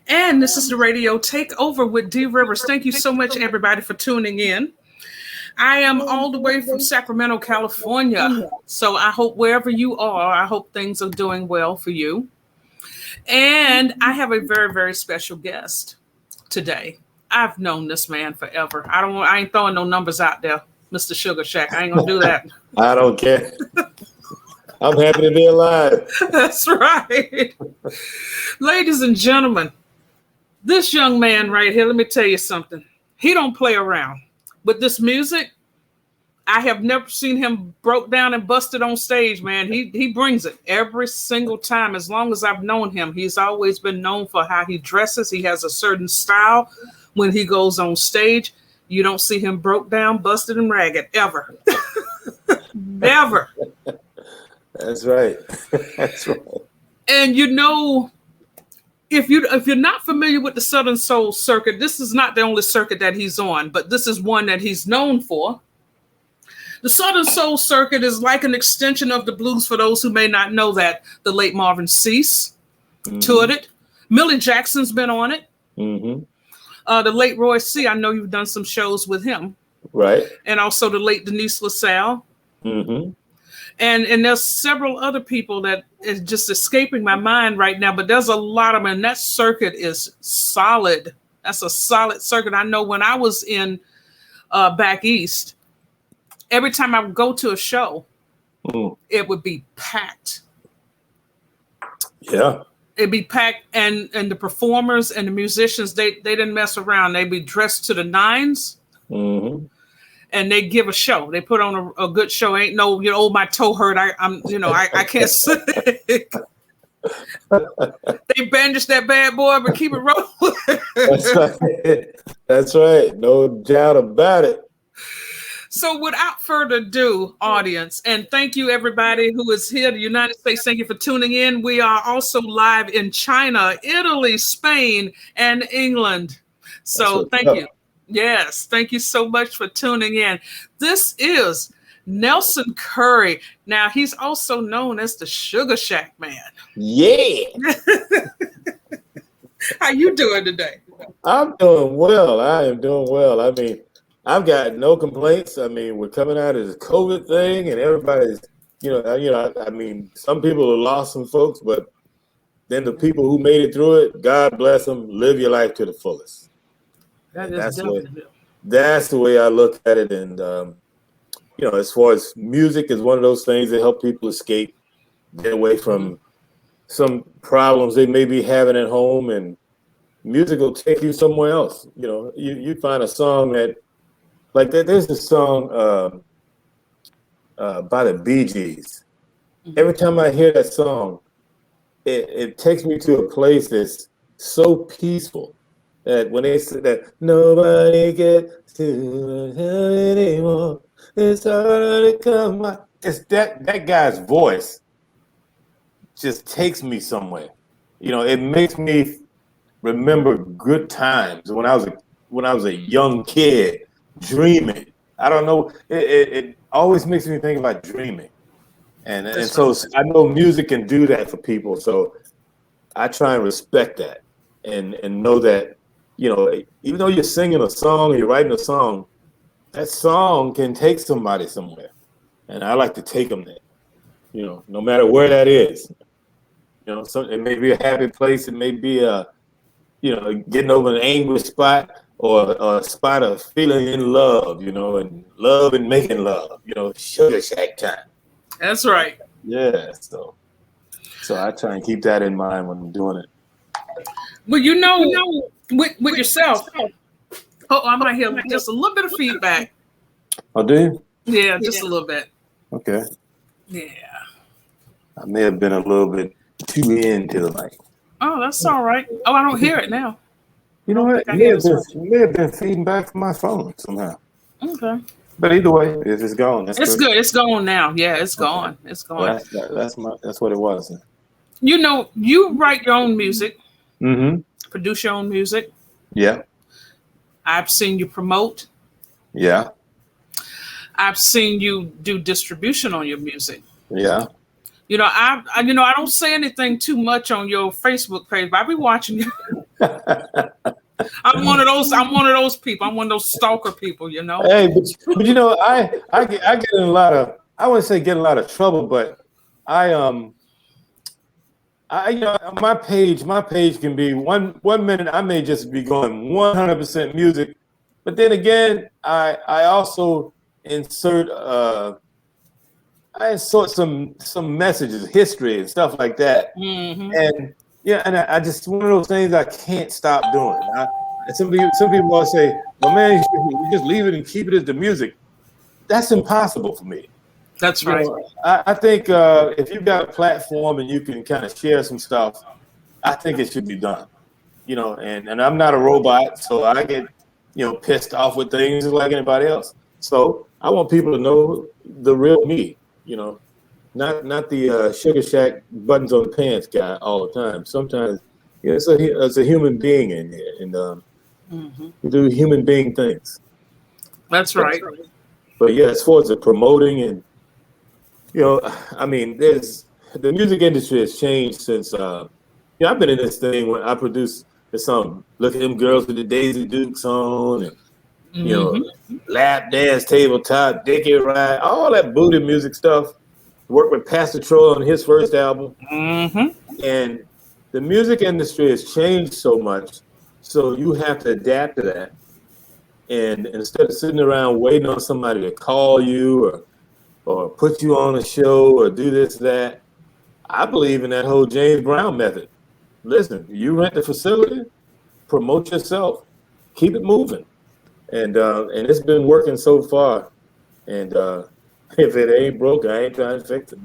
And this is the radio takeover with D Rivers. Thank you so much, everybody, for tuning in. I am all the way from Sacramento, California. So I hope wherever you are, I hope things are doing well for you. And I have a very, very special guest today. I've known this man forever. I ain't throwing no numbers out there, Mr. Sugaa Shack. I ain't gonna do that. I don't care. I'm happy to be alive. That's right. Ladies and gentlemen, this young man right here, let me tell you something. He don't play around. With this music, I have never seen him broke down and busted on stage, man. He brings it every single time. As long as I've known him, he's always been known for how he dresses. He has a certain style when he goes on stage. You don't see him broke down, busted, and ragged ever. Never. That's right. That's right. And you know, if you're not familiar with the Southern Soul circuit, this is not the only circuit that he's on, but this is one that he's known for. The Southern Soul circuit is like an extension of the blues. For those who may not know that, the late Marvin Cease toured it. Millie Jackson's been on it. The late Roy C. I know you've done some shows with him, right? And also the late Denise LaSalle. And there's several other people that is just escaping my mind right now, but there's a lot of them. And that circuit is solid. That's a solid circuit. I know when I was in back east, every time I would go to a show, it would be packed. Yeah. It'd be packed, and the performers and the musicians, they didn't mess around. They'd be dressed to the nines. And they give a show. They put on a good show. Ain't no, my toe hurt. I can't sing. They bandage that bad boy, but keep it rolling. That's right. That's right. No doubt about it. So without further ado, audience, and thank you everybody who is here, the United States, thank you for tuning in. We are also live in China, Italy, Spain, and England. So thank you. Yes, thank you so much for tuning in. This is Nelson Curry. Now, he's also known as the Sugaa Shack Man. Yeah. How you doing today? I'm doing well. I am doing well. I mean, I've got no complaints. I mean, we're coming out of this COVID thing, and everybody's, I mean, some people have lost some folks, but then the people who made it through it, God bless them, live your life to the fullest. That's the way I look at it. And, as far as music is one of those things that help people escape, get away from some problems they may be having at home, and music will take you somewhere else. You find a song that, like there's a song by the Bee Gees. Every time I hear that song, it takes me to a place that's so peaceful. That when they said that nobody gets to anymore, it's harder to come out. It's that guy's voice just takes me somewhere. It makes me remember good times when I was a young kid dreaming. I don't know. It always makes me think about dreaming, and so I know music can do that for people. So I try and respect that and know that. Even though you're singing a song, you're writing a song, that song can take somebody somewhere. And I like to take them there, no matter where that is. So it may be a happy place. It may be getting over an angry spot or a spot of feeling in love, and love and making love, Sugaa Shack time. That's right. Yeah. So I try and keep that in mind when I'm doing it. Well, with yourself. Oh, I might hear just a little bit of feedback. Oh, do you? Yeah, just a little bit. Okay. Yeah. I may have been a little bit too into the mic. Oh, that's all right. Oh, I don't hear it now. You know what? It may have been feeding back from my phone somehow. Okay. But either way, it's gone. It's good. It's gone now. Yeah, it's gone. It's gone. That's what it was. You write your own music. Produce your own music. Yeah. I've seen you promote. Yeah. I've seen you do distribution on your music. Yeah. I don't say anything too much on your Facebook page, but I be watching you. I'm one of those. I'm one of those people. I'm one of those stalker people. You know. Hey, but you know, I get in a lot of, I wouldn't say get in a lot of trouble, but I you know my page can be one minute I may just be going 100% music, but then again I also insert some messages, history and stuff like that. Mm-hmm. And yeah, and I just one of those things I can't stop doing. And some people always say, "Well, man, you just leave it and keep it as the music." That's impossible for me. That's You right. know, I think if you've got a platform and you can kind of share some stuff, I think it should be done. You know, and I'm not a robot, so I get pissed off with things just like anybody else. So I want people to know the real me. You know, not the Sugaa Shack buttons on the pants guy all the time. Sometimes it's a human being in here, and you do human being things. That's right. But yeah, as far as the promoting and I mean, there's the music industry has changed since I've been in this thing when I produced the song "Look at Them Girls with the Daisy Dukes on" and lap dance, tabletop, Dickie Ride, all that booty music stuff. Worked with Pastor Troy on his first album, and the music industry has changed so much, so you have to adapt to that. And instead of sitting around waiting on somebody to call you or put you on a show or do this, that, I believe in that whole James Brown method. Listen, you rent the facility, promote yourself, keep it moving. And it's been working so far. And if it ain't broke, I ain't trying to fix it.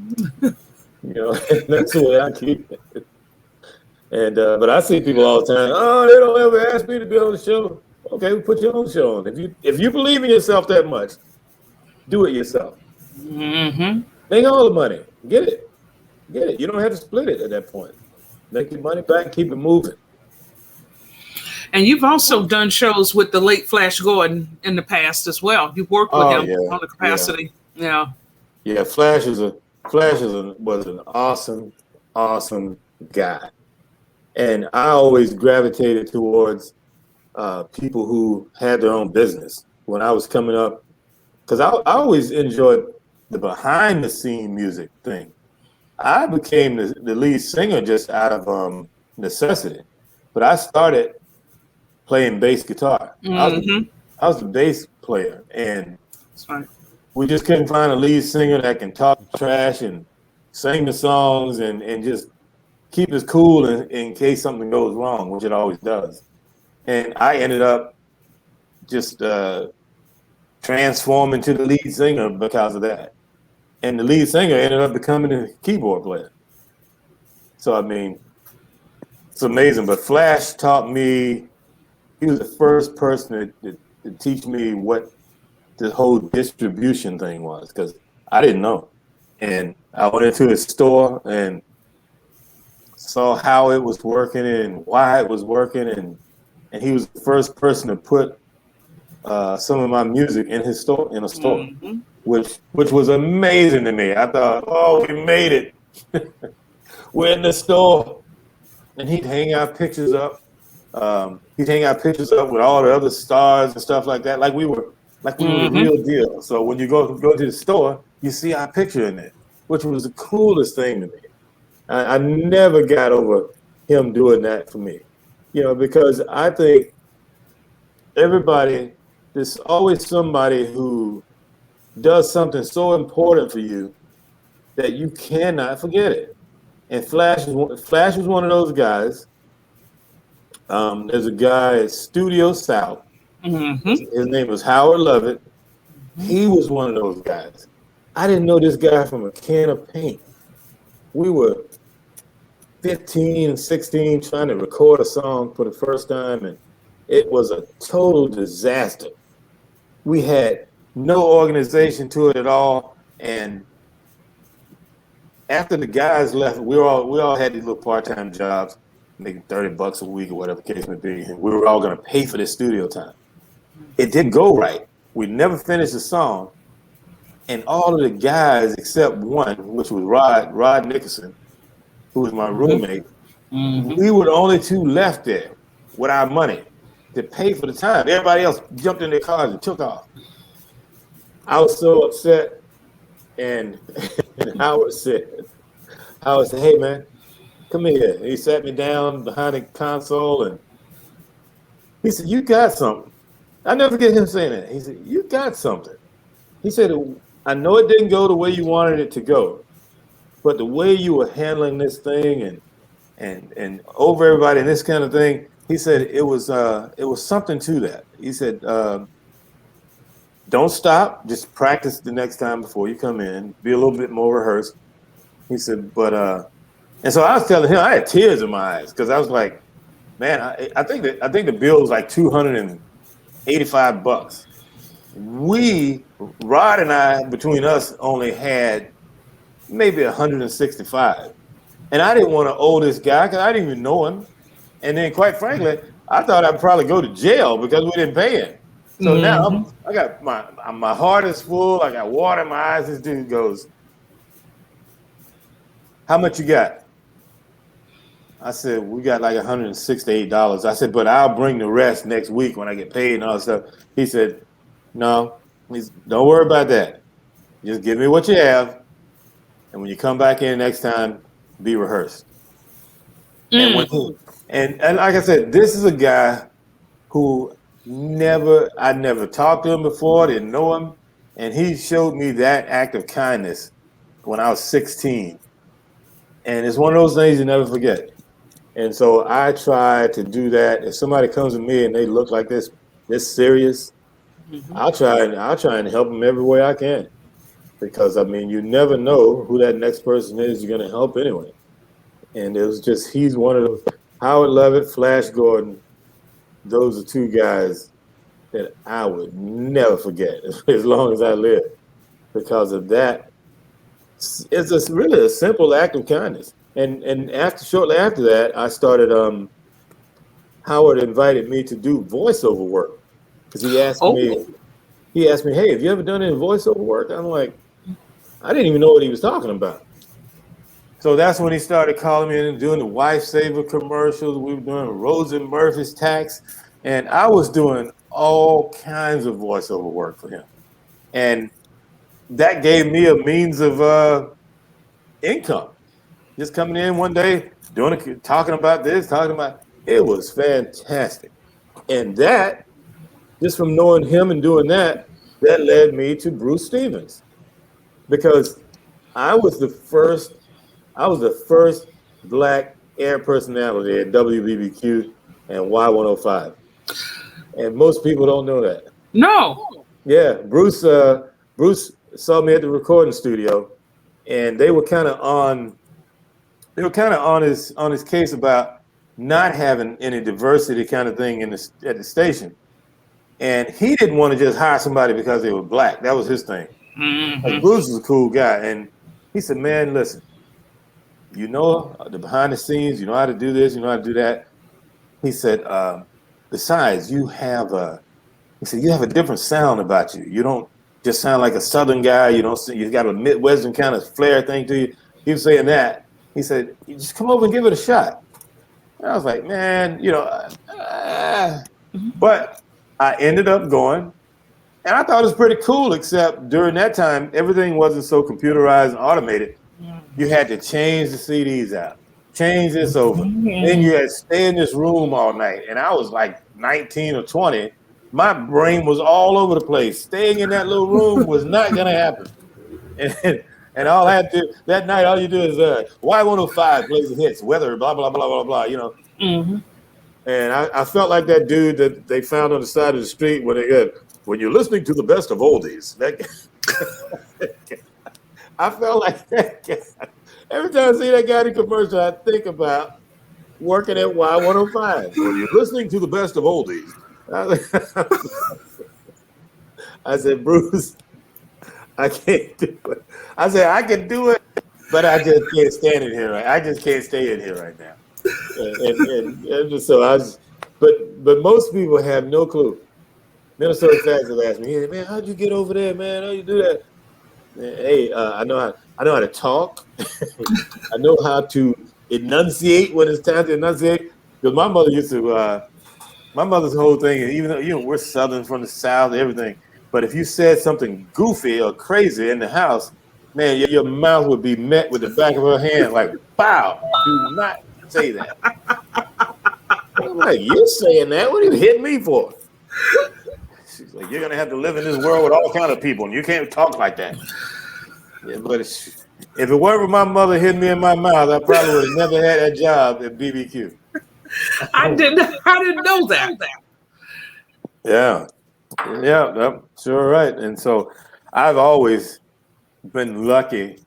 That's the way I keep it. And but I see people all the time, oh, they don't ever ask me to be on the show. Okay, we put your own show on. If you believe in yourself that much, do it yourself. Make all the money. Get it. You don't have to split it at that point. Make your money back, keep it moving. And you've also done shows with the late Flash Gordon in the past as well. You've worked with him on the capacity. Yeah. Yeah, Flash was an awesome guy. And I always gravitated towards people who had their own business when I was coming up, because I always enjoyed the behind the scene music thing. I became the lead singer just out of necessity, but I started playing bass guitar. I was the bass player, and we just couldn't find a lead singer that can talk trash and sing the songs and just keep us cool in case something goes wrong, which it always does. And I ended up just transforming to the lead singer because of that. And the lead singer ended up becoming a keyboard player. So, I mean, it's amazing. But Flash taught me, he was the first person to teach me what this whole distribution thing was, because I didn't know. And I went into his store and saw how it was working and why it was working. And he was the first person to put some of my music in his store, which was amazing to me. I thought, oh, we made it. We're in the store. And he'd hang our pictures up. He'd hang our pictures up with all the other stars and stuff like that, like we were the real deal. So when you go to the store, you see our picture in there, which was the coolest thing to me. I never got over him doing that for me, because I think there's always somebody who does something so important for you that you cannot forget it. And Flash was one of those guys. There's a guy at Studio South. His name was Howard Lovett. He was one of those guys. I didn't know this guy from a can of paint. We were 15 and 16 trying to record a song for the first time, and it was a total disaster. We had no organization to it at all, and after the guys left, we all had these little part-time jobs, making $30 a week or whatever the case may be, and we were all going to pay for this studio time. It didn't go right. We never finished the song, and all of the guys except one, which was Rod Nickerson, who was my roommate, we were the only two left there. with our money to pay for the time. Everybody else jumped in their cars and took off. I was so upset, and Howard said, "Hey man, come here." He sat me down behind the console, and he said, "You got something." I never forget him saying that. He said, "You got something." He said, "I know it didn't go the way you wanted it to go, but the way you were handling this thing and over everybody and this kind of thing," he said, it was something to that. He said, "Don't stop. Just practice the next time before you come in. Be a little bit more rehearsed." He said, and so I was telling him, I had tears in my eyes because I was like, "Man, I think the bill was like $285. Rod and I, between us, only had maybe 165, and I didn't want to owe this guy because I didn't even know him. And then, quite frankly, I thought I'd probably go to jail because we didn't pay him. So now I got my heart is full. I got water in my eyes. This dude goes, "How much you got?" I said, "We got like $168. I said, "But I'll bring the rest next week when I get paid and all that stuff." He said, "No, don't worry about that. Just give me what you have. And when you come back in next time, be rehearsed." And like I said, this is a guy who I never talked to him before, didn't know him. And he showed me that act of kindness when I was 16. And it's one of those things you never forget. And so I try to do that. If somebody comes to me and they look like this serious, I'll try and help them every way I can. Because I mean, you never know who that next person is you're gonna help anyway. And it was just, he's one of those. Howard Levitt, Flash Gordon, those are two guys that I would never forget as long as I live. Because of that, it's just really a simple act of kindness. And shortly after that, I started. Howard invited me to do voiceover work because he asked me, "Hey, have you ever done any voiceover work?" I'm like, I didn't even know what he was talking about. So that's when he started calling me in and doing the Wife Saver commercials. We were doing Rosen Murphy's tax, and I was doing all kinds of voiceover work for him, and that gave me a means of income. Just coming in one day, talking about this, it was fantastic. And that, just from knowing him and doing that led me to Bruce Stevens, because I was the first black air personality at WBBQ and Y105, and most people don't know that. No. Yeah, Bruce saw me at the recording studio, and they were kind of on his case about not having any diversity kind of thing at the station. And he didn't want to just hire somebody because they were black. That was his thing. Like, Bruce is a cool guy. And he said, "Man, listen, you know the behind the scenes, you know how to do this, you know how to do that." He said, "Besides, you have a different sound about you. You don't just sound like a Southern guy. You got a Midwestern kind of flair thing to you." He was saying that. He said, "You just come over and give it a shot." And I was like, "Man, but I ended up going, and I thought it was pretty cool, except during that time, everything wasn't so computerized and automated. You had to change the CDs out, change this over. Then you had to stay in this room all night. And I was like 19 or 20. My brain was all over the place. Staying in that little room was not going to happen. And all I had to do that night, all you do is Y105 plays the hits, weather, blah, blah, blah, blah, blah, And I felt like that dude that they found on the side of the street when when you're listening to the best of oldies. I felt like that guy. Every time I see that guy in the commercial, I think about working at Y105. When you're listening to the best of oldies. I said, "Bruce, I can't do it." I said, "I can do it, but I just can't stand it here. I just can't stay in here right now." And so but most people have no clue. Minnesota fans have asked me, "Hey, man, how'd you get over there, man? How you do that?" Hey, I know how to talk. I know how to enunciate when it's time to enunciate. Because my mother used to My mother's whole thing is, even though we're Southern from the South, everything, but if you said something goofy or crazy in the house, man, your mouth would be met with the back of her hand, like, "Bow, do not say that." I'm like, "You're saying that? What are you hitting me for?" She's like, "You're gonna have to live in this world with all kind of people, and you can't talk like that." Yeah, but if it weren't for my mother hitting me in my mouth, I probably would have never had that job at BBQ. I didn't know that. Yeah, sure, right. And so I've always been lucky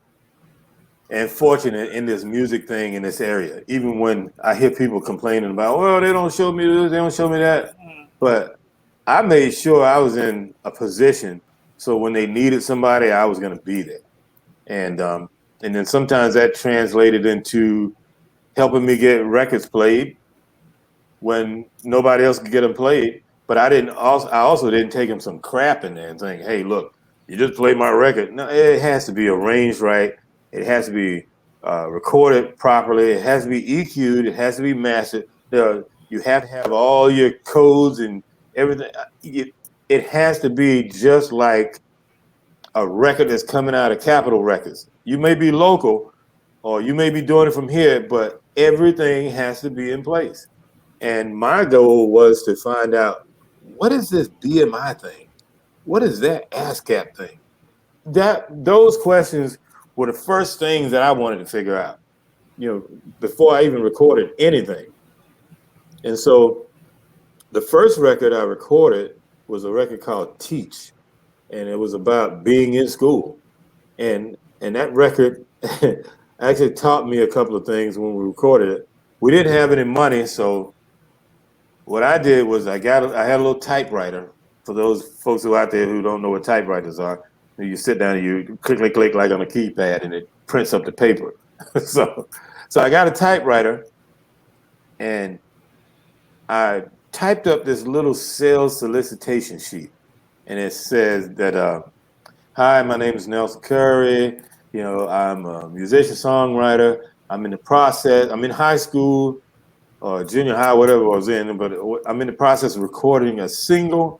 and fortunate in this music thing in this area. Even when I hear people complaining about, well, they don't show me this, they don't show me that. But I made sure I was in a position so when they needed somebody, I was going to be there. And then sometimes that translated into helping me get records played when nobody else could get them played. But I also didn't take them some crap in there and think, hey, look, you just played my record. No, it has to be arranged right. It has to be recorded properly. It has to be EQ'd. It has to be mastered. You have to have all your codes and everything. It has to be just like a record that's coming out of Capitol Records. You may be local or you may be doing it from here, but everything has to be in place. And my goal was to find out, what is this BMI thing? What is that ASCAP thing? Those questions were the first things that I wanted to figure out, before I even recorded anything. And so the first record I recorded was a record called Teach, and it was about being in school. And that record actually taught me a couple of things when we recorded it. We didn't have any money, so what I did was I had a little typewriter. For those folks who out there who don't know what typewriters are, you sit down and you click like on a keypad, and it prints up the paper. So I got a typewriter, and I typed up this little sales solicitation sheet, and it says that, "Hi, my name is Nelson Curry. I'm a musician songwriter. I'm in the process. I'm in high school or junior high, whatever I was in, but I'm in the process of recording a single,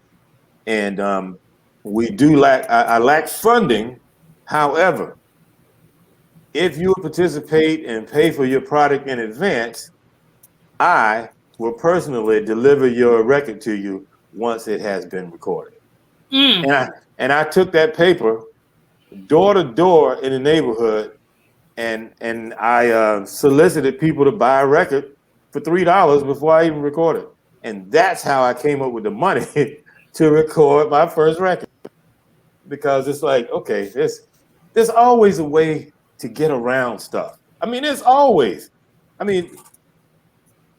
and I lack funding. However, if you participate and pay for your product in advance, I will personally deliver your record to you once it has been recorded." And I took that paper door to door in the neighborhood, and I solicited people to buy a record for $3 before I even recorded. And that's how I came up with the money to record my first record. Because it's like, okay, there's always a way to get around stuff. I mean, there's always. I mean,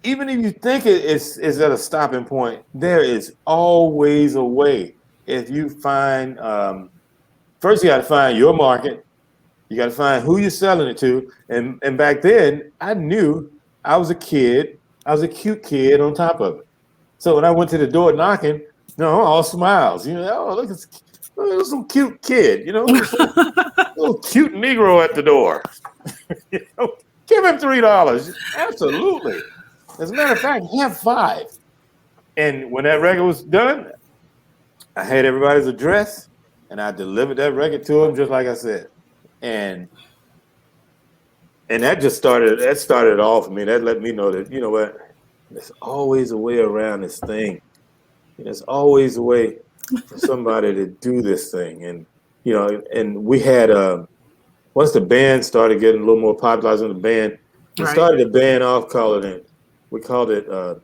even if you think it is at a stopping point, there is always a way. If you find, first you got to find your market. You got to find who you're selling it to. And back then, I knew I was a kid. I was a cute kid on top of it. So when I went to the door knocking, all smiles. Oh, look at some cute kid. Little cute Negro at the door. Give him $3. Absolutely. As a matter of fact, have $5. And when that record was done, I had everybody's address, and I delivered that record to them just like I said. And that started it all for me. That let me know that, what, there's always a way around this thing. There's always a way for somebody to do this thing. And, and we had, once the band started getting a little more popular in the band, we started the band off we called ourselves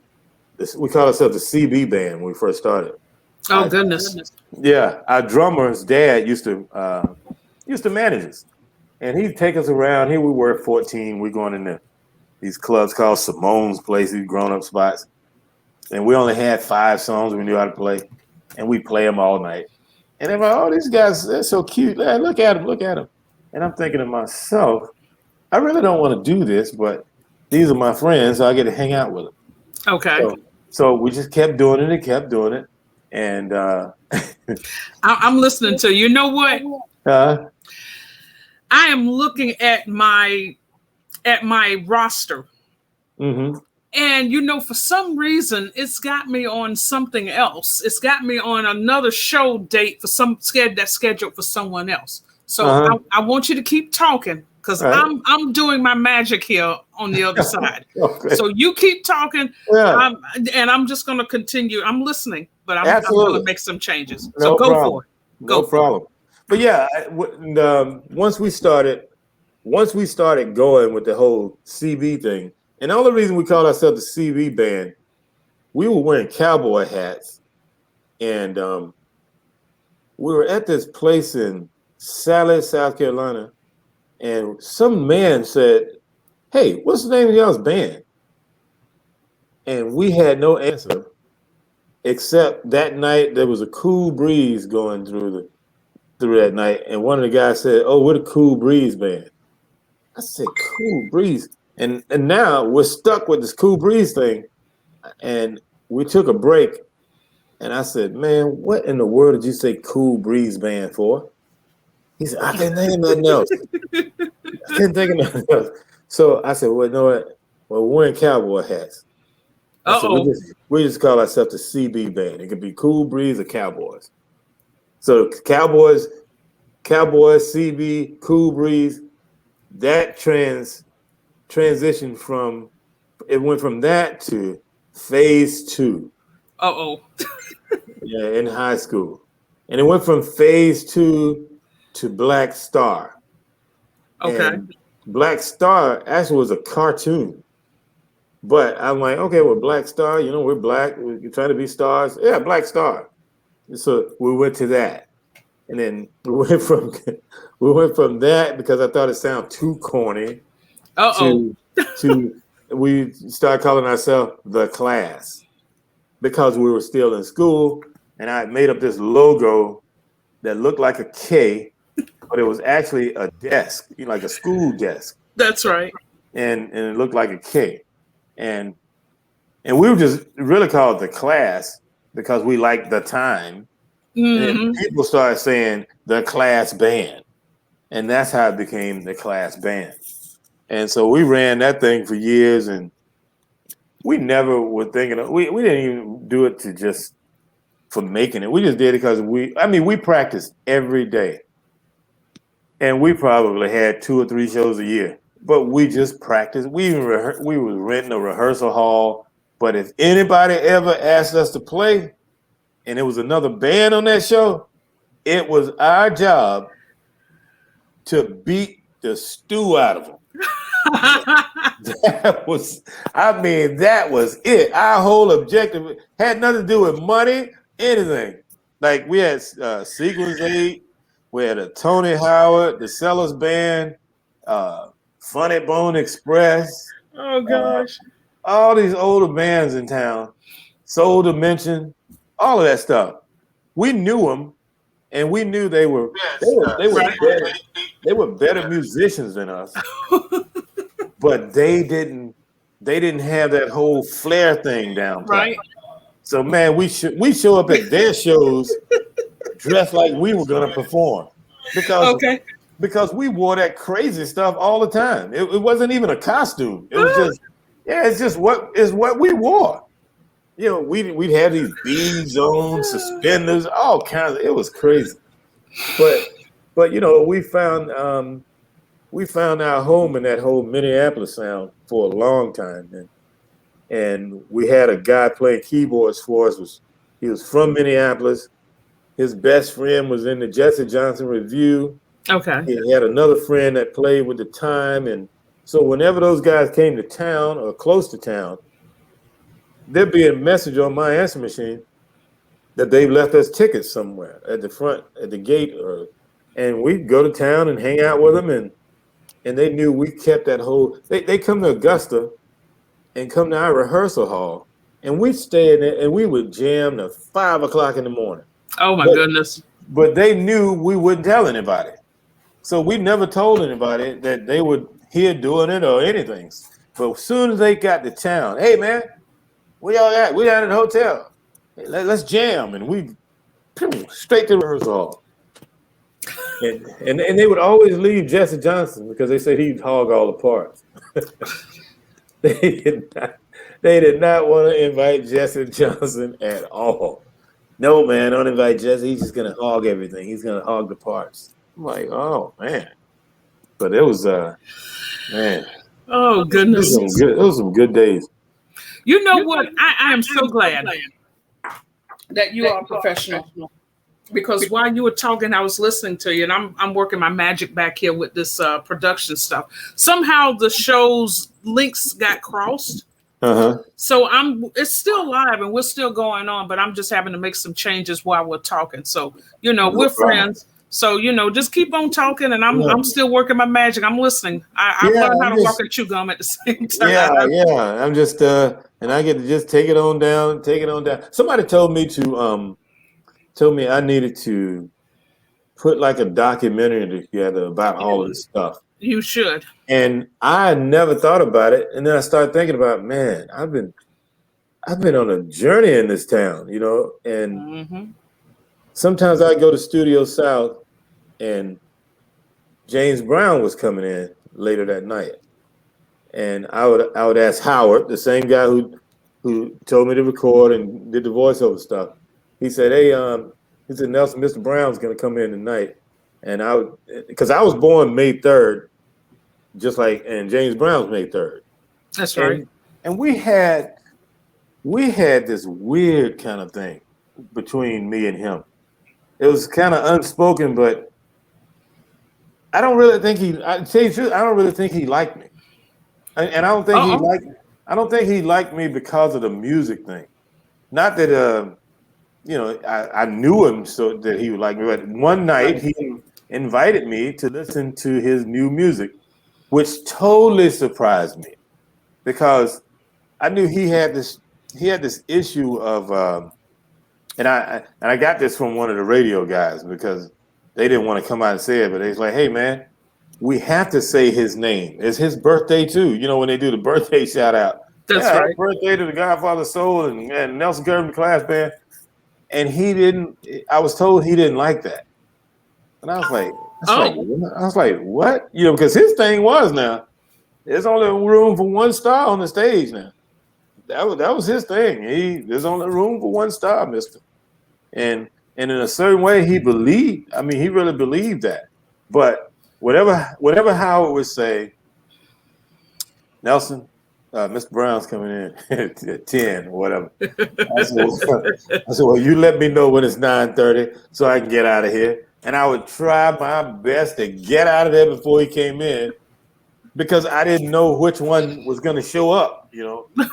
the CB band when we first started. Oh, goodness. Yeah. Our drummer's dad used to manage us. And he'd take us around. Here we were at 14. We're going into these clubs called Simone's Place, these grown-up spots. And we only had 5 songs we knew how to play. And we play them all night. And they're like, oh, these guys, they're so cute. Look at them. And I'm thinking to myself, I really don't want to do this, but these are my friends, so I get to hang out with them. Okay. So we just kept doing it. And I'm listening to you. You know what? I am looking at my roster. Mm-hmm. And for some reason, it's got me on something else. It's got me on another show date for that's scheduled for someone else. So I want you to keep talking because I'm doing my magic here on the other side. Okay. So you keep talking, and I'm just going to continue. I'm listening, but I'm going to make some changes. So go for it. No problem. But yeah, once we started going with the whole CB thing, and the only reason we called ourselves the CB band, we were wearing cowboy hats, and we were at this place in Sally, South Carolina, and some man said, "Hey, what's the name of y'all's band?" And we had no answer, except that night there was a cool breeze going through that night, and one of the guys said, "Oh, we're the Cool Breeze Band." I said, "Cool Breeze," and now we're stuck with this Cool Breeze thing. And we took a break, and I said, "Man, what in the world did you say Cool Breeze Band for?" He said, "I can't think of nothing else. I can't think of nothing else." So I said, "Well, you know what? Well, we're wearing cowboy hats." So we just call ourselves the CB Band. It could be Cool Breeze or Cowboys. So Cowboys, CB, Cool Breeze. That transition went from that to phase 2. Yeah, in high school. And it went from phase 2 to Black Star. Okay. And Black Star actually was a cartoon. But I'm like, okay, well, Black Star, we're black. We're trying to be stars. Yeah, Black Star. So we went to that. And then we went from that because I thought it sounded too corny. To we started calling ourselves The Class because we were still in school, and I made up this logo that looked like a K, but it was actually a desk, like a school desk. That's right. And it looked like a K, and we were just really called The Class because we liked the time. Mm-hmm. And then people started saying The Class Band, and that's how it became The Class Band. And so we ran that thing for years, and we never were thinking we didn't even do it to just for making it. We just did it because we practiced every day, and we probably had 2 or 3 shows a year. But we just practiced. We was renting a rehearsal hall. But if anybody ever asked us to play, and it was another band on that show, it was our job to beat the stew out of them. That was it. Our whole objective had nothing to do with money, anything. Like we had Sequence 8, we had a Tony Howard, the Sellers Band, Funny Bone Express. Oh gosh. All these older bands in town, Soul Dimension, all of that stuff. We knew them, and we knew they were better musicians than us. But they didn't have that whole flair thing down. Right. So man, we show up at their shows dressed like we were gonna perform. Because we wore that crazy stuff all the time. It wasn't even a costume. It was just it's just what we wore. We'd have these beads on, suspenders, all kinds of, it was crazy. But we found our home in that whole Minneapolis sound for a long time, and we had a guy playing keyboards for us. He was from Minneapolis. His best friend was in the Jesse Johnson Review. Okay. He had another friend that played with the time, and so whenever those guys came to town or close to town, there'd be a message on my answer machine that they've left us tickets somewhere at the front, at the gate, and we'd go to town and hang out with them, and they knew we kept that whole. They come to Augusta and come to our rehearsal hall, and we'd stay in there, and we would jam to 5 o'clock in the morning. Oh my goodness! But they knew we wouldn't tell anybody, so we never told anybody that they were here doing it or anything. But as soon as they got to town, hey man, where y'all at? We down in the hotel. Hey, let's jam, and we straight to the rehearsal hall. And they would always leave Jesse Johnson because they said he'd hog all the parts. They did not want to invite Jesse Johnson at all. No, man, don't invite Jesse. He's just gonna hog everything. He's gonna hog the parts. I'm like, oh man. But it was man. Oh goodness. Those some good days. You know what? I am so glad that you are a professional. Because while you were talking, I was listening to you, and I'm working my magic back here with this production stuff. Somehow the show's links got crossed. So it's still live and we're still going on, but I'm just having to make some changes while we're talking. So, we're friends. So, just keep on talking, and I'm still working my magic. I'm listening. I've learned how to walk and chew gum at the same time. Yeah. I'm just and I get to just take it on down. Somebody told me I needed to put like a documentary together about all of this stuff. You should. And I never thought about it. And then I started thinking about, man, I've been on a journey in this town, and sometimes I go to Studio South and James Brown was coming in later that night. And I would ask Howard, the same guy who told me to record and did the voiceover stuff. He said, hey, he said, Nelson, Mr. Brown's going to come in tonight. And because I was born May 3rd, and James Brown's May 3rd. That's right. And we had this weird kind of thing between me and him. It was kind of unspoken, but I don't really think I don't really think he liked me. And I don't think I don't think he liked me because of the music thing. Not that I knew him so that he would like me. But one night he invited me to listen to his new music, which totally surprised me because I knew he had this issue of and I got this from one of the radio guys because they didn't want to come out and say it, but they was like, hey man, we have to say his name. It's his birthday too. When they do the birthday shout out. That's right. Happy birthday to the Godfather Soul and Nelson Kirby Class Band. And I was told he didn't like that. And I was like, what? Because his thing was now, there's only room for one star on the stage now. That was his thing. There's only room for one star, mister. And in a certain way, he really believed that. But whatever Howard would say, Nelson, Mr. Brown's coming in at 10 or whatever. I said, well, you let me know when it's 9:30 so I can get out of here. And I would try my best to get out of there before he came in because I didn't know which one was going to show up, and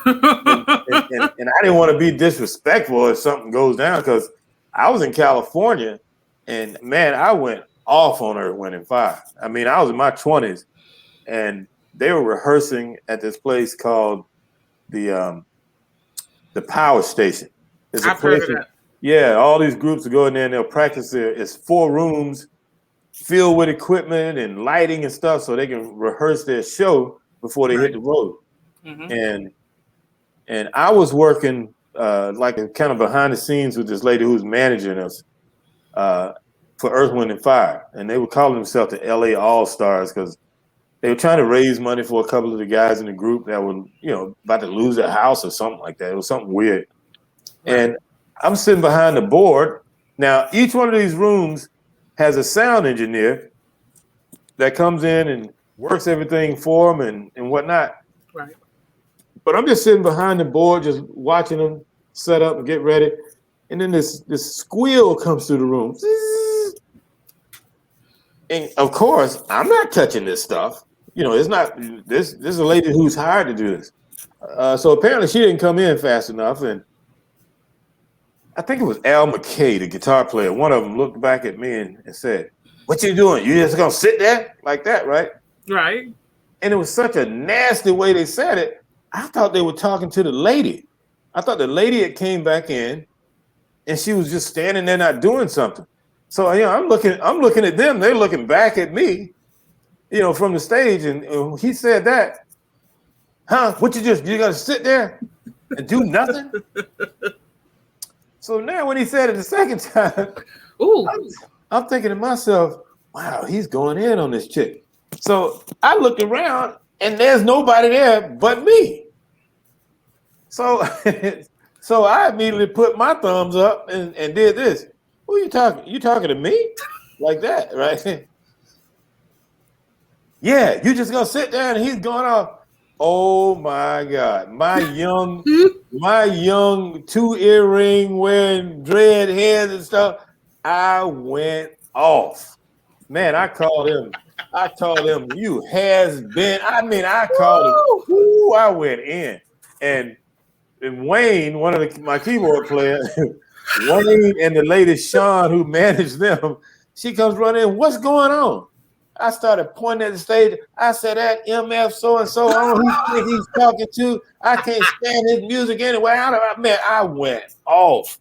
I didn't want to be disrespectful if something goes down because I was in California and, man, I went off on Earth, Wind & Fire. I mean, I was in my 20s and they were rehearsing at this place called the Power Station. I've heard of that. Yeah, all these groups will go in there and they'll practice there. It's 4 rooms filled with equipment and lighting and stuff so they can rehearse their show before they hit the road. Mm-hmm. And I was working like kind of behind the scenes with this lady who's managing us for Earth, Wind & Fire. And they were calling themselves the LA All-Stars because they were trying to raise money for a couple of the guys in the group that were, about to lose their house or something like that. It was something weird. And I'm sitting behind the board. Now, each one of these rooms has a sound engineer that comes in and works everything for them and whatnot. Right. But I'm just sitting behind the board, just watching them set up and get ready. And then this squeal comes through the room. And of course, I'm not touching this stuff. It's not this is a lady who's hired to do this. So apparently she didn't come in fast enough. And I think it was Al McKay, the guitar player. One of them looked back at me and said, what you doing? You just gonna sit there like that, right? Right. And it was such a nasty way they said it. I thought they were talking to the lady. I thought the lady had came back in and she was just standing there not doing something. So I'm looking at them. They're looking back at me, from the stage. And he said that, huh? You gotta sit there and do nothing? So now when he said it the second time, I'm thinking to myself, wow, he's going in on this chick. So I looked around and there's nobody there but me. So so I immediately put my thumbs up and did this. Who are you talking? You talking to me? Like that, right? Yeah, you just gonna sit there and he's going off. Oh my God. My young 2 earring wearing dread heads and stuff. I went off. Man, I told him, you has been. I mean, I called him. Ooh, I went in. And Wayne, one of my keyboard players, Wayne and the lady Sean, who managed them, she comes running in. What's going on? I started pointing at the stage. I said, that MF so and so, I don't know who think he's talking to. I can't stand his music anyway. I went off.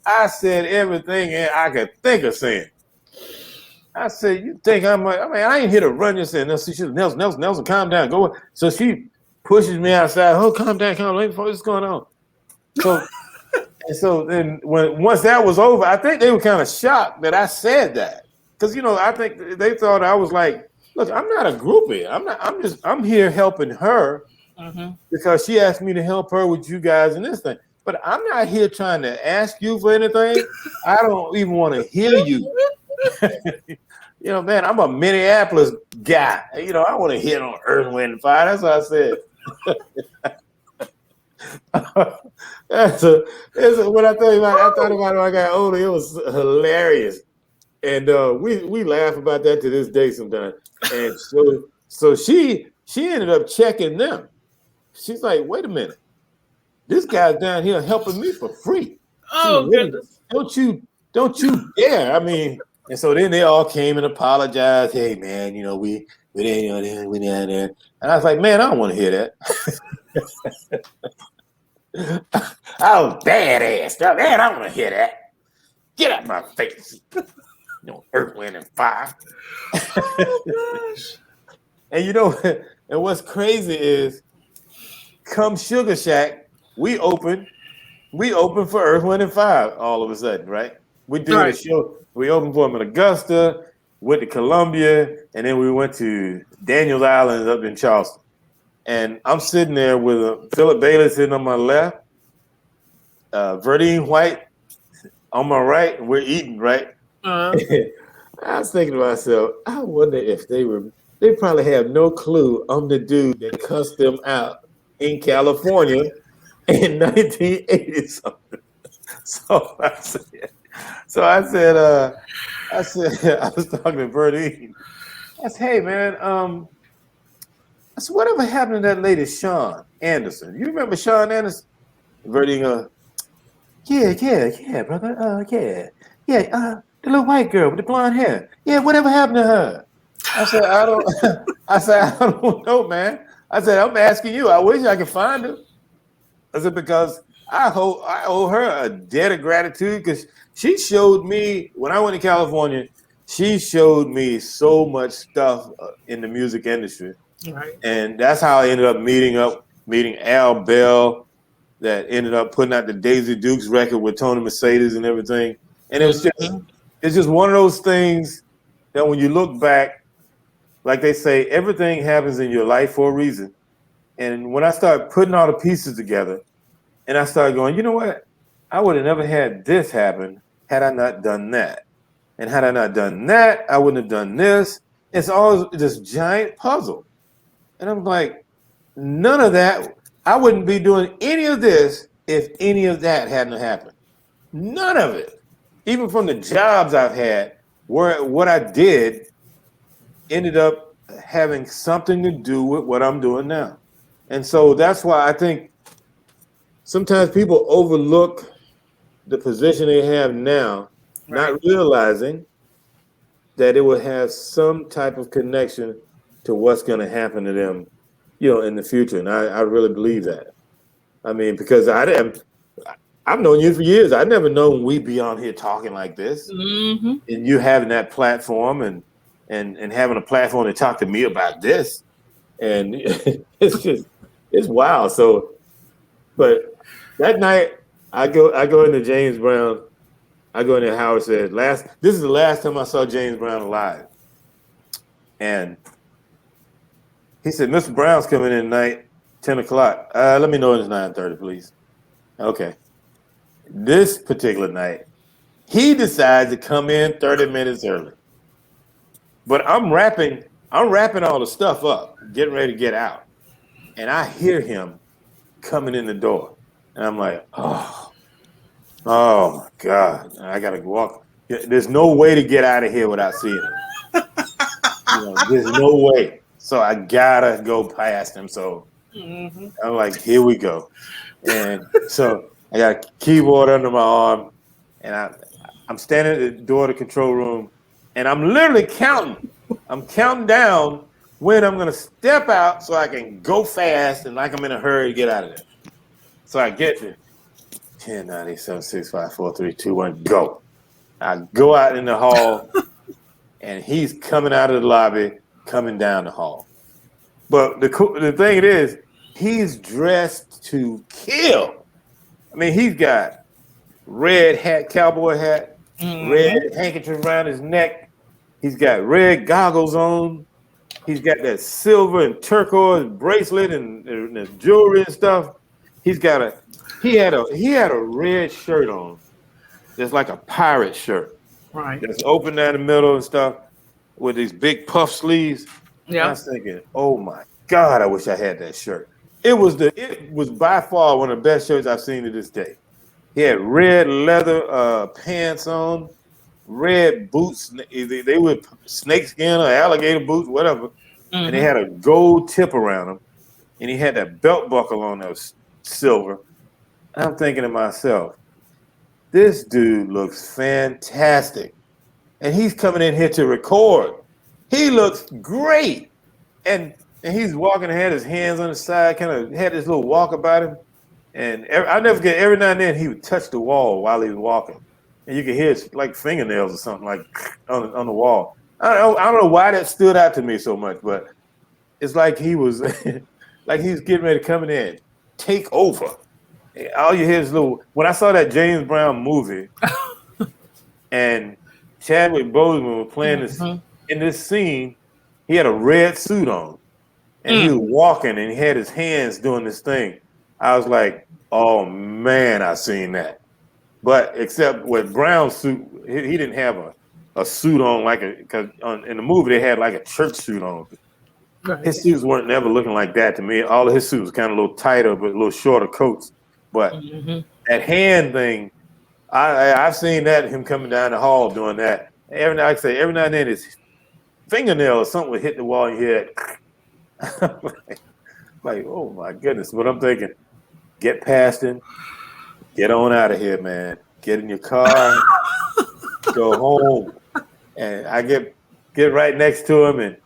I said everything I could think of saying. I said, you think I ain't here to run this in. Nelson, calm down. Go. So she pushes me outside. Oh, calm down. What's going on? So then once that was over, I think they were kind of shocked that I said that. Because I think they thought I was like, look, I'm not a groupie. I'm here helping her because she asked me to help her with you guys in this thing. But I'm not here trying to ask you for anything. I don't even want to hear you. Man, I'm a Minneapolis guy. I want to hit on Earth, Wind, and Fire. That's what I said. When I thought about it when I got older, it was hilarious. And we laugh about that to this day sometimes. And so she ended up checking them. She's like, wait a minute. This guy's down here helping me for free. Oh, goodness. Don't you dare. I mean, and so then they all came and apologized. Hey, man, we didn't, we down there. And I was like, man, I don't want to hear that. I was badass stuff. Man, I don't want to hear that. Get out my face. Earth, Wind, and Fire. Oh, gosh. And and what's crazy is, come Sugaa Shack, we open for Earth, Wind, and Fire all of a sudden, right? We did a show. We opened for them in Augusta, went to Columbia, and then we went to Daniels Island up in Charleston. And I'm sitting there with Philip Bailey sitting on my left, Verdine White on my right, and we're eating, right? I was thinking to myself, I wonder if they probably have no clue I'm the dude that cussed them out in California in 1980 something. So I said, I was talking to Verdine. I said, hey man, I said, whatever happened to that lady Sean Anderson? You remember Sean Anderson? Verdine, yeah, brother, yeah, the little white girl with the blonde hair. Yeah, whatever happened to her? I said, I don't know, man. I said, I'm asking you. I wish I could find her. I said, because I owe her a debt of gratitude because she showed me, when I went to California, she showed me so much stuff in the music industry. Right. And that's how I ended up meeting Al Bell, that ended up putting out the Daisy Dukes record with Tony Mercedes and everything. And it was it's just one of those things that when you look back, like they say, everything happens in your life for a reason. And when I started putting all the pieces together, and I started going, you know what? I would have never had this happen had I not done that. And had I not done that, I wouldn't have done this. It's all this giant puzzle. And I'm like, none of that, I wouldn't be doing any of this if any of that hadn't happened. None of it. Even from the jobs I've had, where what I did ended up having something to do with what I'm doing now. And so that's why I think sometimes people overlook the position they have now, not realizing that it will have some type of connection to what's going to happen to them, in the future. And I really believe that. I mean, because I've known you for years. I never known we'd be on here talking like this, and you having that platform and having a platform to talk to me about this, and it's wild. So, but that night I go into James Brown. I go into Howard said this is the last time I saw James Brown alive, and he said, Mr. Brown's coming in tonight 10 o'clock. Let me know it's 9:30, please. Okay. This particular night, he decides to come in 30 minutes early. But I'm wrapping all the stuff up, getting ready to get out. And I hear him coming in the door. And I'm like, oh my God. I gotta walk. There's no way to get out of here without seeing him. There's no way. So I gotta go past him. So I'm like, here we go. And so I got a keyboard under my arm, and I'm standing at the door of the control room, and I'm literally counting. I'm counting down when I'm gonna step out so I can go fast and like I'm in a hurry to get out of there. So I get there. 10, 9, 8, 7, 6, 5, 4, 3, 2, 1, go. I go out in the hall, and he's coming out of the lobby, coming down the hall. But the thing is, he's dressed to kill. I mean, he's got red hat, cowboy hat, red handkerchief around his neck. He's got red goggles on. He's got that silver and turquoise bracelet and the jewelry and stuff. He had a red shirt on, that's like a pirate shirt, right? That's open down the middle and stuff, with these big puff sleeves. Yeah, I was thinking, oh my God, I wish I had that shirt. It was by far one of the best shirts I've seen to this day. He had red leather pants on, red boots. They were snakeskin or alligator boots, whatever. And they had a gold tip around them. And he had that belt buckle on that was silver. I'm thinking to myself, this dude looks fantastic. And he's coming in here to record. He looks great. And he's walking, had his hands on the side, kind of had this little walk about him. And I'll never forget, every now and then he would touch the wall while he was walking. And you could hear it's like fingernails or something like on the wall. I don't know why that stood out to me so much, but it's like he was like he was getting ready to come in there and take over. All you hear is when I saw that James Brown movie and Chadwick Boseman was playing this in this scene, he had a red suit on and he was walking and he had his hands doing this thing. I was like, oh man, I seen that. But except with Brown's suit, he didn't have a suit on because in the movie they had like a church suit on. Right. His suits weren't never looking like that to me. All of his suits was kind of a little tighter, but a little shorter coats. But that hand thing, I've seen that, him coming down the hall doing that. Every now and then his fingernail or something would hit the wall and you hear that. like, oh my goodness. But I'm thinking, get past him, get on out of here, man. Get in your car, go home. And I get right next to him and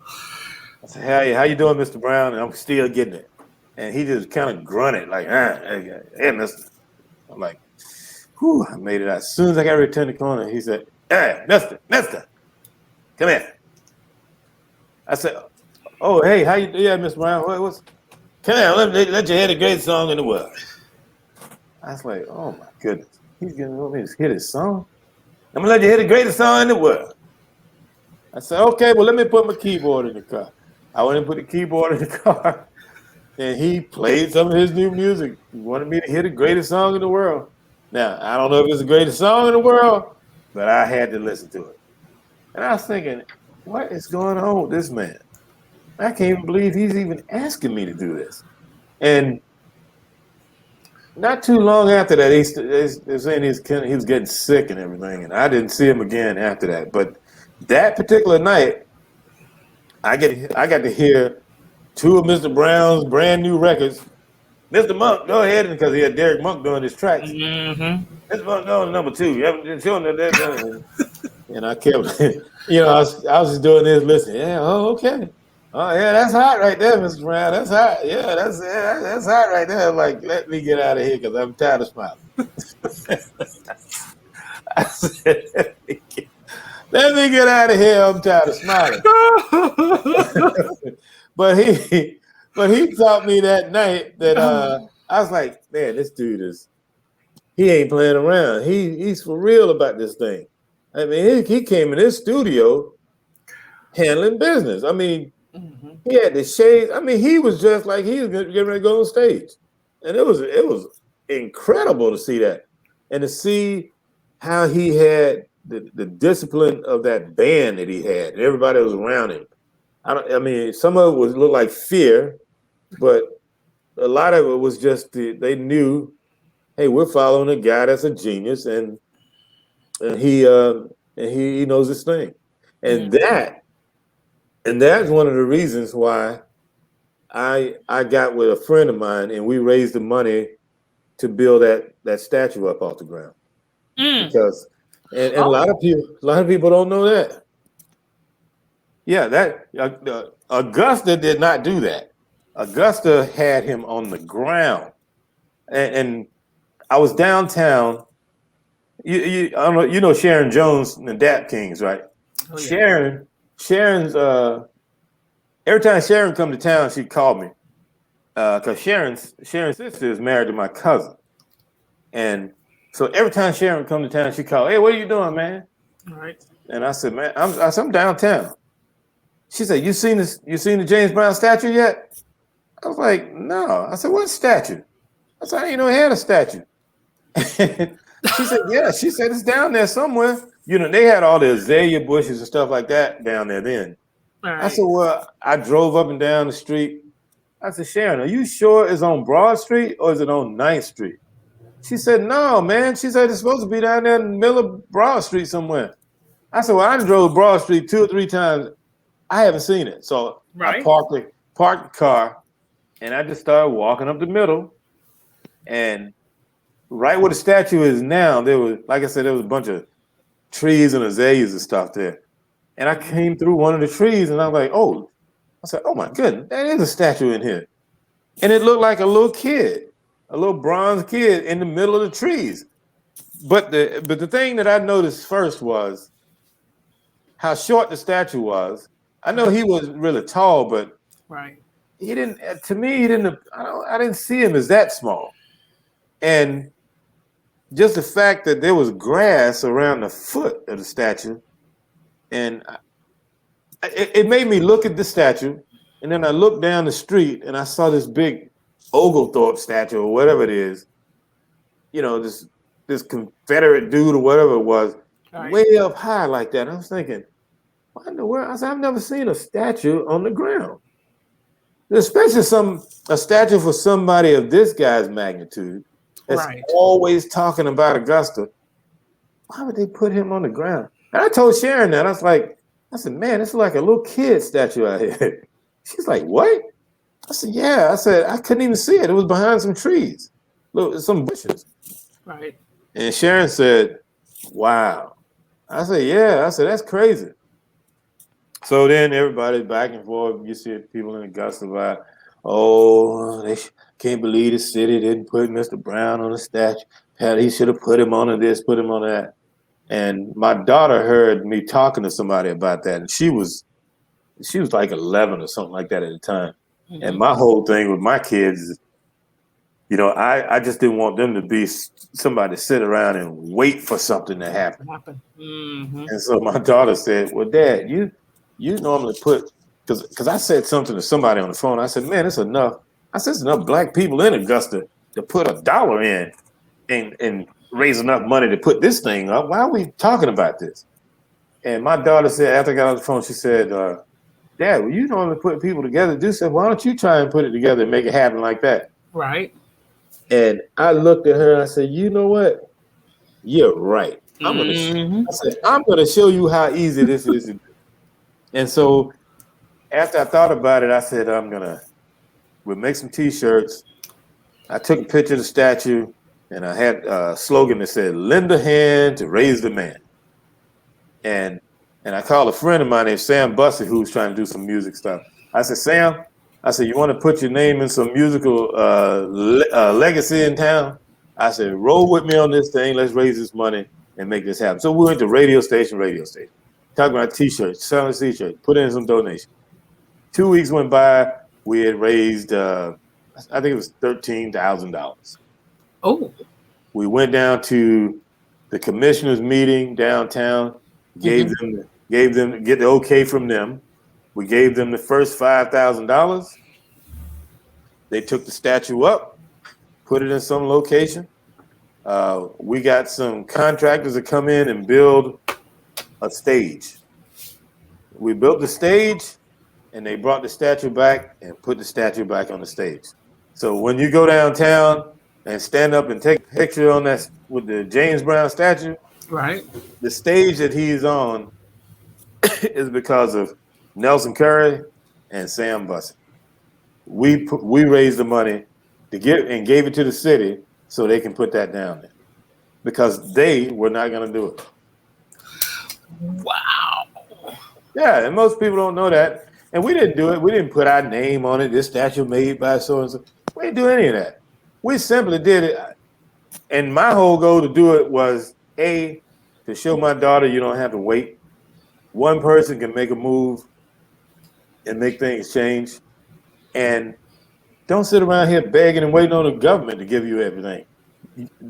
I said, hey, how you doing, Mr. Brown? And I'm still getting it. And he just kind of grunted like, hey, mister. I'm like, whew, I made it out. As soon as I got ready to turn the corner, he said, hey, mister, come here. I said, oh, hey, how you doing? Yeah, Mr. Brown, come here, let you hear the greatest song in the world. I was like, oh my goodness. He's going to want me to hear this song? I'm going to let you hear the greatest song in the world. I said, okay, well, let me put my keyboard in the car. I went and put the keyboard in the car, and he played some of his new music. He wanted me to hear the greatest song in the world. Now, I don't know if it's the greatest song in the world, but I had to listen to it. And I was thinking, what is going on with this man? I can't even believe he's even asking me to do this. And not too long after that, they're saying he was getting sick and everything, and I didn't see him again after that. But that particular night, I got to hear two of Mr. Brown's brand new records. Mr. Monk, go ahead, because he had Derek Monk doing his tracks. Mr. Monk, go on number 2. You haven't been showing that. And I kept, I was just doing this, listening. Yeah, oh, okay. Oh, yeah, that's hot right there, Mr. Brown. That's hot. Yeah, that's hot right there. Like, let me get out of here because I'm tired of smiling. I said, let me get out of here. I'm tired of smiling. But he taught me that night that I was like, man, this dude he ain't playing around. He's for real about this thing. I mean, he came in his studio handling business. I mean, Mm-hmm. He had the shades. I mean, he was just like he was getting ready to go on stage, and it was incredible to see that, and to see how he had the discipline of that band that he had, and everybody was around him. I mean, some of it was look like fear, but a lot of it was just they knew, hey, we're following a guy that's a genius, and he knows his thing, and Mm-hmm. that's one of the reasons why I got with a friend of mine, and we raised the money to build that statue up off the ground, Mm. because and a Oh, lot of people don't know that. Yeah, that Augusta did not do that. Augusta had him on the ground, and I was downtown. I don't know, you know Sharon Jones and the Dap Kings, right? oh yeah. Sharon's every time Sharon come to town, she called me because Sharon's sister is married to my cousin, and so every time Sharon come to town, she called, "Hey, what are you doing, man?" All right. And I said, "Man, I'm downtown." She said, "You seen this? You seen the James Brown statue yet?" I was like, "No." I said, "What statue?" I said, "I didn't know he had a statue." She said, "Yeah." She said, "It's down there somewhere." You know, they had all the azalea bushes and stuff like that down there then. All I said, right. "Well," I drove up and down the street. I said, "Sharon, are you sure it's on Broad Street or is it on 9th Street?" She said, "No, man." She said, "It's supposed to be down there in the middle of Broad Street somewhere." I said, "Well, I drove Broad Street 2 or 3 times. I haven't seen it." So I Right. parked the car, and I just started walking up the middle. And right where the statue is now, there was, like I said, there was a bunch of trees and azaleas and stuff there. And I came through one of the trees, and I'm like, "Oh," I said, "Oh my goodness, that is a statue in here." And it looked like a little kid, a little bronze kid in the middle of the trees. But the thing that I noticed first was how short the statue was. I know he was really tall, but Right. he didn't. To me, he didn't. I didn't see him as that small. And just the fact that there was grass around the foot of the statue, and it made me look at the statue, and then I looked down the street and I saw this big Oglethorpe statue or whatever it is. You know, this Confederate dude or whatever it was, Right. way up high like that. I was thinking, what in the world? I said, I've never seen a statue on the ground, especially a statue for somebody of this guy's magnitude that's Right. always talking about Augusta. Why would they put him on the ground? And I told Sharon that. I said, man, this is like a little kid statue out here. She's like, what? I said, yeah. I said, I couldn't even see it. It was behind some trees, some bushes. Right. And Sharon said, wow. I said, yeah. I said, that's crazy. So then everybody's back and forth. You see people in Augusta about, oh, they can't believe the city didn't put Mr. Brown on the statue. He should have put him on this, put him on that. And my daughter heard me talking to somebody about that, and she was like 11 or something like that at the time. And Mm-hmm. my whole thing with my kids, you know, I just didn't want them to be somebody to sit around and wait for something to happen. Happen. Mm-hmm. And so my daughter said, "Well, Dad, you normally put," because I said something to somebody on the phone. I said, "Man, it's enough." I said, "It's enough black people in Augusta to put $1 in and raise enough money to put this thing up. Why are we talking about this?" And my daughter said, after I got on the phone, she said, "Dad, well, you normally put people together. Do so. Why don't you try and put it together and make it happen like that?" Right. And I looked at her and I said, "You know what? You're right. Mm-hmm. I said, I'm gonna show you how easy this is to do." And so after I thought about it, I said, we'll make some t-shirts. I took a picture of the statue and I had a slogan that said, "Lend a hand to raise the man." And I called a friend of mine named Sam Bussey, who's trying to do some music stuff. I said, "Sam," I said, "you want to put your name in some musical legacy in town?" I said, "Roll with me on this thing. Let's raise this money and make this happen." So we went to radio station, talking about t-shirts, selling t-shirts, put in some donations. 2 weeks went by. We had raised, I think it was $13,000. Oh. We went down to the commissioners' meeting downtown, gave Mm-hmm. them get the okay from them. We gave them the first $5,000. They took the statue up, put it in some location. We got some contractors to come in and build a stage. We built the stage, and they brought the statue back and put the statue back on the stage. So when you go downtown and stand up and take a picture on that with the James Brown statue, Right. the stage that he's on is because of Nelson Curry and Sam Bussey. We raised the money to get and gave it to the city so they can put that down there because they were not going to do it. Wow. Yeah, and most people don't know that. And we didn't do it. We didn't put our name on it. This statue made by so and so. We didn't do any of that. We simply did it. And my whole goal to do it was to show my daughter you don't have to wait. One person can make a move and make things change. And don't sit around here begging and waiting on the government to give you everything.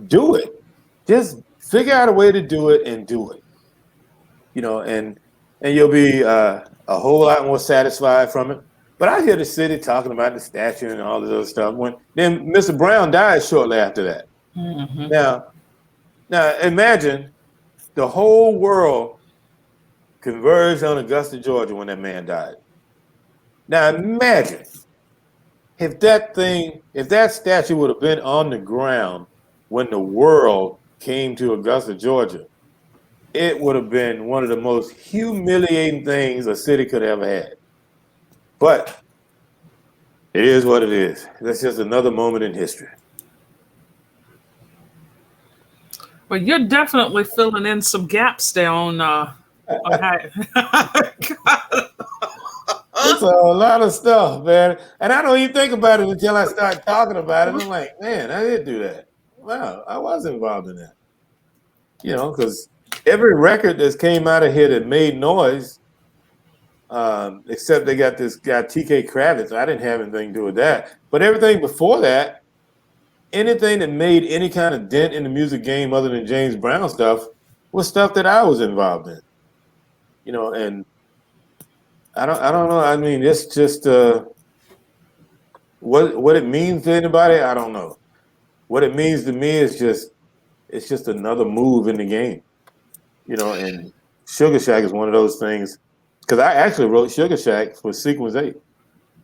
Do it. Just figure out a way to do it and do it. And you'll be a whole lot more satisfied from it. But I hear the city talking about the statue and all this other stuff. Then Mr. Brown died shortly after that. Mm-hmm. Now imagine the whole world converged on Augusta, Georgia when that man died. Now imagine if that statue would have been on the ground when the world came to Augusta, Georgia, it would have been one of the most humiliating things a city could ever had. But it is what it is. That's just another moment in history. Well, you're definitely filling in some gaps there on how. It's a lot of stuff, man. And I don't even think about it until I start talking about it. I'm like, man, I did do that. Wow, I was involved in that. Because every record that's came out of here that made noise, except they got this guy TK Kravitz. I didn't have anything to do with that. But everything before that, anything that made any kind of dent in the music game other than James Brown stuff was stuff that I was involved in. And I don't know. I mean, it's just what it means to anybody. I don't know. What it means to me is it's just another move in the game. And Sugaa Shack is one of those things. Because I actually wrote Sugaa Shack for Sequence 8.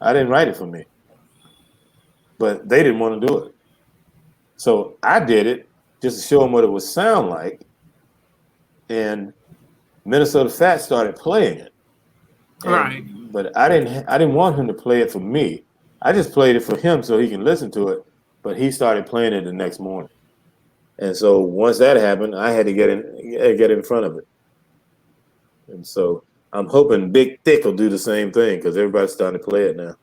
I didn't write it for me. But they didn't want to do it. So I did it just to show them what it would sound like. And Minnesota Fat started playing it. Right. But I didn't want him to play it for me. I just played it for him so he can listen to it. But he started playing it the next morning. And so once that happened, I had to get in front of it. And so I'm hoping Big Thick will do the same thing because everybody's starting to play it now.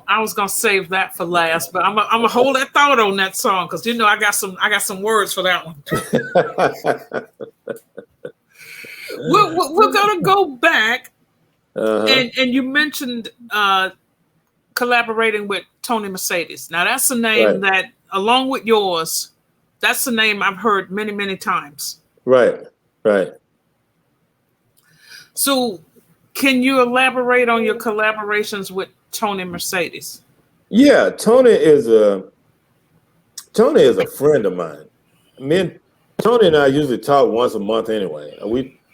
I was gonna save that for last, but I'm gonna hold that thought on that song because I got some words for that one. We're gonna go back, and you mentioned collaborating with Tony Mercedes. Now that's a name that, along with yours, that's a name I've heard many, many times. Right. So, can you elaborate on your collaborations with Tony Mercedes? Yeah, Tony is a friend of mine. Tony and I usually talk once a month anyway.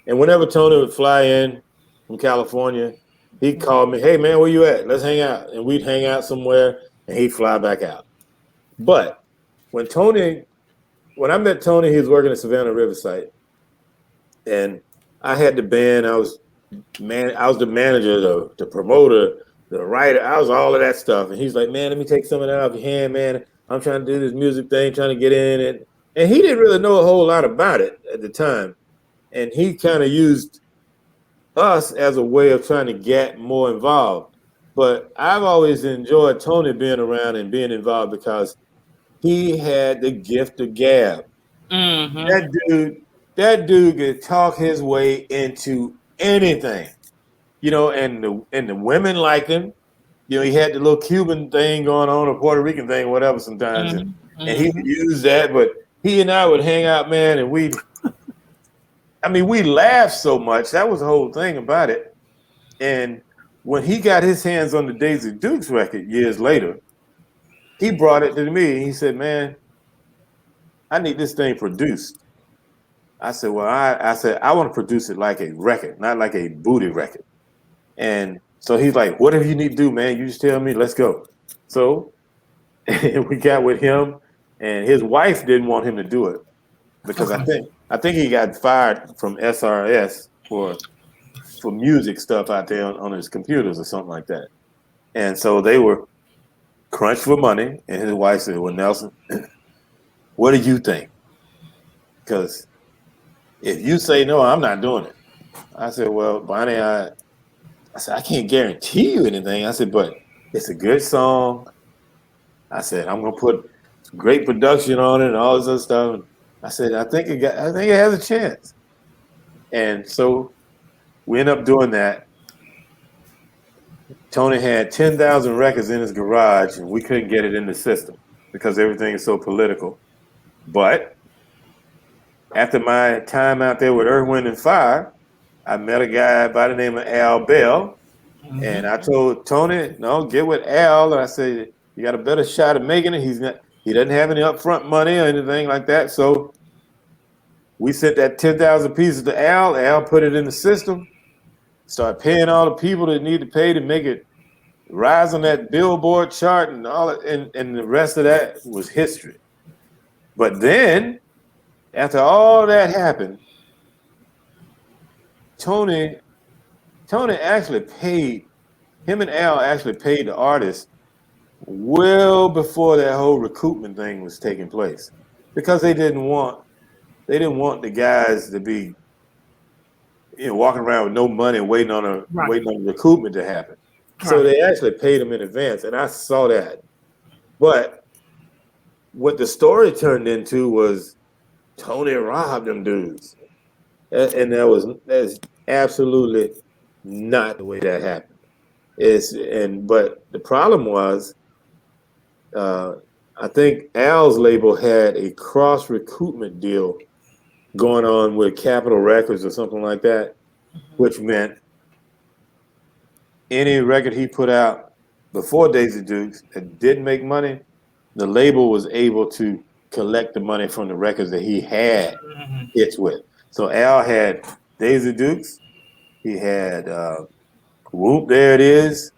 And whenever Tony would fly in from California, he'd call me, "Hey man, where you at? Let's hang out." And we'd hang out somewhere, and he'd fly back out. But when I met Tony, he was working at Savannah Riverside, and I had the band. I was the manager, the promoter, the writer. I was all of that stuff. And he's like, "Man, let me take some of that off your hand, man. I'm trying to do this music thing, trying to get in it." And he didn't really know a whole lot about it at the time. And he kind of used us as a way of trying to get more involved. But I've always enjoyed Tony being around and being involved because he had the gift of gab. Mm-hmm. That dude could talk his way into anything, and the women liked him. He had the little Cuban thing going on, or Puerto Rican thing, whatever sometimes. Mm-hmm. And he would use that, but he and I would hang out, man, and we laughed so much. That was the whole thing about it. And when he got his hands on the Daisy Dukes record years later, he brought it to me. He said, "Man, I need this thing produced." I said, "Well, I said I want to produce it like a record, not like a booty record." And so he's like, "Whatever you need to do, man, you just tell me. Let's go." So we got with him, and his wife didn't want him to do it because I think he got fired from SRS for music stuff out there on his computers or something like that. And so they were crunched for money, and his wife said, "Well, Nelson, what do you think? Because if you say no, I'm not doing it." I said, "Well, Bonnie, I said I can't guarantee you anything." I said, "But it's a good song." I said, "I'm gonna put great production on it and all this other stuff." I said, I think it has a chance." And so we ended up doing that. Tony had 10,000 records in his garage, and we couldn't get it in the system because everything is so political. But after my time out there with Earth, Wind, and Fire, I met a guy by the name of Al Bell, and I told Tony, "No, get with Al." And I said, "You got a better shot at making it. He doesn't have any upfront money or anything like that." So we sent that 10,000 pieces to Al. Al put it in the system, started paying all the people that need to pay to make it rise on that Billboard chart and all that, and the rest of that was history. But then, after all that happened, Tony actually paid, him and Al actually paid the artist well before that whole recoupment thing was taking place, because they didn't want the guys to be, walking around with no money waiting on recoupment to happen. So they actually paid them in advance, and I saw that. But what the story turned into was Tony robbed them dudes, and that's absolutely not the way that happened. But the problem was, I think Al's label had a cross recoupment deal going on with Capitol Records or something like that, which meant any record he put out before Daisy Dukes that didn't make money, the label was able to collect the money from the records that he had hits with. So Al had Daisy Dukes, he had Whoop, There It Is,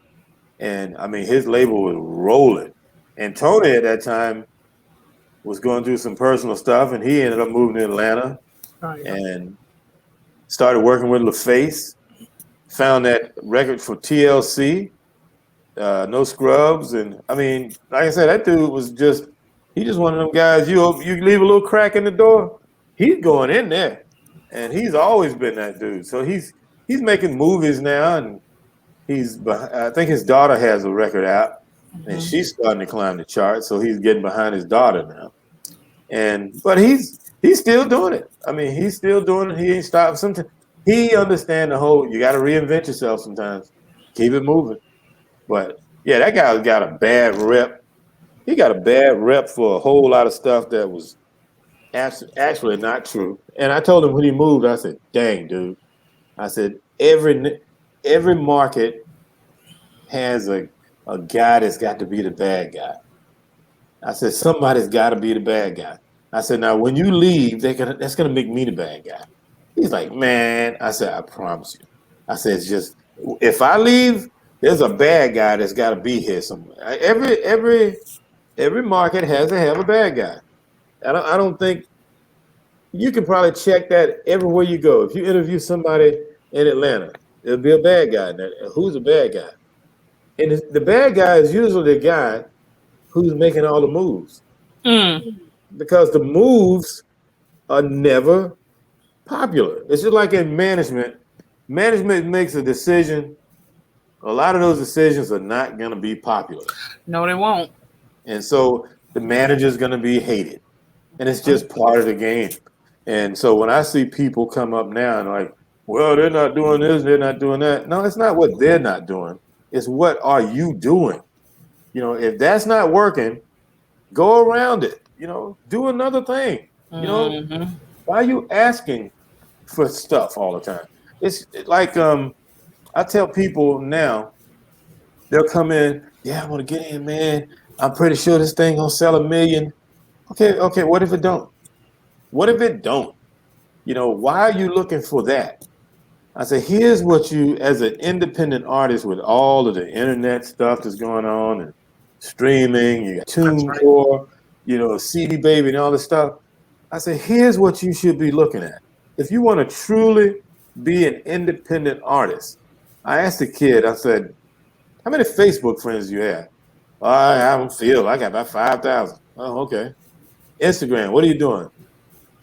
and I mean his label was rolling. And Tony at that time was going through some personal stuff, and he ended up moving to Atlanta and started working with LaFace. Found that record for TLC, No Scrubs, and I mean, like I said, that dude was just one of them guys. You leave a little crack in the door, he's going in there, and he's always been that dude. So he's making movies now, and I think his daughter has a record out, and she's starting to climb the charts. So he's getting behind his daughter now, but he's still doing it. I mean, he's still doing it. He ain't stopped. Sometimes he understands the whole, you got to reinvent yourself sometimes. Keep it moving. But yeah, that guy got a bad rep. He got a bad rep for a whole lot of stuff that was actually not true. And I told him when he moved, I said, "Dang, dude." I said, every market has a guy that's got to be the bad guy. I said, somebody's got to be the bad guy. I said, now when you leave, that's gonna make me the bad guy. He's like, "Man," I said, "I promise you." I said, "It's just, if I leave, there's a bad guy that's got to be here somewhere." Every market has to have a bad guy. I don't think, you can probably check that everywhere you go. If you interview somebody in Atlanta, there'll be a bad guy in there. Who's a bad guy? And the bad guy is usually the guy who's making all the moves, because the moves are never popular. It's just like in management. Management makes a decision. A lot of those decisions are not going to be popular. No, they won't. And so the manager's going to be hated. And it's just part of the game. And so when I see people come up now and like, "Well, they're not doing this, they're not doing that." No, it's not what they're not doing. It's what are you doing? If that's not working, go around it. Do another thing. Why are you asking for stuff all the time? It's like, I I tell people now, they'll come in, yeah, I want to get in, man. I'm pretty sure this thing gonna sell 1 million. Okay, what if it don't? What if it don't? Why are you looking for that? I say, here's what you, as an independent artist with all of the internet stuff that's going on and streaming, you got TuneCore, CD Baby and all this stuff. I say, here's what you should be looking at. If you want to truly be an independent artist, I asked the kid, I said, how many Facebook friends do you have? I don't feel. I got about 5,000. Oh, okay. Instagram, what are you doing?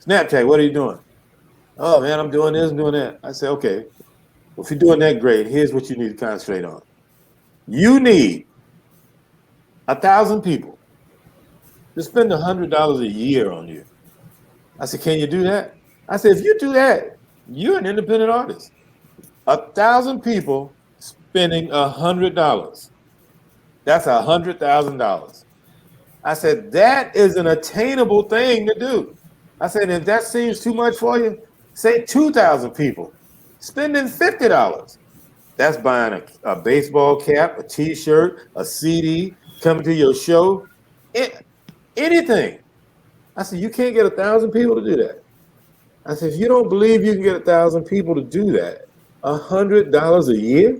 Snapchat, what are you doing? Oh, man, I'm doing this, I'm doing that. I said, okay. Well, if you're doing that great, here's what you need to concentrate on. You need 1,000 people to spend $100 a year on you. I said, can you do that? I said, if you do that, you're an independent artist. 1,000 people spending $100. That's $100,000. I said, that is an attainable thing to do. I said, if that seems too much for you, say 2,000 people spending $50. That's buying a baseball cap, a T-shirt, a CD, coming to your show, anything. I said, you can't get 1,000 people to do that. I said, if you don't believe you can get 1,000 people to do that, $100 a year?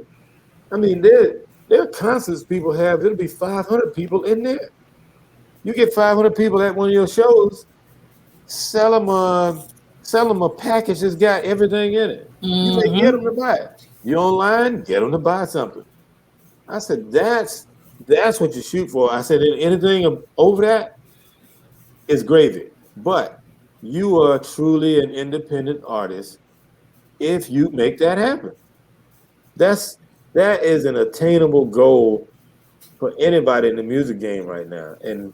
I mean, there are concerts people have, it'll be 500 people in there. You get 500 people at one of your shows, sell them a package that's got everything in it. You may get them to buy it. You online, get them to buy something. I said, that's what you shoot for. I said, anything over that is gravy. But you are truly an independent artist if you make that happen. That is an attainable goal for anybody in the music game right now. And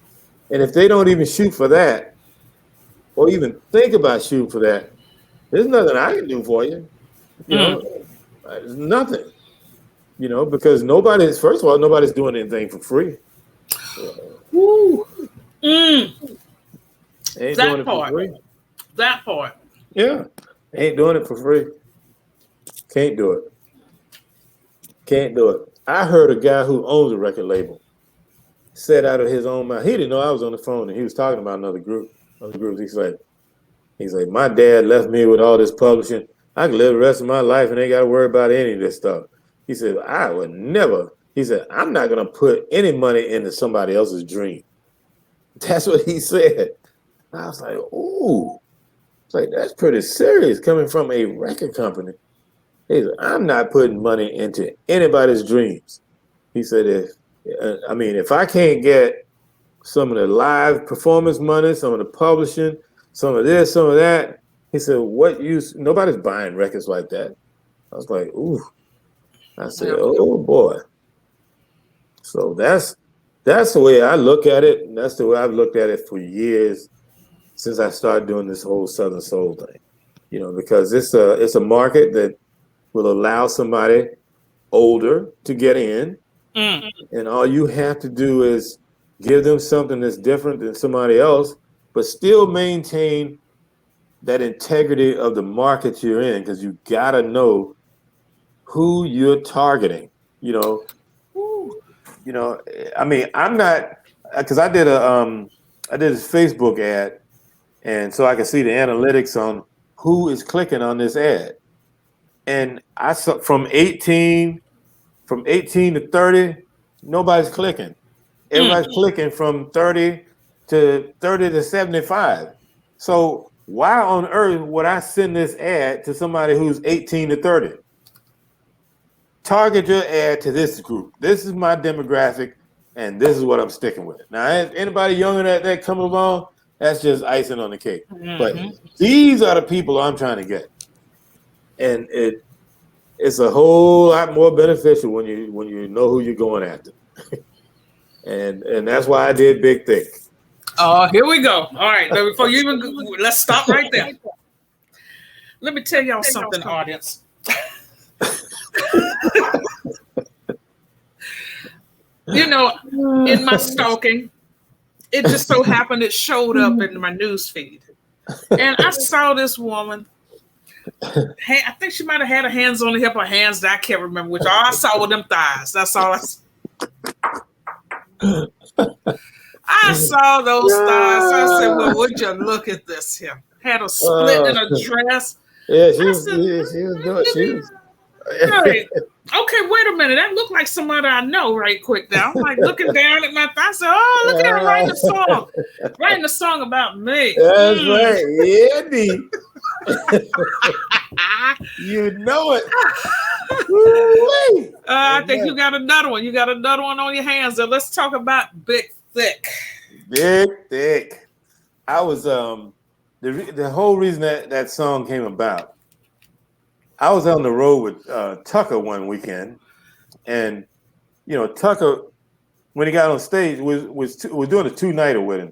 if they don't even shoot for that, or even think about shooting for that, there's nothing I can do for you. There's nothing. Because first of all, nobody's doing anything for free. Woo. Ain't doing it for free. That part. Yeah. Ain't doing it for free. Can't do it. Can't do it. I heard a guy who owns a record label said out of his own mouth, he didn't know I was on the phone, and he was talking about another group. He's like, my dad left me with all this publishing. I can live the rest of my life and ain't got to worry about any of this stuff. He said, I would never. He said, I'm not going to put any money into somebody else's dream. That's what he said. I was like, ooh. It's like, that's pretty serious coming from a record company. He said, I'm not putting money into anybody's dreams. He said, if I can't get some of the live performance money, some of the publishing, some of this, some of that, he said, what use? Nobody's buying records like that. I was like, ooh. I said, oh boy. So that's the way I look at it. And that's the way I've looked at it for years since I started doing this whole Southern Soul thing. Because it's a market that will allow somebody older to get in. And all you have to do is give them something that's different than somebody else, but still maintain that integrity of the market you're in, because you got to know who you're targeting. I mean, I'm not, because I did a Facebook ad, and so I can see the analytics on who is clicking on this ad. And I saw from 18 to 30, nobody's clicking. Everybody's clicking from 30 to 75. So why on earth would I send this ad to somebody who's 18 to 30? Target your ad to this group. This is my demographic, and this is what I'm sticking with. Now, anybody younger that come along, that's just icing on the cake. But these are the people I'm trying to get. And it's a whole lot more beneficial when you know who you're going after. and that's why I did Big Thick. Here we go. All right, before you even let's stop right there. Let me tell y'all something, audience. In my stalking, it just so happened it showed up in my news feed. And I saw this woman I think she might have had her hands on the hip or hands that I can't remember which. All I saw were them thighs. That's all I saw. I saw those thighs. So I said, well, would you look at this here? Had a split in a dress. Yeah, she was doing. She was. Right. Okay, wait a minute. That looked like somebody I know right quick now. I'm like looking down at my thigh. I said, oh, look at her writing a song. Writing a song about me. That's right. Yeah, D. You know it. I think you got another one. You got another one on your hands. So let's talk about Big Thick. Big Thick. I was the whole reason that song came about. I was on the road with Tucker one weekend, and Tucker, when he got on stage, was doing a 2-nighter with him,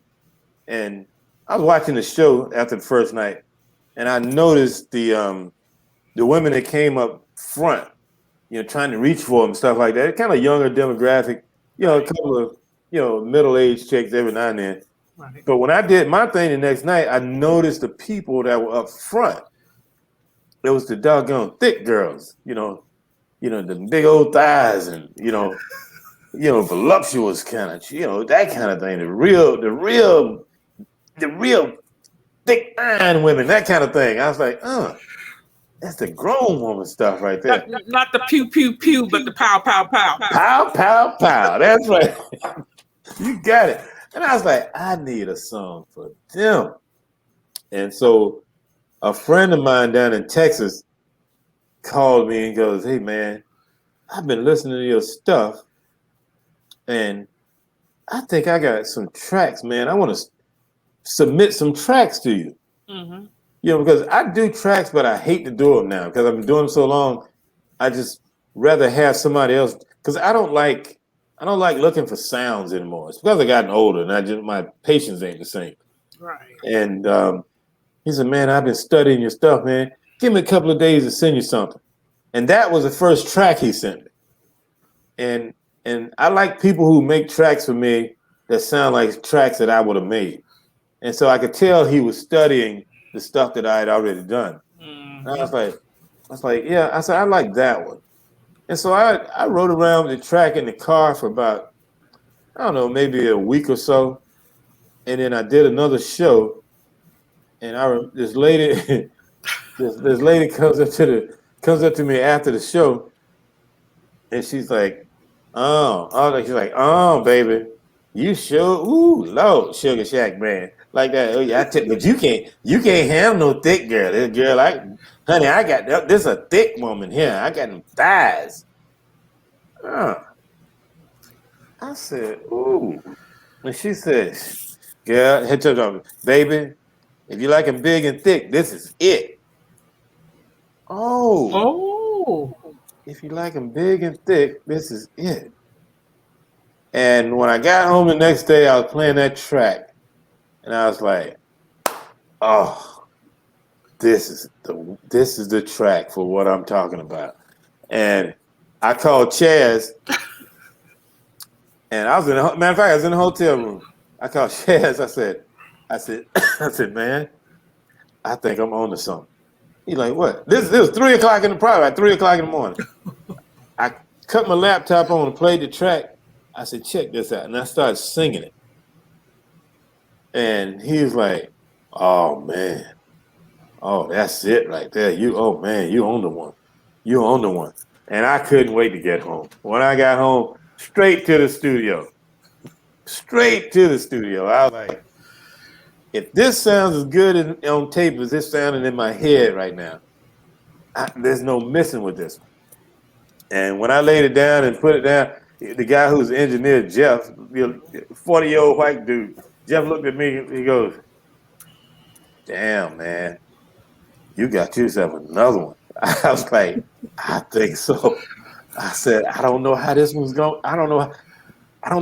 and I was watching the show after the first night, and I noticed the women that came up front, trying to reach for him and stuff like that. Kind of younger demographic, a couple of middle-aged chicks every now and then. Right. But when I did my thing the next night, I noticed the people that were up front. It was the doggone thick girls, the big old thighs and voluptuous kind of, that kind of thing. The real thick iron women, that kind of thing. I was like, that's the grown woman stuff right there. Not the pew pew pew, but the pow pow pow. Pow pow pow. That's right. You got it. And I was like, I need a song for them. And so a friend of mine down in Texas called me and goes, hey, man, I've been listening to your stuff, and I think I got some tracks, man. I want to submit some tracks to you. Mm-hmm. Because I do tracks, but I hate to do them now because I've been doing them so long. I just rather have somebody else because I don't like looking for sounds anymore. It's because I've gotten older and my patience ain't the same. Right. And he said, man, I've been studying your stuff, man. Give me a couple of days to send you something. And that was the first track he sent me. And I like people who make tracks for me that sound like tracks that I would have made. And so I could tell he was studying the stuff that I had already done. Mm-hmm. And I was like, yeah. I said, I like that one. And so I rode around with the track in the car for about, I don't know, maybe a week or so. And then I did another show. And this lady comes up to me after the show, and she's like, oh, baby, you sure, Lord, Sugaa Shack Man, like that. Oh yeah, but you can't have no thick girl. This girl, honey, I got this a thick woman here. I got them thighs. I said, ooh, and she said, girl, baby. If you like them big and thick, this is it. Oh. If you like them big and thick, this is it. And when I got home the next day, I was playing that track, and I was like, oh, this is the track for what I'm talking about. And I called Chaz, and I was matter of fact, I was in the hotel room. I called Chaz. I said, man, I think I'm on to something. He's like, what? This was 3 o'clock in the probably at 3 o'clock in the morning. I cut my laptop on and played the track. I said, check this out. And I started singing it. And he was like, oh man. Oh, that's it right there. You own the one. You own the one. And I couldn't wait to get home. When I got home, straight to the studio. I was like, if this sounds as good on tape as this sounding in my head right now, there's no missing with this. And when I laid it down and put it down, the guy who's the engineer, Jeff, 40-year-old white dude, Jeff looked at me, he goes, damn, man, you got yourself another one. I was like, I think so. I said, I don't know how this one's going. I don't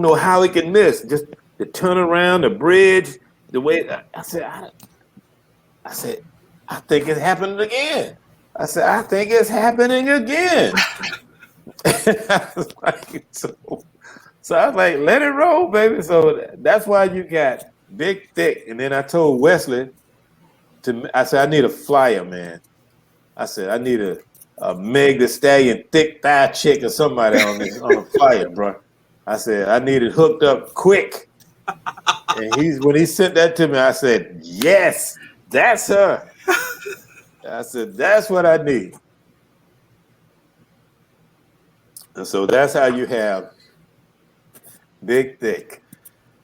know how it can miss. Just the turnaround, the bridge, the way I said, I think it's happening again. I said, I think it's happening again. I was like, so I was like, let it roll, baby. So that's why you got Big Thick. And then I told Wesley I said, I need a flyer, man. I said, I need a Meg the Stallion thick thigh chick or somebody on the flyer, bro. I said, I need it hooked up quick. And when he sent that to me, I said, yes, that's her. I said, that's what I need. And so that's how you have Big Thick.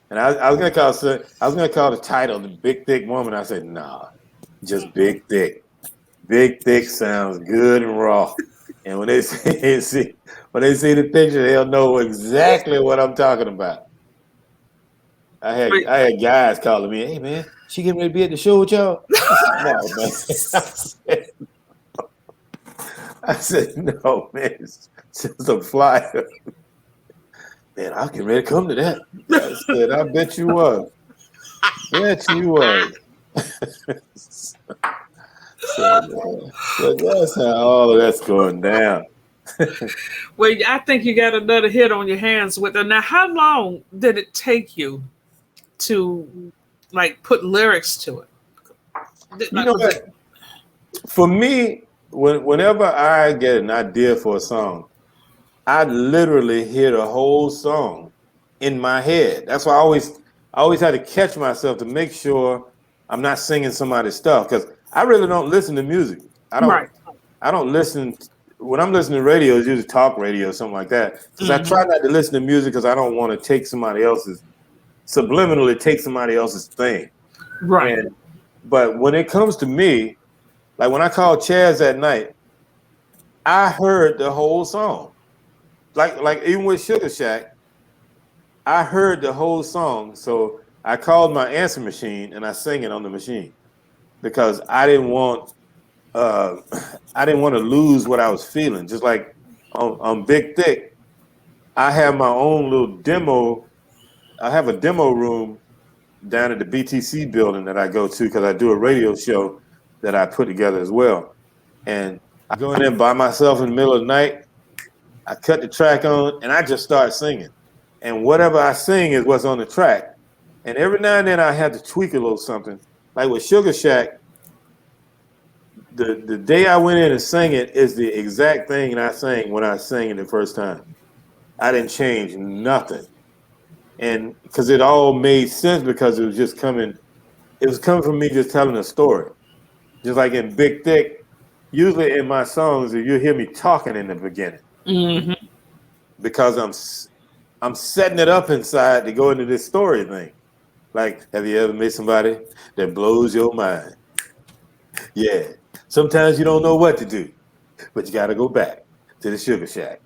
And I was gonna call the title the Big Thick Woman. I said, nah, just Big Thick. Big Thick sounds good and raw. And when they see the picture, they'll know exactly what I'm talking about. I had guys calling me, hey man, she getting ready to be at the show with y'all? I said, no, man. I said, no, man, it's just a flyer. Man, I was getting ready to come to that. I said, I bet you was. Bet you was. So that's how all of that's going down. Well, I think you got another hit on your hands with it. Now, how long did it take you to like put lyrics to it? You know what? For me, whenever I get an idea for a song, I literally hear the whole song in my head. That's why I always had to catch myself to make sure I'm not singing somebody's stuff, because I really don't listen to music. I don't listen. When I'm listening to radio, it's usually talk radio or something like that. Because I try not to listen to music because I don't want to subliminally take somebody else's thing. Right. But when it comes to me, like when I called Chaz that night, I heard the whole song. Like even with Sugaa Shack, I heard the whole song. So I called my answer machine and I sang it on the machine because I didn't want to lose what I was feeling. Just like on Big Thick, I have my own little demo. I have a demo room down at the BTC building that I go to because I do a radio show that I put together as well. And I go in there by myself in the middle of the night. I cut the track on and I just start singing. And whatever I sing is what's on the track. And every now and then I had to tweak a little something. Like with Sugaa Shack, the day I went in and sang it is the exact thing I sang when I sang it the first time. I didn't change nothing. And because it all made sense because it was coming from me just telling a story. Just like in Big Thick, usually in my songs, you hear me talking in the beginning. Mm-hmm. Because I'm setting it up inside to go into this story thing. Like, have you ever met somebody that blows your mind? Yeah. Sometimes you don't know what to do, but you got to go back to the Sugaa Shack.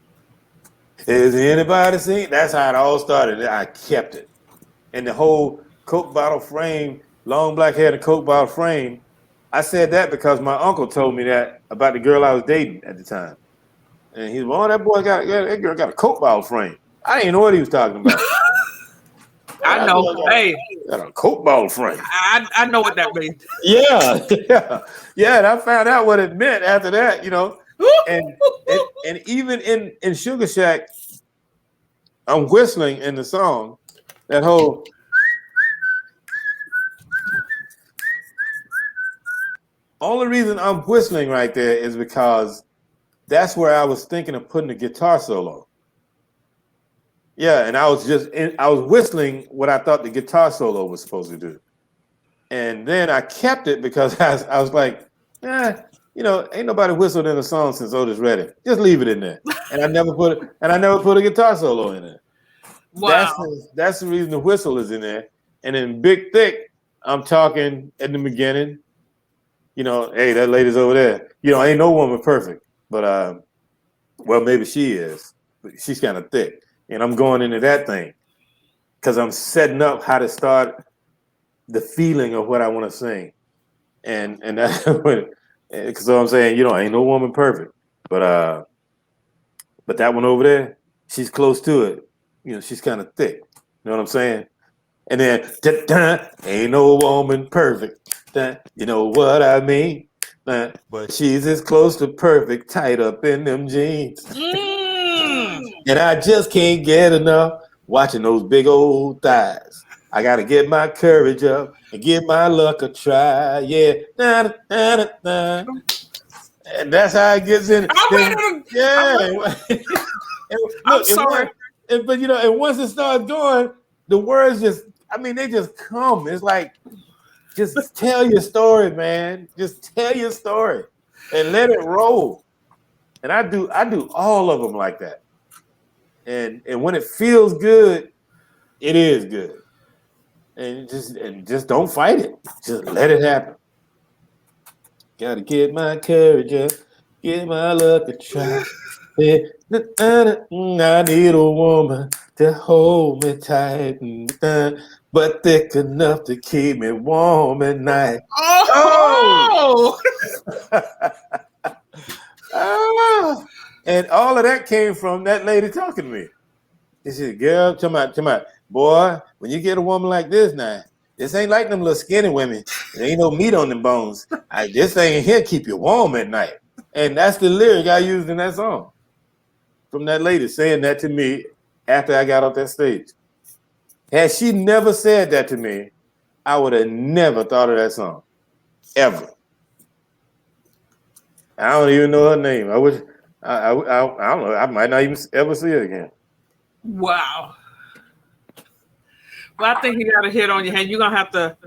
Is anybody seen? That's how it all started. I kept it. And the whole Coke bottle frame, long black hair and Coke bottle frame, I said that because my uncle told me that about the girl I was dating at the time. And he's, well, that girl got a Coke bottle frame. I didn't know what he was talking about. I know. Got a Coke bottle frame. I know what that means. Yeah. And I found out what it meant after that, you know. And even in Sugaa Shack, I'm whistling in the song. That whole only reason I'm whistling right there is because that's where I was thinking of putting the guitar solo. Yeah, and I was whistling what I thought the guitar solo was supposed to do. And then I kept it because I was like, you know, ain't nobody whistled in a song since Otis Redding. Just leave it in there. And I never put a guitar solo in there. Wow. That's the reason the whistle is in there. And in Big Thick, I'm talking at the beginning, you know, hey, that lady's over there. You know, ain't no woman perfect. But well, maybe she is. But she's kind of thick. And I'm going into that thing because I'm setting up how to start the feeling of what I want to sing. And that's what, because I'm saying, you know, ain't no woman perfect. But that one over there, she's close to it. You know, she's kind of thick. You know what I'm saying? And then, ain't no woman perfect. You know what I mean? But she's as close to perfect, tight up in them jeans. And I just can't get enough watching those big old thighs. I got to get my courage up and give my luck a try. Yeah. And that's how it gets in. Yeah. I'm sorry. But you know, and once it starts going, the words just, I mean, they just come. It's like, just tell your story, man. Just tell your story and let it roll. And I do all of them like that. And when it feels good, it is good. And just don't fight it. Just let it happen. Gotta get my courage up, get my luck a try. I need a woman to hold me tight, but thick enough to keep me warm at night. Oh! And all of that came from that lady talking to me. She said, girl, come out. Boy, when you get a woman like this now, this ain't like them little skinny women. There ain't no meat on them bones. This thing here keep you warm at night. And that's the lyric I used in that song. From that lady saying that to me after I got off that stage. Had she never said that to me, I would have never thought of that song. Ever. I don't even know her name. I don't know. I might not even ever see her again. Wow. Well, I think you got a hit on your hand. You're gonna have to.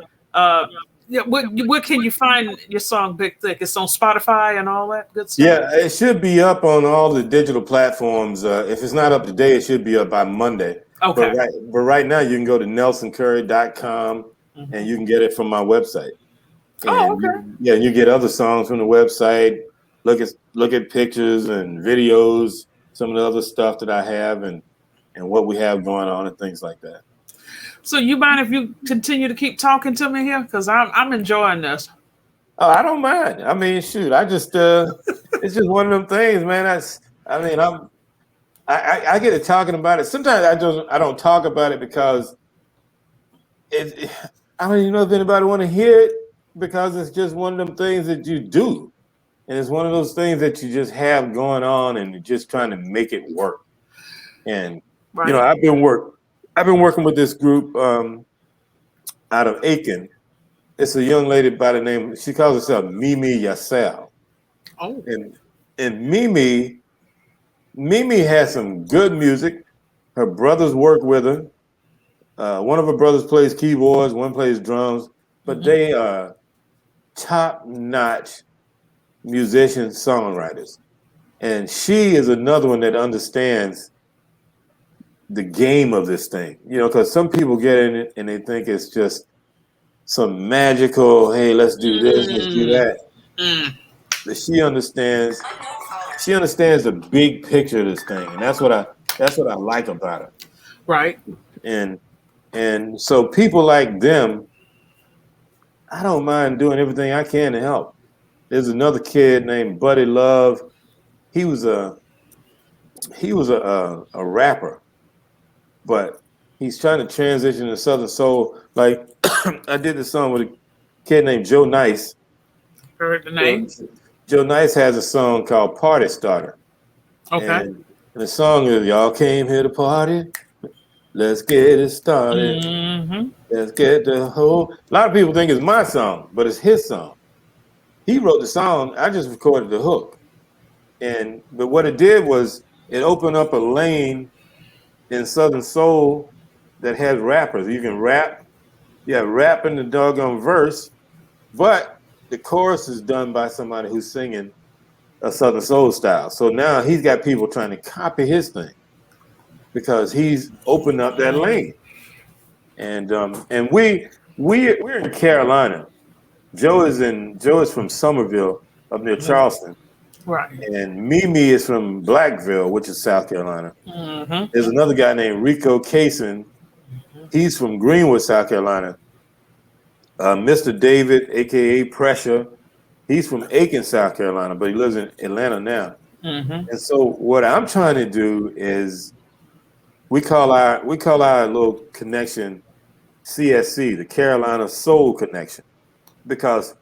Yeah, where can you find your song "Big Thick"? It's on Spotify and all that good stuff. Yeah, it should be up on all the digital platforms. If it's not up today, it should be up by Monday. Okay. But right now, you can go to NelsonCurry.com and you can get it from my website. And okay. you get other songs from the website. Look at pictures and videos, some of the other stuff that I have, and what we have going on and things like that. So you mind if you continue to keep talking to me here? Because I'm enjoying this. Oh, I don't mind. I mean, shoot, I just it's just one of them things, man. I get to talking about it. Sometimes I don't talk about it because I don't even know if anybody want to hear it, because it's just one of them things that you do. And it's one of those things that you just have going on and you're just trying to make it work. And right. You know, I've been working with this group out of Aiken. It's a young lady by the name, she calls herself Mimi Yassel. Oh. And Mimi has some good music. Her brothers work with her. One of her brothers plays keyboards, one plays drums, but they are top-notch musicians, songwriters. And she is another one that understands the game of this thing. You know, because some people get in it and they think it's just some magical, hey, let's do this, let's do that. But she understands the big picture of this thing, and that's what I like about her. Right. And so people like them, I don't mind doing everything I can to help. There's another kid named Buddy Love. He was a rapper, but he's trying to transition to Southern Soul. Like I did this song with a kid named Joe Nice. Heard the name. Joe Nice has a song called Party Starter. Okay. And the song is, y'all came here to party. Let's get it started. Let's get the whole. A lot of people think it's my song, but it's his song. He wrote the song. I just recorded the hook. But what it did was it opened up a lane in Southern Soul that has rappers. You can rap. Yeah, rap in the doggone verse, but the chorus is done by somebody who's singing a Southern Soul style. So now he's got people trying to copy his thing because he's opened up that lane. And we're in Carolina. Joe is from Somerville up near Charleston. Right. And Mimi is from Blackville, which is South Carolina. There's another guy named Rico Kaysen. He's from Greenwood, South Carolina. Mr. David, aka Pressure, he's from Aiken, South Carolina, but he lives in Atlanta now. And so what I'm trying to do is we call our little connection CSC, the Carolina Soul Connection, because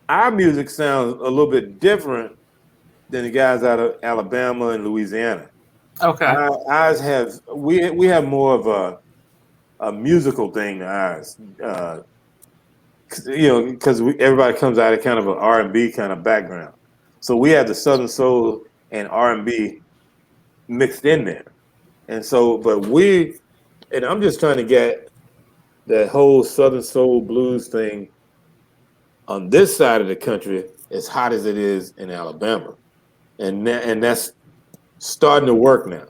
our music sounds a little bit different than the guys out of Alabama and Louisiana. Okay. Ours we have more of a musical thing to ours. You know, because everybody comes out of kind of an R&B kind of background. So we have the Southern Soul and R&B mixed in there. And so, and I'm just trying to get that whole Southern Soul blues thing on this side of the country as hot as it is in Alabama. And that's starting to work now.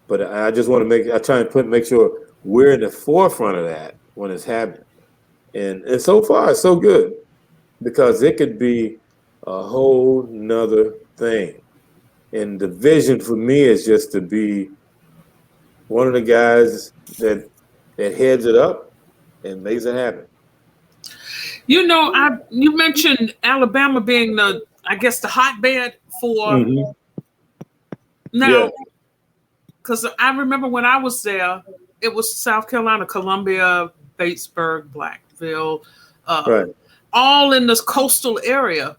But I just want to make sure we're in the forefront of that when it's happening. And so far, it's so good because it could be a whole nother thing. And the vision for me is just to be one of the guys that heads it up and makes it happen. You mentioned Alabama being I guess the hotbed for now. Because I remember when I was there, it was South Carolina, Columbia, Batesburg, Blackville, right. all in this coastal area.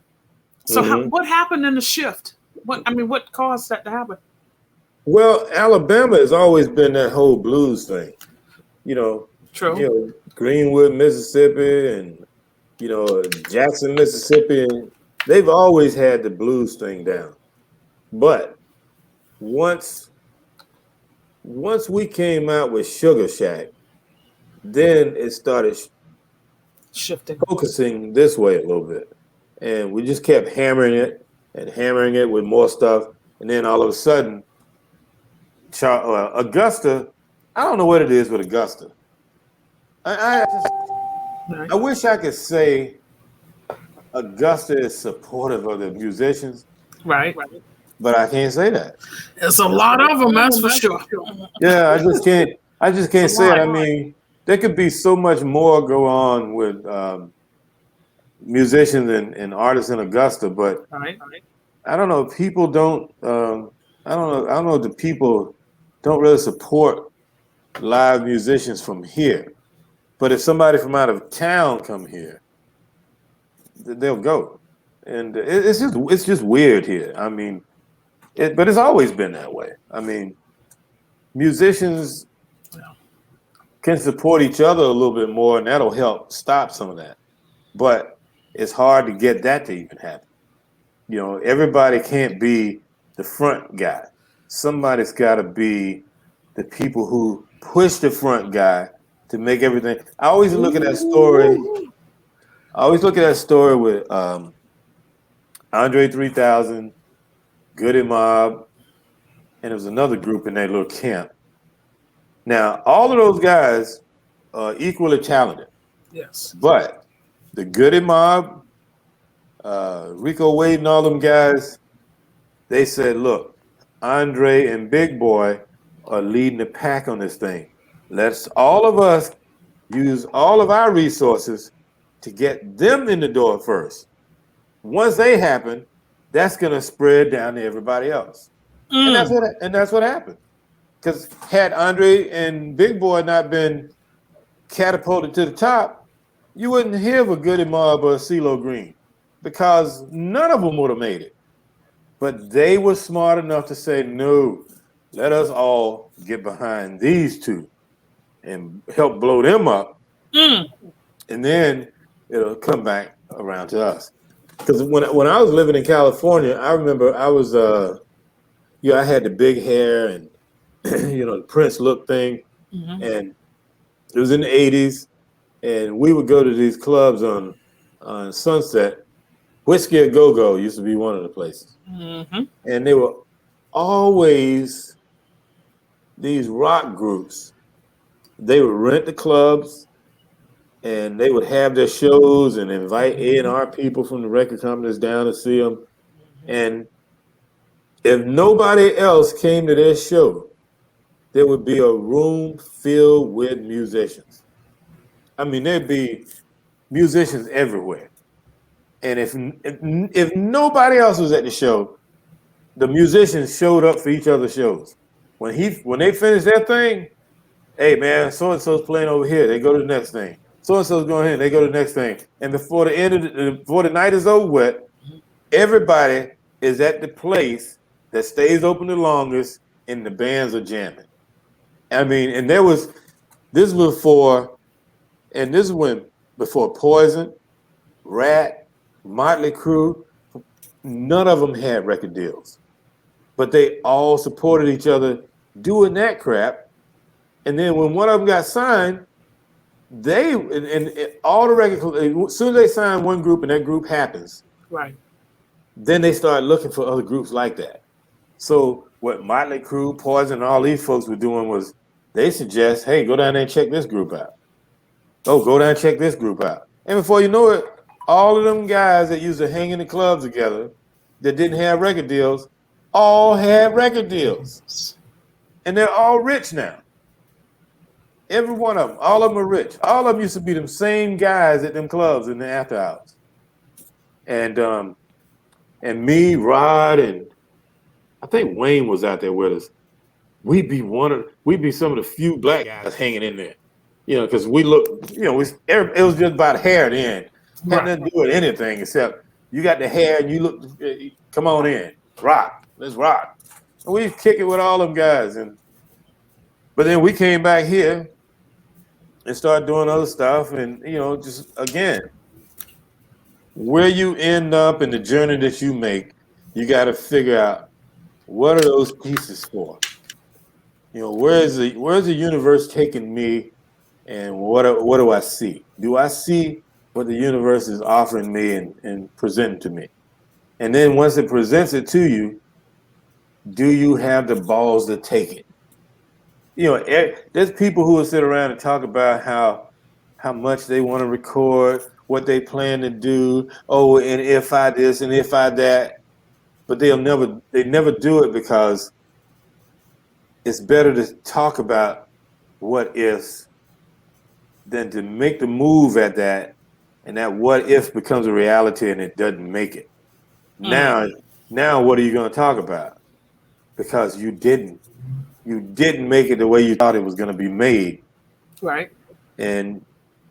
So what happened in the shift? What caused that to happen? Well, Alabama has always been that whole blues thing. True. Greenwood, Mississippi, and Jackson, Mississippi, and they've always had the blues thing down. But once we came out with Sugaa Shack, then it started shifting, focusing this way a little bit. And we just kept hammering it with more stuff. And then all of a sudden, Augusta, I don't know what it is with Augusta. I wish I could say Augusta is supportive of the musicians. Right. But I can't say that. There's a lot of them, that's for sure. Yeah, I just can't say it. I mean, there could be so much more go on with musicians and artists in Augusta, but I don't know. People don't. I don't know. The people don't really support live musicians from here. But if somebody from out of town come here, they'll go, and it's just weird here. I mean, but it's always been that way. I mean, musicians can support each other a little bit more, and that'll help stop some of that. But it's hard to get that to even happen. Everybody can't be the front guy. Somebody's got to be the people who push the front guy to make everything. I always look at that story with Andre 3000, Goody Mob, and there was another group in that little camp. Now, all of those guys are equally talented. Yes. But the Goody Mob, Rico Wade and all them guys, they said, look, Andre and Big Boy are leading the pack on this thing. Let's all of us use all of our resources to get them in the door first. Once they happen, that's going to spread down to everybody else. And that's what happened. Because had Andre and Big Boy not been catapulted to the top, you wouldn't hear of a Goody Mob or a CeeLo Green, because none of them would have made it. But they were smart enough to say, no, let us all get behind these two and help blow them up. And then it'll come back around to us. Because when I was living in California, I remember I was, I had the big hair and, the Prince look thing. And it was in the 80s. And we would go to these clubs on Sunset. Whiskey a Go-Go used to be one of the places. And they were always these rock groups. They would rent the clubs and they would have their shows and invite A&R people from the record companies down to see them. And if nobody else came to their show, there would be a room filled with musicians. I mean, there'd be musicians everywhere. And if nobody else was at the show, the musicians showed up for each other's shows. When they finished their thing, hey man, so and so's playing over here. They go to the next thing. So and so's going here. They go to the next thing. And before the night is over with, everybody is at the place that stays open the longest, and the bands are jamming. I mean, and this is before Poison, Rat, Motley Crue. none of them had record deals, but they all supported each other doing that crap. And then when one of them got signed, and all the record, as soon as they sign one group and that group happens, Right. then they start looking for other groups like that. So what Motley Crue, Poison, and all these folks were doing was they suggest, hey, go down there and check this group out. Oh, go down and check this group out. And before you know it, all of them guys that used to hang in the clubs together that didn't have record deals all had record deals. And they're all rich now. Every one of them, all of them are rich. All of them used to be them same guys at them clubs in the after hours. And me, Rod, and I think Wayne was out there with us. We'd be some of the few black guys hanging in there, because we look, it was just about hair then. Had nothing to do with anything except you got the hair and you look. Come on in, rock. Let's rock. And we kick it with all them guys, but then we came back here and started doing other stuff, and just again, where you end up in the journey that you make, you got to figure out what are those pieces for. Where's the universe taking me, and what do I see? Do I see what the universe is offering me and presenting to me? And then once it presents it to you, do you have the balls to take it? There's people who will sit around and talk about how much they want to record, what they plan to do. Oh, and if I this and if I that, but they never do it because it's better to talk about what ifs than to make the move at that, and that what if becomes a reality and it doesn't make it. Now what are you going to talk about? Because you didn't make it the way you thought it was going to be made. Right. And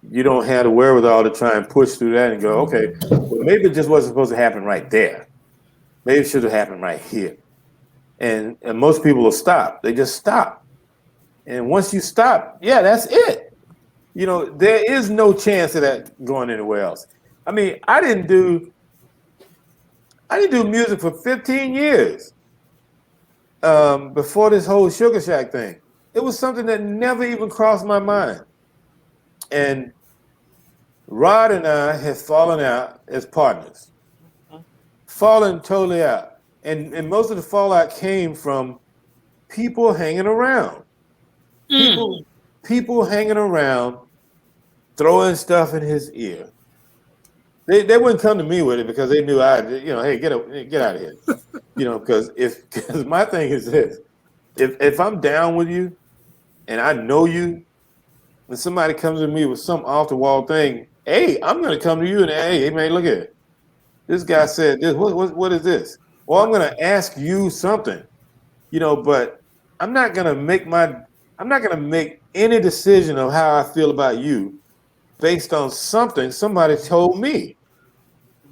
you don't have the wherewithal to try and push through that and go, okay, well, maybe it just wasn't supposed to happen right there. Maybe it should have happened right here. And most people will stop. They just stop. And once you stop, that's it. There is no chance of that going anywhere else. I mean, I didn't do music for 15 years before this whole Sugaa Shack thing. It was something that never even crossed my mind. And Rod and I had fallen out as partners. Fallen totally out. And most of the fallout came from people hanging around. People hanging around, throwing stuff in his ear. They wouldn't come to me with it because they knew hey, get out of here. Because my thing is this: if I'm down with you, and I know you, when somebody comes to me with some off the wall thing, hey, I'm gonna come to you and hey man, look at it. This guy said this. What is this? Well, I'm gonna ask you something, but I'm not gonna make any decision of how I feel about you based on something somebody told me.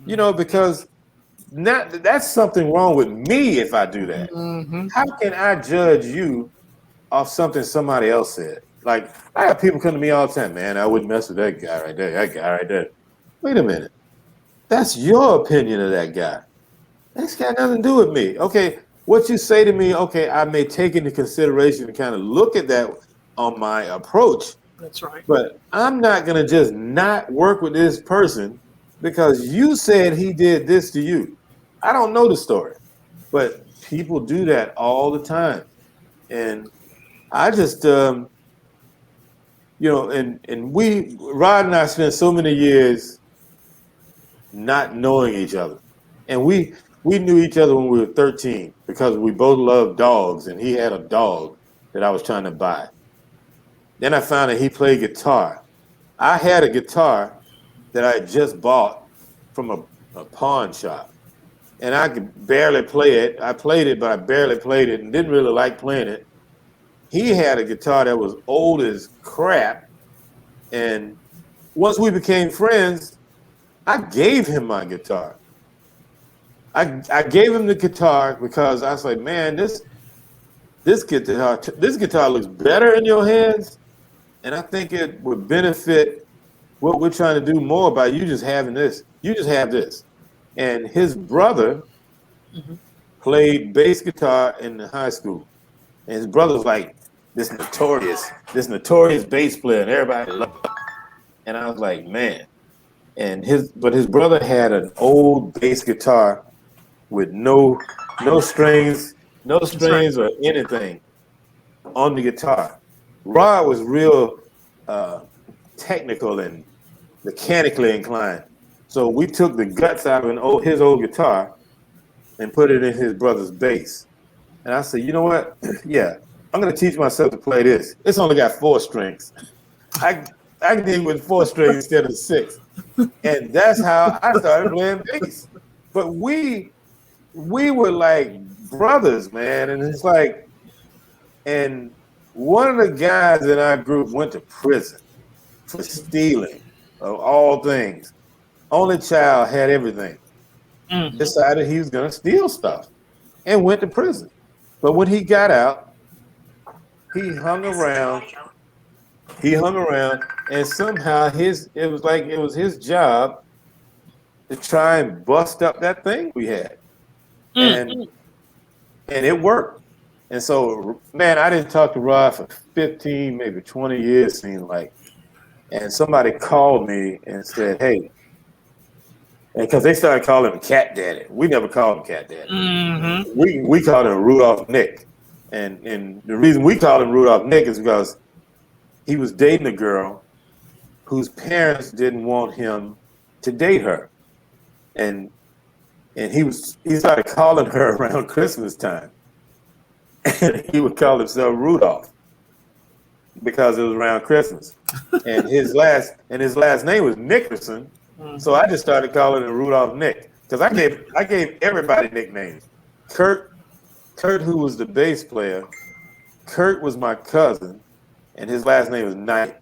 Because that's something wrong with me if I do that. Mm-hmm. How can I judge you off something somebody else said? Like, I have people come to me all the time, man, I wouldn't mess with that guy right there. That guy right there. Wait a minute. That's your opinion of that guy. That's got nothing to do with me. Okay, what you say to me, okay, I may take into consideration and kind of look at that on my approach. That's right. But I'm not going to just not work with this person because you said he did this to you. I don't know the story, but people do that all the time. And I just, and Rod and I spent so many years not knowing each other. And we knew each other when we were 13 because we both loved dogs, and he had a dog that I was trying to buy. Then I found that he played guitar. I had a guitar that I had just bought from a pawn shop, and I could barely play it. I played it, but I barely played it and didn't really like playing it. He had a guitar that was old as crap, and once we became friends, I gave him my guitar. I gave him the guitar because I was like, man, this guitar looks better in your hands, and I think it would benefit what we're trying to do more by you just having this. You just have this. And his brother played bass guitar in the high school, and his brother was like this notorious bass player, and everybody loved him. And I was like, man. And his brother had an old bass guitar with no strings, That's right. or anything on the guitar. Rod was real technical and mechanically inclined. So we took the guts out of his old guitar and put it in his brother's bass. And I said, you know what? Yeah, I'm gonna teach myself to play this. It's only got 4 strings. I can deal with 4 strings instead of 6. And that's how I started playing bass. But we were like brothers, man. And it's like, and one of the guys in our group went to prison for stealing of all things. Only child, had everything. Decided he was gonna steal stuff and went to prison. But when he got out, he hung around. And somehow it was his job to try and bust up that thing we had. And it worked. And so, man, I didn't talk to Rod for 15, maybe 20 years, seemed like. And somebody called me and said, hey, and because they started calling him Cat Daddy. We never called him Cat Daddy. We called him Rudolph Nick. And the reason we called him Rudolph Nick is because he was dating a girl whose parents didn't want him to date her. And he started calling her around Christmas time. And he would call himself Rudolph because it was around Christmas. And his last name was Nickerson. So I just started calling him Rudolph Nick. Because I gave everybody nicknames. Kurt, who was the bass player, Kurt was my cousin, and his last name was Knight.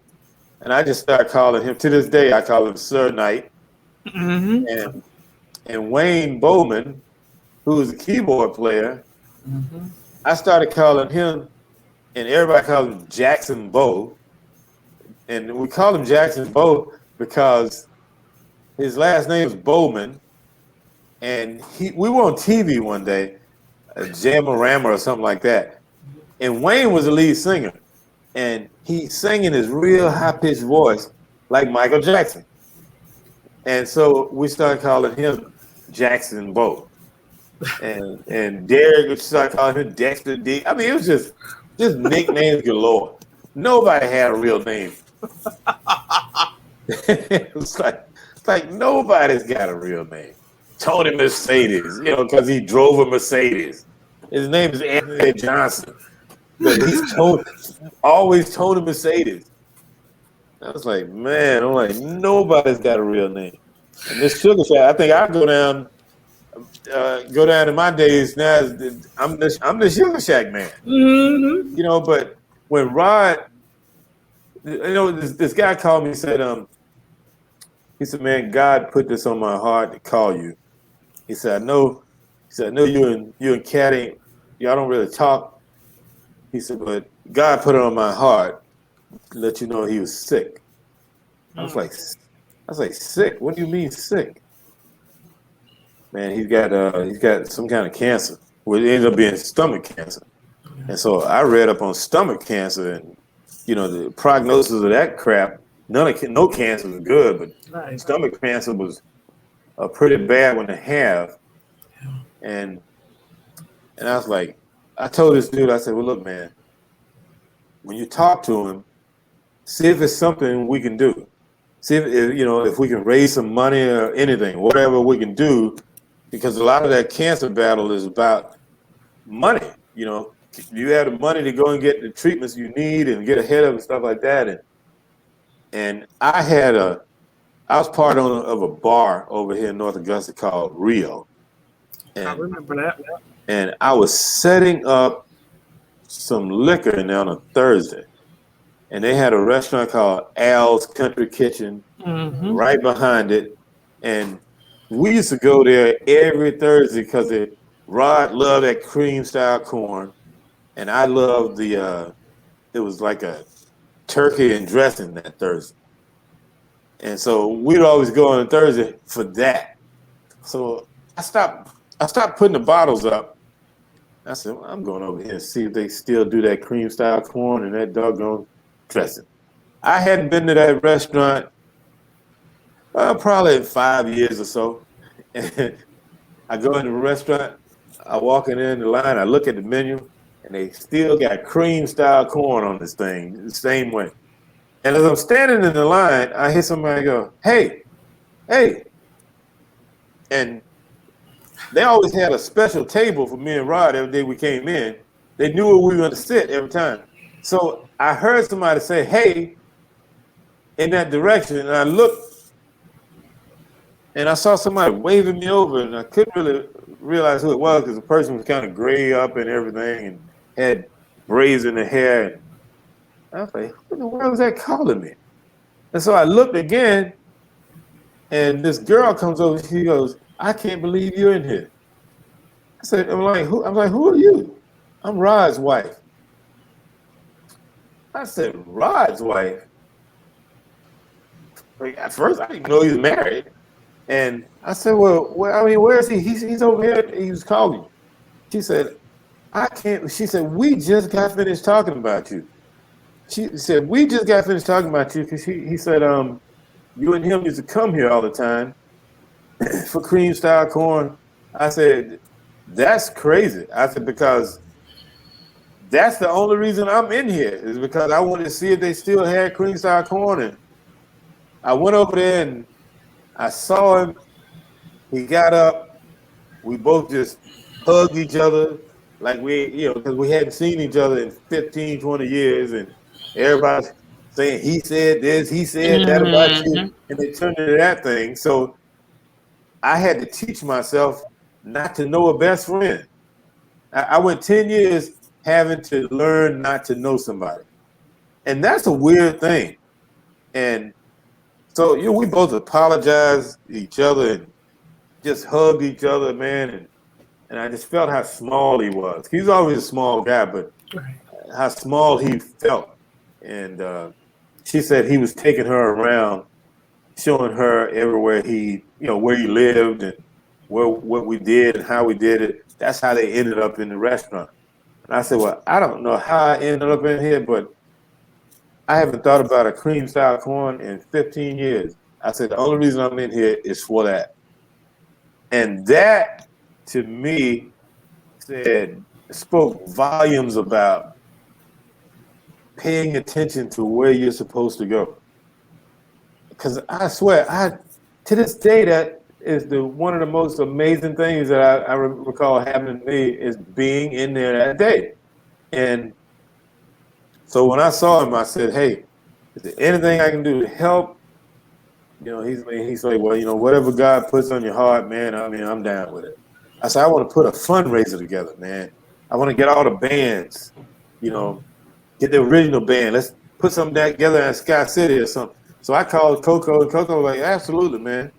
And I just started calling him, to this day, I call him Sir Knight. And Wayne Bowman, who was a keyboard player, I started calling him, and everybody called him Jackson Bow. And we called him Jackson Bow because his last name was Bowman. And we were on TV one day, a Jamorama or something like that. And Wayne was the lead singer. And he sang in his real high-pitched voice like Michael Jackson. And so we started calling him Jackson Bow. And Derek started calling him Dexter D. I mean, it was just nicknames galore. Nobody had a real name. It's like nobody's got a real name. Tony Mercedes, because he drove a Mercedes. His name is Anthony Johnson. But he's always Tony Mercedes. I was like, man, nobody's got a real name. And this Sugar Shack, I think I go down in my days now. I'm the Sugar Shack Man. But when Rod, this guy called me and said, he said, man, God put this on my heart to call you. He said, I know you and Cat y'all don't really talk. He said, but God put it on my heart to let you know he was sick. I was like, sick? What do you mean sick? Man, he's got some kind of cancer. Well, it ended up being stomach cancer. And so I read up on stomach cancer, and the prognosis of that crap. No cancer was good, but stomach cancer was a pretty bad one to have. And I was like, I told this dude, I said, well, look, man, when you talk to him, see if it's something we can do. See if we can raise some money or anything, whatever we can do, because a lot of that cancer battle is about money. You have the money to go and get the treatments you need and get ahead of and stuff like that. And I was part of a bar over here in North Augusta called Rio. And I remember that. And I was setting up some liquor in there on a Thursday. And they had a restaurant called Al's Country Kitchen right behind it. And we used to go there every Thursday because Rod loved that cream style corn. And I loved it was like a turkey and dressing that Thursday. And so we'd always go on Thursday for that. So I stopped I stopped putting the bottles up. I said, well, I'm going over here and see if they still do that cream style corn and that doggone dressing. I hadn't been to that restaurant probably in 5 years or so. And I go in the restaurant, I walk in the line, I look at the menu, and they still got cream style corn on this thing, the same way. And as I'm standing in the line, I hear somebody go, hey, hey. And they always had a special table for me and Rod every day we came in. They knew where we were going to sit every time. So I heard somebody say, hey, in that direction. And I looked and I saw somebody waving me over, and I couldn't really realize who it was because the person was kind of gray up and everything and had braids in the hair. And I was like, who in the world was that calling me? And so I looked again, and this girl comes over. She goes, I can't believe you're in here. I said, I'm like, who are you? I'm Rod's wife. I said, Rod's wife? Like, at first, I didn't know he was married. And I said, well, where is he? He's over here. He was calling. She said, I can't. She said, we just got finished talking about you. She said, we just got finished talking about you because he said, you and him used to come here all the time for cream style corn. I said, that's crazy. I said, because that's the only reason I'm in here is because I wanted to see if they still had cream style corn. And I went over there and I saw him. He got up. We both just hugged each other like because we hadn't seen each other in 15, 20 years. And everybody's saying, he said this, he said that about you. And they turned into that thing. So I had to teach myself not to know a best friend. I went 10 years having to learn not to know somebody. And that's a weird thing. And so we both apologized to each other and just hugged each other, man. And I just felt how small he was. He's always a small guy, but how small he felt. And she said he was taking her around, showing her everywhere where he lived and what we did and how we did it. That's how they ended up in the restaurant. And I said, well, I don't know how I ended up in here, but I haven't thought about a cream style corn in 15 years. I said, the only reason I'm in here is for that. And that, to me, spoke volumes about paying attention to where you're supposed to go. Because I swear, to this day, that is one of the most amazing things that I recall happening to me is being in there that day. And so when I saw him, I said, hey, is there anything I can do to help? He's like, well, whatever God puts on your heart, man, I'm down with it. I said, I want to put a fundraiser together, man. I want to get all the bands, get the original band. Let's put something together in Sky City or something. So I called Coco, and Coco was like, absolutely, man.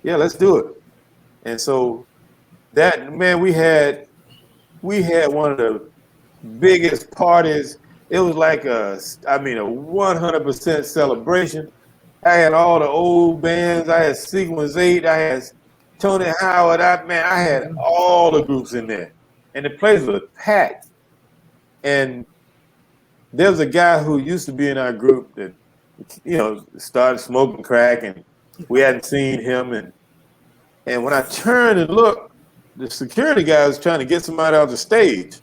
Yeah, let's do it. And so that, man, we had one of the biggest parties. It was like a 100% celebration. I had all the old bands. I had Sequence 8. I had Tony Howard. I had all the groups in there. And the place was packed. And there was a guy who used to be in our group that, started smoking crack, and we hadn't seen him. And when I turned and looked, the security guy was trying to get somebody off the stage.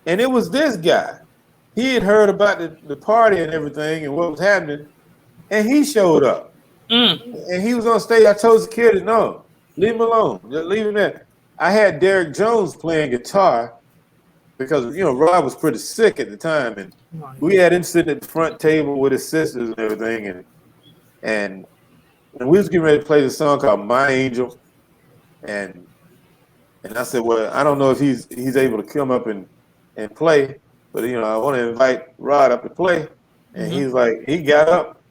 And it was this guy. He had heard about the party and everything and what was happening, and he showed up. And he was on stage. I told the security, no, leave him alone. Just leave him there. I had Derek Jones playing guitar because, Rob was pretty sick at the time. And we had him sitting at the front table with his sisters and everything. And we was getting ready to play the song called My Angel. And I said, well, I don't know if he's able to come up and play, but I want to invite Rod up to play. And he's like, he got up,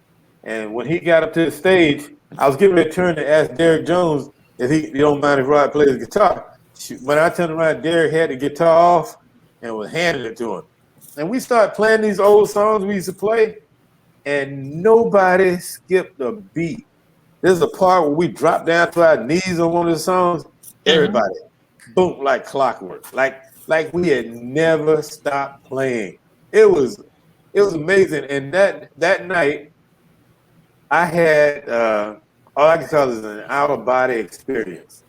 and when he got up to the stage, I was getting ready to turn to ask Derek Jones if he don't mind if Rod plays the guitar. When I turned around, Derek had the guitar off and was handing it to him. And we started playing these old songs we used to play, and nobody skipped a beat. There's a part where we dropped down to our knees on one of the songs. Everybody. boom, like clockwork, like we had never stopped playing. It was amazing. And that night, I had all I can call it an out of body experience.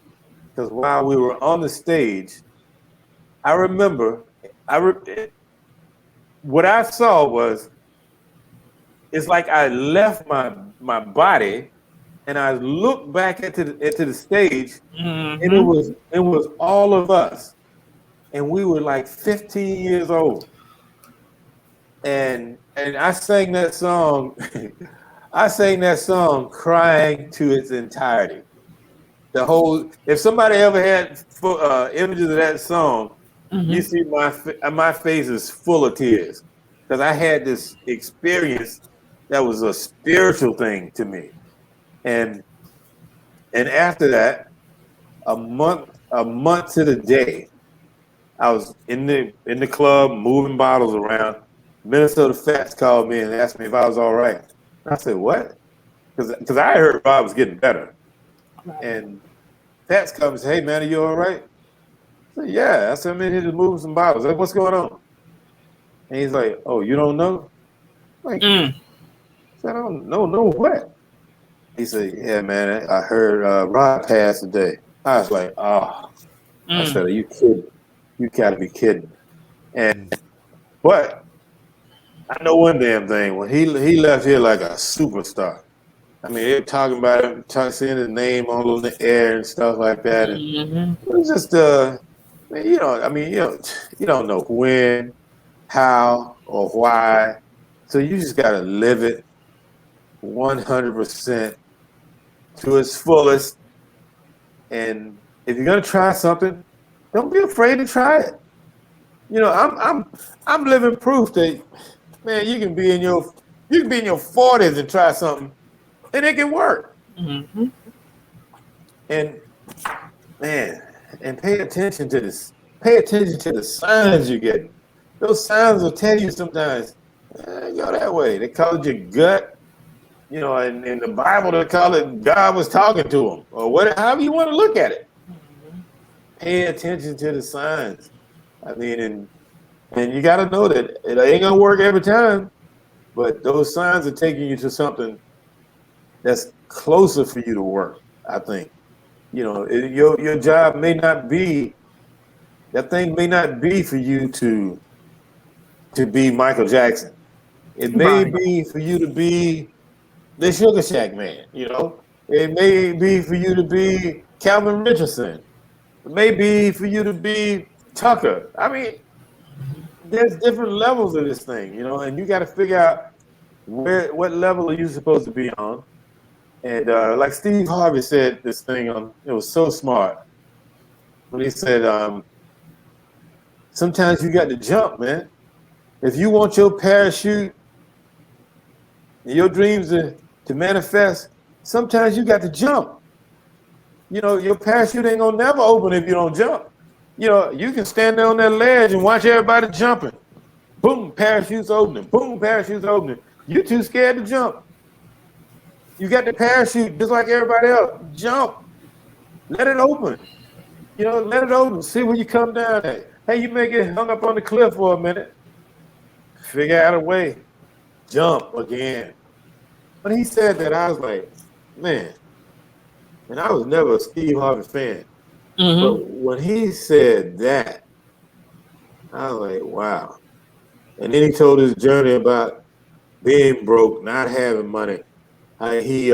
Because while we were on the stage, I remember what I saw was it's like I left my body and I looked back into the stage, and it was all of us, and we were like 15 years old, and I sang that song. I sang that song crying to its entirety. The whole. If somebody ever had images of that song, you see my face is full of tears because I had this experience that was a spiritual thing to me, and after that, a month to the day, I was in the club moving bottles around. Minnesota Fats called me and asked me if I was all right. I said, "What?" Because I heard Bob was getting better, and Fats comes and says, "Hey man, are you all right?" I said, "Yeah." I said, "I'm in here just moving some bottles." I said, "What's going on?" And he's like, "Oh, you don't know?" Like, I said, "I don't know what." He said, "Yeah, man, I heard Rod passed today." I was like, "Oh." I said, "Are you kidding? You gotta be kidding." But I know one damn thing. When he left here like a superstar. I mean, they were talking about him, seeing his name all on the air and stuff like that. And it was just, man, you don't know when, how, or why. So you just gotta live it 100% to its fullest. And if you're gonna try something, don't be afraid to try it. I'm living proof that, man, you can be in your 40s and try something, and it can work. And man, and pay attention to this. Pay attention to the signs you get. Those signs will tell you sometimes, go that way. They call it your gut. In the Bible they call it God was talking to him, or whatever. However you want to look at it. Pay attention to the signs. I mean, and you got to know that it ain't gonna work every time, but those signs are taking you to something that's closer for you to work. I think, your job may not be that thing may not be for you to be Michael Jackson. It may be for you to be the Sugaa Shack Man. It may be for you to be Calvin Richardson. It may be for you to be Tucker. I mean, there's different levels of this thing, and you got to figure out what level are you supposed to be on. And like Steve Harvey said this thing it was so smart when he said, sometimes you got to jump, man. If you want your parachute and your dreams to manifest, sometimes you got to jump. Your parachute ain't gonna never open if you don't jump. You can stand there on that ledge and watch everybody jumping. Boom, parachute's opening. Boom, parachute's opening. You're too scared to jump. You got the parachute just like everybody else. Jump. Let it open. Let it open. See where you come down at. Hey, you may get hung up on the cliff for a minute. Figure out a way. Jump again. When he said that, I was like, man. And I was never a Steve Harvey fan. But when he said that, I was like, wow. And then he told his journey about being broke, not having money. How he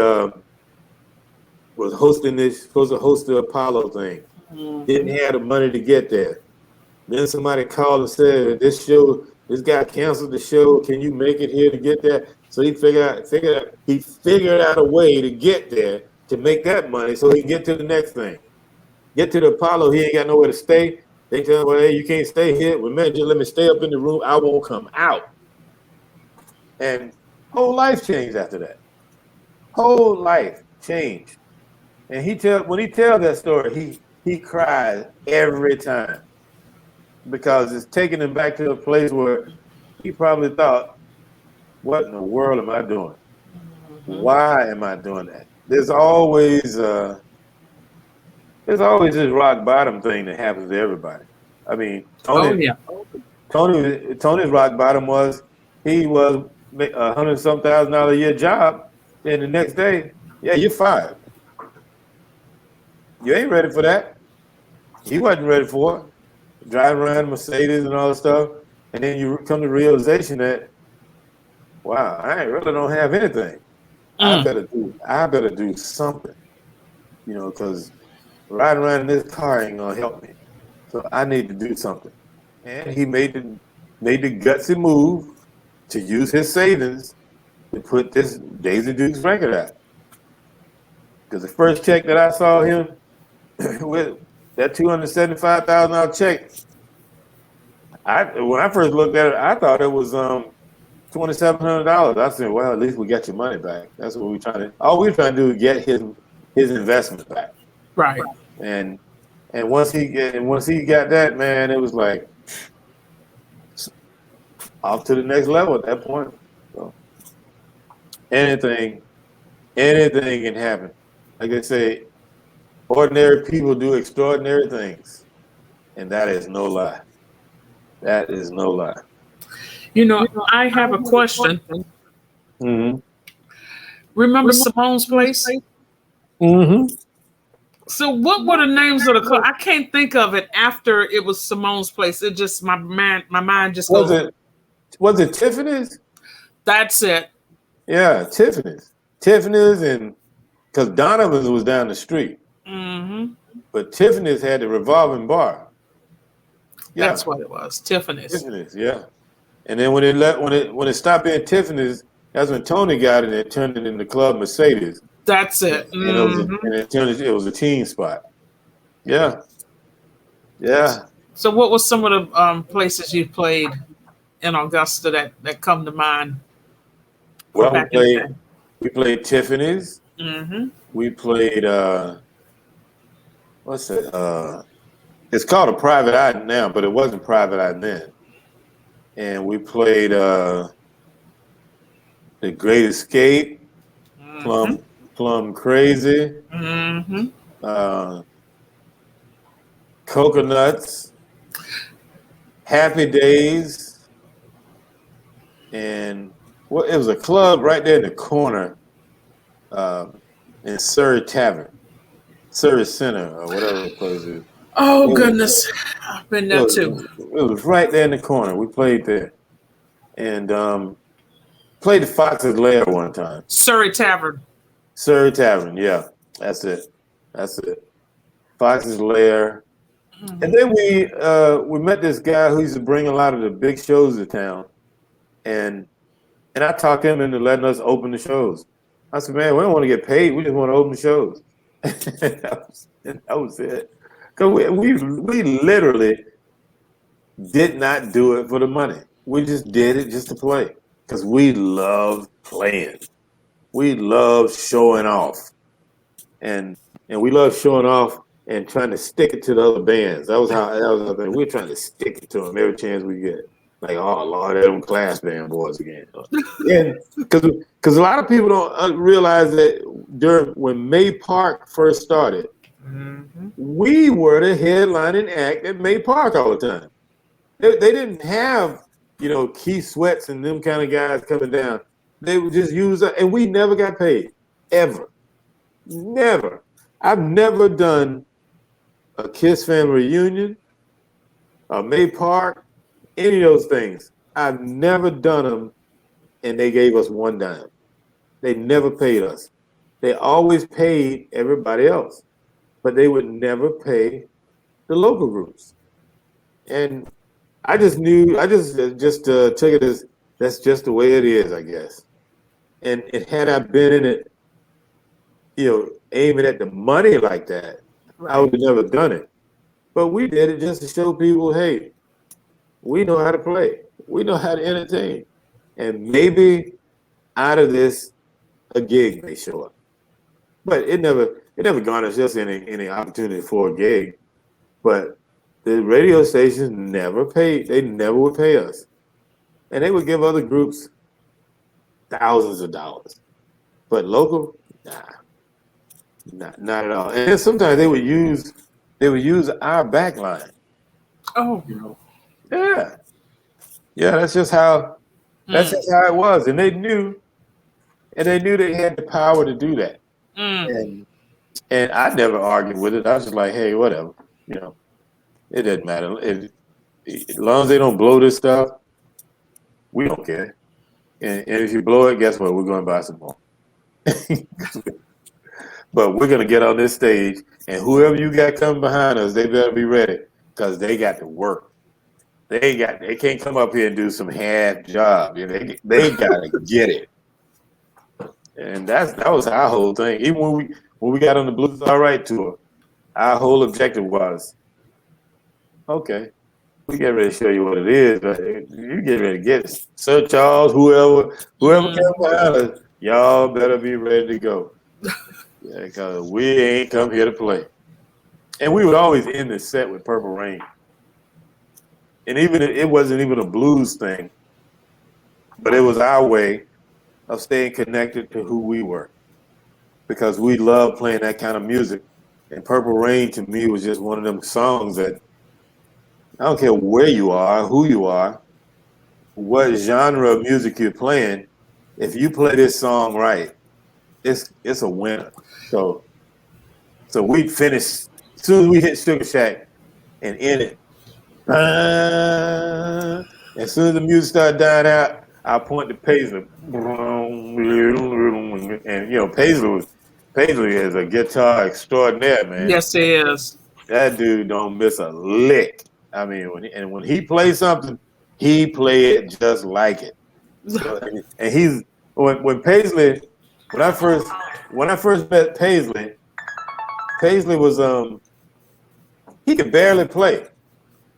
was supposed to host the Apollo thing. Didn't have the money to get there. Then somebody called and said, this guy canceled the show. Can you make it here to get there? So he figured out a way to get there to make that money so he can get to the next thing. Get to the Apollo, he ain't got nowhere to stay. They tell him, well, hey, you can't stay here. Well, man, just let me stay up in the room. I won't come out. And whole life changed after that. Whole life changed. And when he tells that story, he cries every time because it's taking him back to a place where he probably thought, what in the world am I doing? Why am I doing that? There's always there's always this rock bottom thing that happens to everybody. I mean, Oh yeah. Tony's rock bottom was he was $100-some thousand a year job, and the next day, yeah, you're fired. You ain't ready for that. He wasn't ready for it. Driving around Mercedes and all that stuff, and then you come to the realization that, wow, I really don't have anything. Mm. I better do something, because riding around in this car ain't gonna help me. So I need to do something. And he made the gutsy move to use his savings to put this Daisy Dukes record out. Because the first check that I saw him with, that $275,000 check, when I first looked at it, I thought it was $2,700. I said, well, at least we got your money back. That's what all we're trying to do is get his investment back. Right. And once he got that, man, it was like off to the next level at that point. So anything can happen. Like I say, ordinary people do extraordinary things, and that is no lie. That is no lie. I have a question. Mm-hmm. Remember Simone's Place? Mm-hmm. So what were the names of the club? I can't think of it after it was Simone's Place. It just my mind just goes. Was it Tiffany's? That's it. Yeah, Tiffany's, and because Donovan's was down the street, but Tiffany's had the revolving bar. Yeah, That's what it was. Tiffany's. Yeah. And then when it stopped being Tiffany's, that's when Tony got it and turned it into Club Mercedes. That's it. It was a teen spot. Yeah. Yeah. So what was some of the places you played in Augusta that come to mind? Well, we played Tiffany's. Mm-hmm. We played what's it? It's called a Private Eye now, but it wasn't Private Eye then. And we played The Great Escape, Plum Crazy, Coconuts, Happy Days, and it was a club right there in the corner in Surrey Tavern, Surrey Center, or whatever the place is. Oh, goodness. I've been there too. It was right there in the corner. We played there. And played the Fox's Lair one time. Surrey Tavern, yeah. That's it. Fox's Lair. And then we met this guy who used to bring a lot of the big shows to town. And I talked him into letting us open the shows. I said, man, we don't want to get paid. We just want to open the shows. that was it. Because we literally did not do it for the money. We just did it just to play. Because we love playing. We love showing off. And we love showing off and trying to stick it to the other bands. That was our thing. We're trying to stick it to them every chance we get. Like, oh Lord, they're them class band boys again. And because a lot of people don't realize that when May Park first started, we were the headlining act at May Park all the time. They didn't have, Keith Sweats and them kind of guys coming down. They would just use us, and we never got paid, ever. Never. I've never done a Kiss family reunion, a May Park, any of those things. I've never done them, and they gave us one dime. They never paid us. They always paid everybody else, but they would never pay the local groups. And I just took it as that's just the way it is, I guess. And had I been in it, aiming at the money like that, I would have never done it. But we did it just to show people, hey, we know how to play. We know how to entertain. And maybe out of this, a gig may show up. But it never garners us any opportunity for a gig. But the radio stations never paid. They never would pay us. And they would give other groups thousands of dollars. But local, nah. Not at all. And then sometimes they would use our backline. Oh. You know, yeah, yeah. That's just how it was, and they knew they had the power to do that. And I never argued with it. I was just like, hey, whatever. You know, it doesn't matter. As long as they don't blow this stuff, we don't care. And if you blow it, guess what? We're going to buy some more. But we're going to get on this stage, and whoever you got coming behind us, they better be ready because they got to work. They can't come up here and do some half job. You know, they got to get it. And that was our whole thing. Even when we got on the Blues All Right tour, our whole objective was, okay, we get ready to show you what it is, but you get ready to get it. Sir Charles, whoever comes behind us, y'all better be ready to go. Yeah, because we ain't come here to play. And we would always end the set with Purple Rain. And even it wasn't even a blues thing, but it was our way of staying connected to who we were. Because we loved playing that kind of music. And Purple Rain to me was just one of them songs that I don't care where you are, who you are, what genre of music you're playing, if you play this song right, it's a winner. So we'd finish as soon as we hit Sugaa Shack and end it. As soon as the music started dying out, I point to Paisley. And you know, Paisley is a guitar extraordinaire, man. Yes, he is. That dude don't miss a lick. I mean, when he plays something, he play it just like it. So, and he's when Paisley, when I first met Paisley was he could barely play,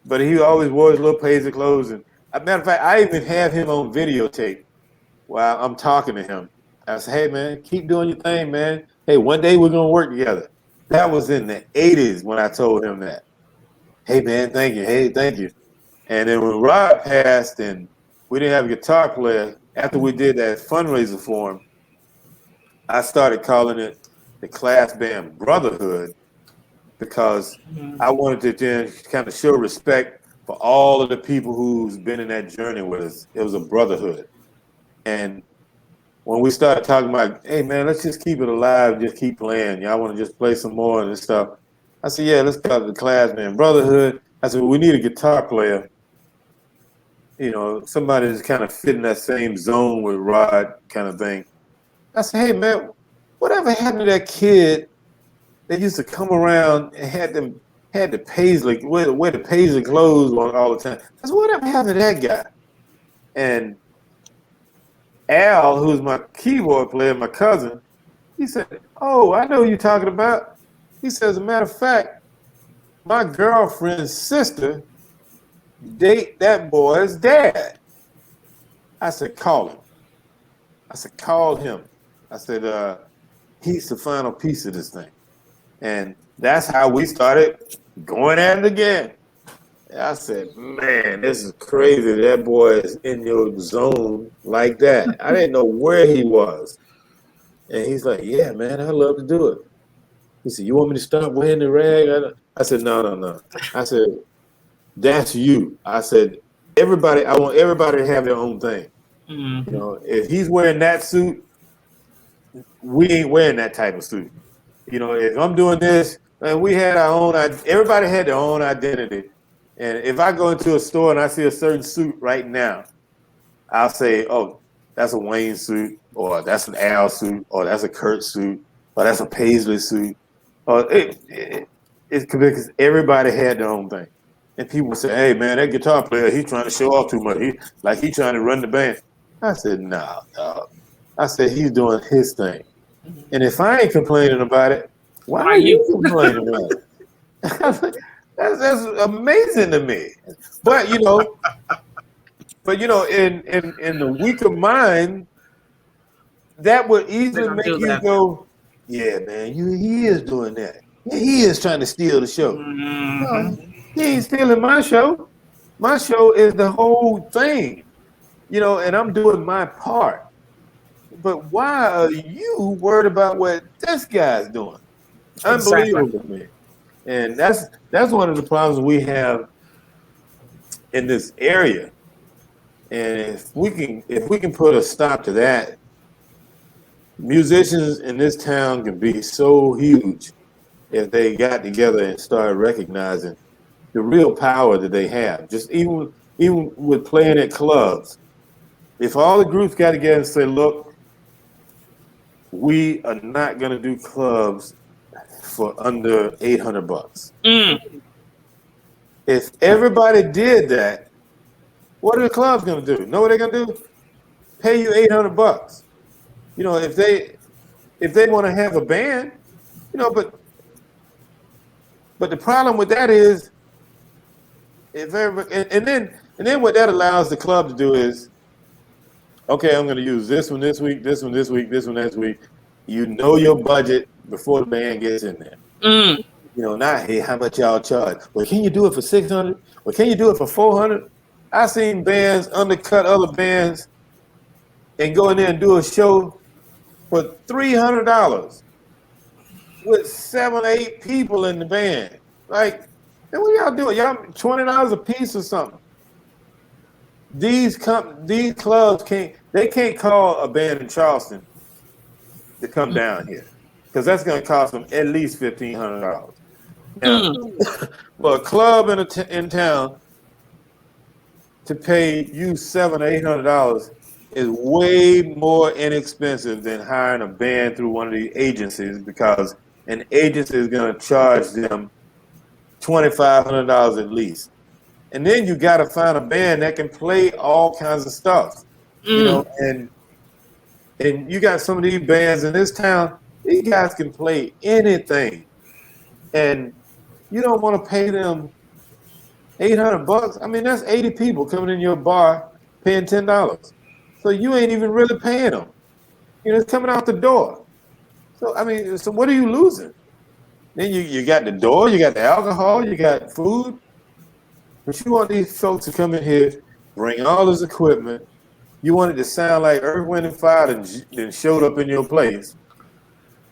but he always wore his little Paisley clothes. And as a matter of fact, I even have him on videotape while I'm talking to him. I said, "Hey man, keep doing your thing, man. Hey, one day we're gonna work together." That was in the '80s when I told him that. Hey man, thank you. Hey, thank you. And then when Rod passed and we didn't have a guitar player, after we did that fundraiser for him, I started calling it the Class Band Brotherhood because I wanted to then kind of show respect for all of the people who's been in that journey with us. It was a brotherhood. And when we started talking about, hey man, let's just keep it alive, just keep playing. Y'all want to just play some more and stuff. I said, yeah, let's call it the Class Band Brotherhood. I said, well, we need a guitar player. You know, somebody that's kind of fit in that same zone with Rod kind of thing. I said, hey man, whatever happened to that kid that used to come around and had the Paisley, wear the Paisley clothes on all the time? I said, whatever happened to that guy? And Al, who's my keyboard player, my cousin, he said, oh, I know who you're talking about. He says, as a matter of fact, my girlfriend's sister date that boy's dad. I said, call him. I said, call him. I said, he's the final piece of this thing. And that's how we started going at it again. And I said, man, this is crazy. That boy is in your zone like that. I didn't know where he was. And he's like, yeah, man, I'd love to do it. He said, you want me to start wearing the rag? I said, no. I said, that's you. I said, I want everybody to have their own thing. You know, if he's wearing that suit, we ain't wearing that type of suit. You know, if I'm doing this, and we had our own, everybody had their own identity. And if I go into a store and I see a certain suit right now, I'll say, oh, that's a Wayne suit, or that's an Al suit, or that's a Kurt suit, or that's a Paisley suit. It's because everybody had their own thing. And people would say, hey, man, that guitar player, he's trying to show off too much. He's trying to run the band. I said, no. I said, he's doing his thing. And if I ain't complaining about it, why are you complaining about it? That's amazing to me. But you know, in the weaker mind, that would easily make you go, yeah, man, he is doing that. He is trying to steal the show. No, he ain't stealing my show. My show is the whole thing, you know, and I'm doing my part. But why are you worried about what this guy's doing? Exactly. Unbelievable to me. And that's one of the problems we have in this area. And if we can put a stop to that, musicians in this town can be so huge if they got together and started recognizing the real power that they have. Just even with playing at clubs, if all the groups got together and say, "Look, we are not going to do clubs for under $800." Mm. If everybody did that, what are the clubs going to do? Know what they're going to do? Pay you $800. You know, if they want to have a band, you know, but the problem with that is if everybody, and then what that allows the club to do is, okay, I'm going to use this one this week, this one this week, this one next week. You know your budget before the band gets in there. Mm. You know, not, hey, how much y'all charge? Well, can you do it for 600? Well, can you do it for 400? I seen bands undercut other bands and go in there and do a show for $300 with 7 or 8 people in the band. Like, and what y'all doing? Y'all $20 a piece or something. These clubs can't call a band in Charleston to come down here because that's going to cost them at least $1,500. Now, for a club in town to pay you $700 or $800 is way more inexpensive than hiring a band through one of these agencies because an agency is going to charge them $2,500 at least. And then you got to find a band that can play all kinds of stuff, you know. And you got some of these bands in this town; these guys can play anything, and you don't want to pay them $800. I mean, that's 80 people coming in your bar paying $10. So you ain't even really paying them. You know, it's coming out the door. So I mean, so what are you losing? Then you got the door, you got the alcohol, you got food. But you want these folks to come in here, bring all this equipment. You want it to sound like Earth, Wind, and Fire then showed up in your place,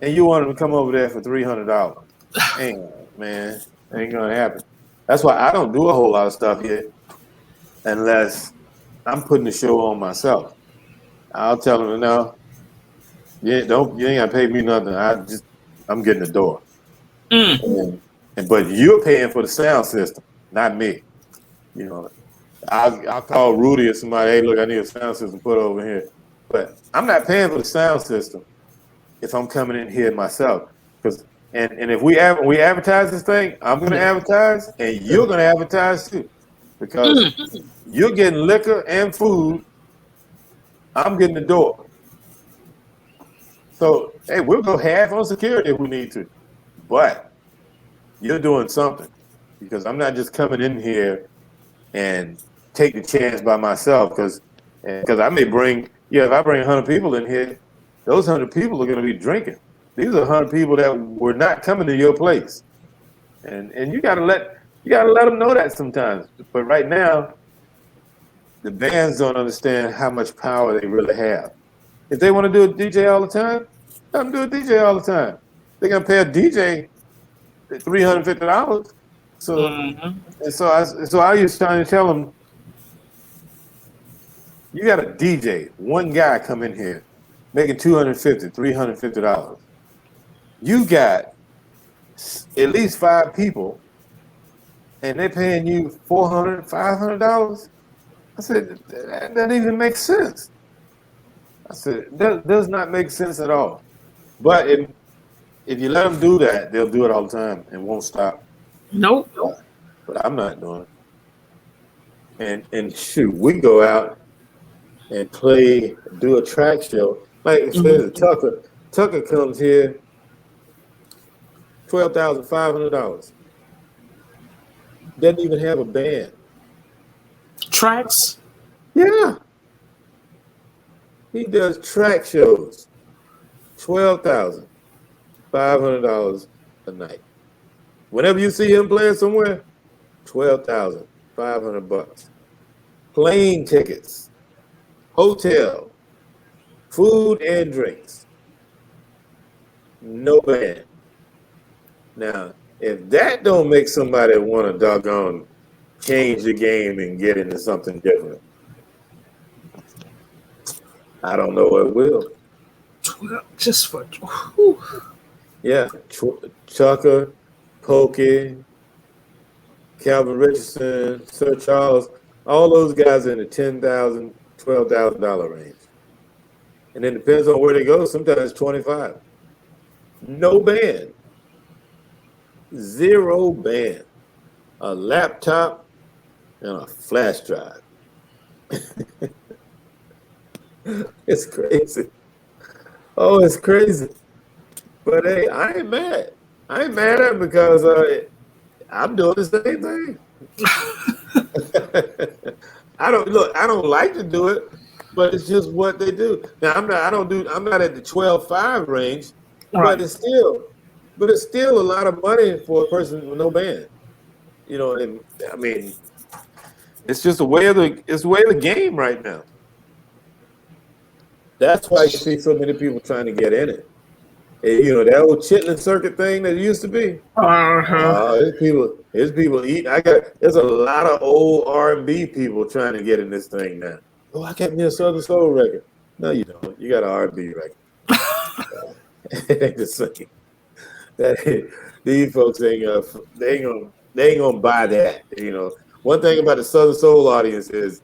and you want them to come over there for $300. Man, ain't gonna happen. That's why I don't do a whole lot of stuff here unless I'm putting the show on myself. I'll tell them, no, you ain't gotta pay me nothing. I'm getting the door. But you're paying for the sound system, not me. You know, I'll call Rudy or somebody. Hey, look, I need a sound system put over here. But I'm not paying for the sound system if I'm coming in here myself. And if we advertise this thing, I'm going to advertise, and you're going to advertise too, because you're getting liquor and food. I'm getting the door. So hey, we'll go half on security if we need to, but you're doing something because I'm not just coming in here and take the chance by myself because I may bring if I bring 100 people in here, those 100 people are going to be drinking. These are 100 people that were not coming to your place, and you got to let them know that sometimes. But right now, the bands don't understand how much power they really have. If they want to do a DJ all the time, let them do a DJ all the time. They're gonna pay a DJ $350. So I used to trying to tell them, you got a DJ, one guy come in here making $250, $350. You got at least 5 people, and they're paying you $400, $500. I said that doesn't even make sense. I said that does not make sense at all. But if you let them do that, they'll do it all the time and won't stop. Nope. But I'm not doing it. And shoot, we go out and do a track show. Like Tucker comes here, $12,500. Doesn't even have a band. Tracks? Yeah. He does track shows. $12,500 a night. Whenever you see him playing somewhere, $12,500. Plane tickets, hotel, food and drinks. No band. Now, if that don't make somebody want to doggone change the game and get into something different, I don't know what will. Just for whew. Yeah, Chucker, Pokey, Calvin Richardson, Sir Charles, all those guys in the $10,000, $12,000 range. And then it depends on where they go. Sometimes 25. No band. Zero band. A laptop and a flash drive. It's crazy. Oh, it's crazy. But hey, I ain't mad. I ain't mad at it because I'm doing the same thing. I don't like to do it, but it's just what they do. Now I'm not at the 12.5 range, Right. but it's still a lot of money for a person with no band. You know, and I mean, it's just a way of the game right now. That's why you see so many people trying to get in it. And, you know, that old chitlin circuit thing that used to be. There's people eat. There's a lot of old R&B people trying to get in this thing now. Oh, I got me a Southern Soul record. No, you don't. You got an R&B record. It ain't the same. These folks ain't gonna buy that. You know, one thing about the Southern Soul audience is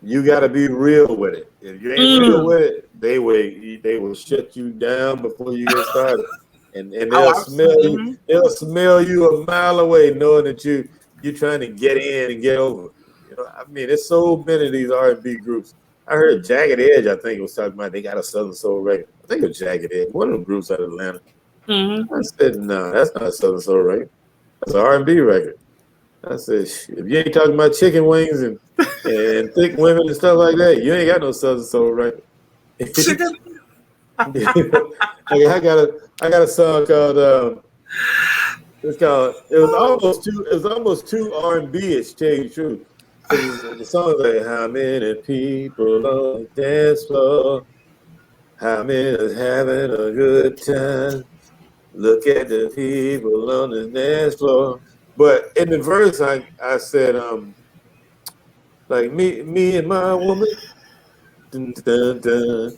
you got to be real with it. If you ain't real with it, they will shut you down before you get started, and they'll smell you a mile away, knowing that you're trying to get in and get over. You know, I mean, there's so many of these R&B groups. I heard Jagged Edge. I think it was talking about they got a Southern Soul record. I think it was Jagged Edge, one of them groups out of Atlanta. I said, no, that's not a Southern Soul record. That's an R&B record. I said, if you ain't talking about chicken wings and thick women and stuff like that, you ain't got no Southern Soul record. Chicken. I got a song called it was almost too R&B-ish, tell you the truth. The song like how many people on the dance floor, how many is having a good time. Look at the people on the dance floor. But in the verse, I said, like me and my woman, dun, dun, dun,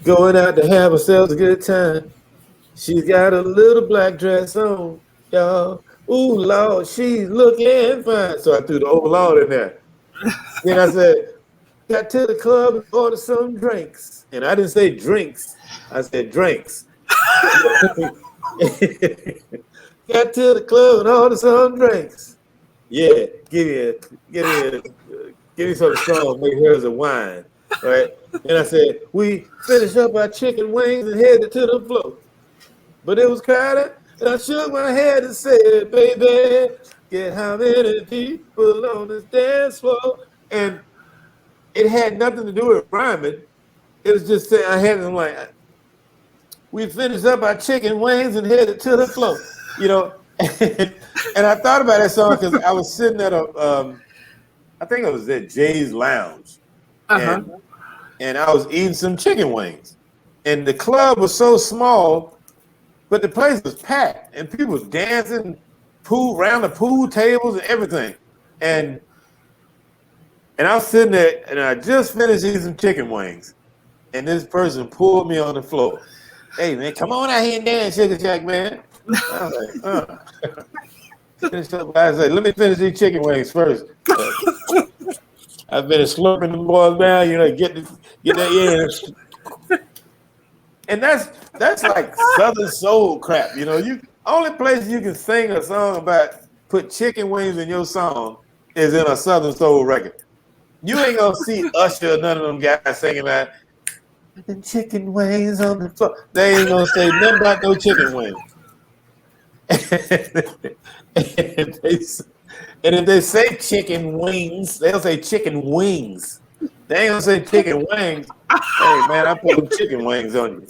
going out to have ourselves a good time. She's got a little black dress on, y'all. Ooh, Lord, she's looking fine. So I threw the old Lord in there. Then I said, got to the club and ordered some drinks. And I didn't say drinks. I said drinks. Got to the club and ordered some drinks. Yeah, give me something strong, make hers a wine. Right? And I said, we finished up our chicken wings and headed to the floor. But it was crowded, and I shook my head and said, baby, get how many people on this dance floor? And it had nothing to do with rhyming. It was just saying, I had them like, we finished up our chicken wings and headed to the floor. You know, and I thought about that song because I was sitting at I think it was at Jay's Lounge, and I was eating some chicken wings, and the club was so small, but the place was packed, and people was dancing, around the pool tables and everything, and I was sitting there, and I just finished eating some chicken wings, and this person pulled me on the floor. Hey man, come on out here and dance, Sugaa Shack Man. I was like, I said, let me finish these chicken wings first. I've been slurping them boys down, you know, get that in. And that's like Southern soul crap, you know. Only place you can sing a song about put chicken wings in your song is in a Southern soul record. You ain't gonna see Usher or none of them guys singing that. The chicken wings on the floor. They ain't gonna say nothing about no chicken wings. And if they say chicken wings, they'll say chicken wings. They ain't gonna say chicken wings. Hey man, I put them chicken wings on you.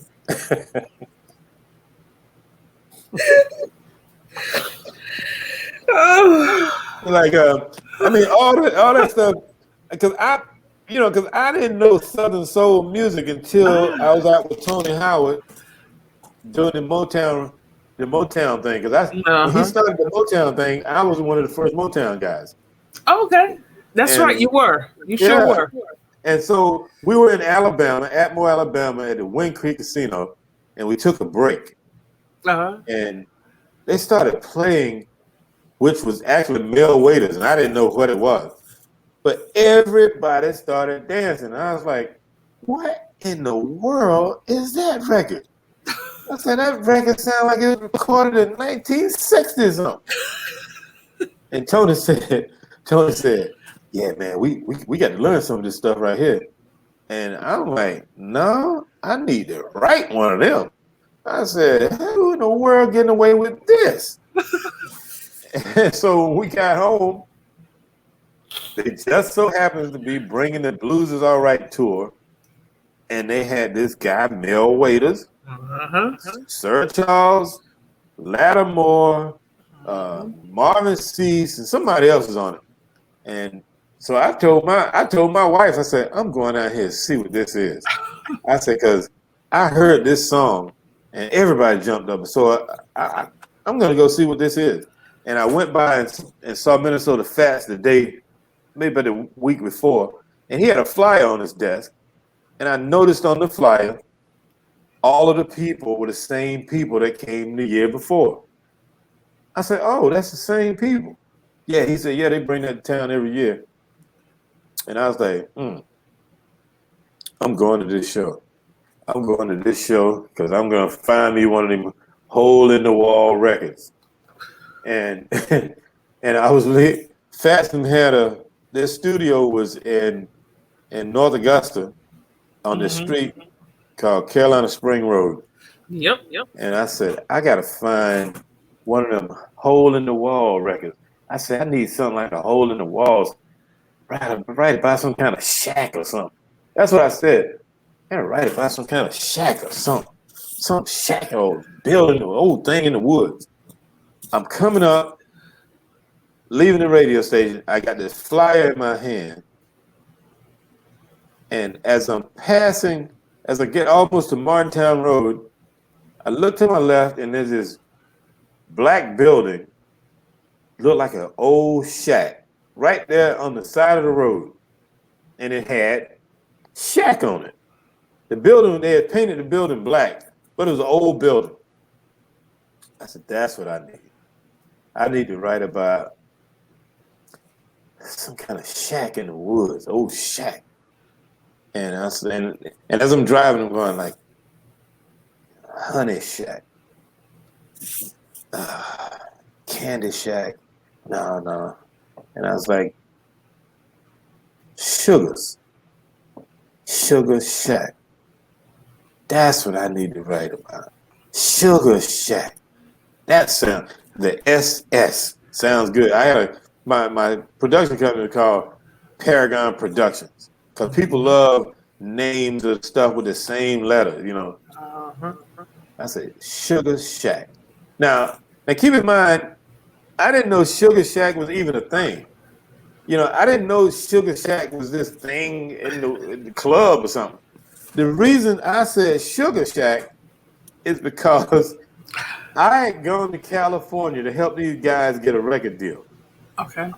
Like I mean all that stuff because I didn't know Southern soul music until I was out with Tony Howard doing the Motown the Motown thing because when he started the Motown thing, I was one of the first Motown guys. Okay. That's right. And You were. You sure yeah, were. and so we were in Alabama, Atmore, Alabama, at the Wind Creek Casino, and we took a break. Uh-huh. And they started playing, which was actually male waiters, and I didn't know what it was. But everybody started dancing. And I was like, what in the world is that record? I said, that record sounds like it was recorded in 1960 or something. And Tony said, yeah, man, we got to learn some of this stuff right here. And I'm like, no, I need to write one of them. I said, who in the world getting away with this? And so when we got home, they just so happens to be bringing the Blues Is All Right tour. And they had this guy, Mel Waiters, Sir Charles, Lattimore, Marvin Cease, and somebody else was on it. And so I told my wife, I said, I'm going out here to see what this is. I said, because I heard this song and everybody jumped up. So I'm going to go see what this is. And I went by and saw Minnesota Fats the day, maybe the week before, and he had a flyer on his desk. And I noticed on the flyer, all of the people were the same people that came the year before. I said, oh, that's the same people. Yeah, he said, yeah, they bring that to town every year. And I was like, I'm going to this show. I'm going to this show because I'm going to find me one of them hole-in-the-wall records. And and I was lit. Fatston had their studio was in North Augusta on this street called Carolina Spring Road. Yep. And I said, I got to find one of them hole-in-the-wall records. I said, I need something like a hole in the walls, right by some kind of shack or something. That's what I said. I write about some kind of shack or something. Some shack or building or old thing in the woods. I'm coming up, leaving the radio station. I got this flyer in my hand. And as I'm passing, as I get almost to Martintown Road, I look to my left and there's this black building, looked like an old shack, right there on the side of the road. And it had shack on it. The building, they had painted the building black, but it was an old building. I said, that's what I need. I need to write about some kind of shack in the woods, old shack. And I said, and as I'm driving, I'm going like, honey shack, candy shack, no. And I was like, sugar shack. That's what I need to write about. Sugar Shack. That sound, the SS sounds good. I had my production company called Paragon Productions because people love names of stuff with the same letter, you know. I said Sugar Shack. Now keep in mind, I didn't know Sugar Shack was even a thing. You know, I didn't know Sugar Shack was this thing in the club or something. The reason I said Sugar Shack is because I had gone to California to help these guys get a record deal. Okay.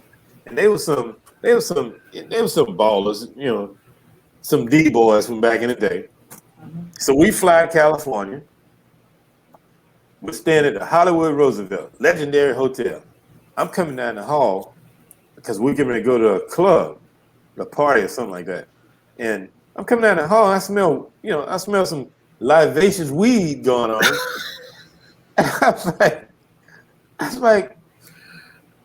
And they were some ballers, you know, some D boys from back in the day. So we fly to California. We're staying at the Hollywood Roosevelt, legendary hotel. I'm coming down the hall because we're getting ready to go to a club, a party or something like that. And I'm coming down the hall, and I smell some libacious weed going on. I was like,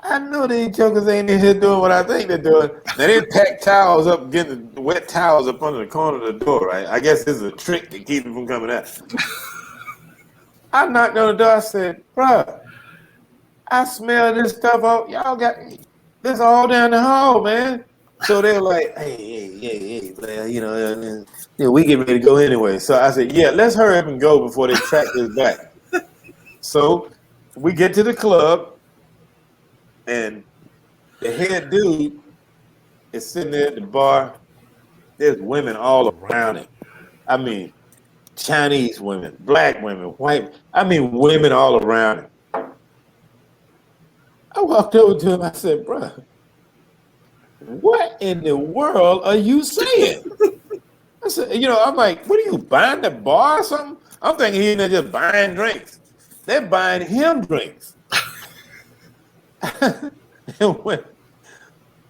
I know these jokers ain't in here doing what I think they're doing. Now they pack towels up, getting the wet towels up under the corner of the door, right? I guess this is a trick to keep them from coming out. I knocked on the door. I said, "Bruh, I smell this stuff out. Y'all got this all down the hall, man." So they were like, hey, man, you know, we get ready to go anyway. So I said, yeah, let's hurry up and go before they track this back. So we get to the club, and the head dude is sitting there at the bar. There's women all around him. I mean, Chinese women, black women, white, I mean, women all around him. I walked over to him, I said, bro, what in the world are you saying? I said, you know, I'm like, what are you buying the bar or something? I'm thinking he's not just buying drinks. They're buying him drinks. And when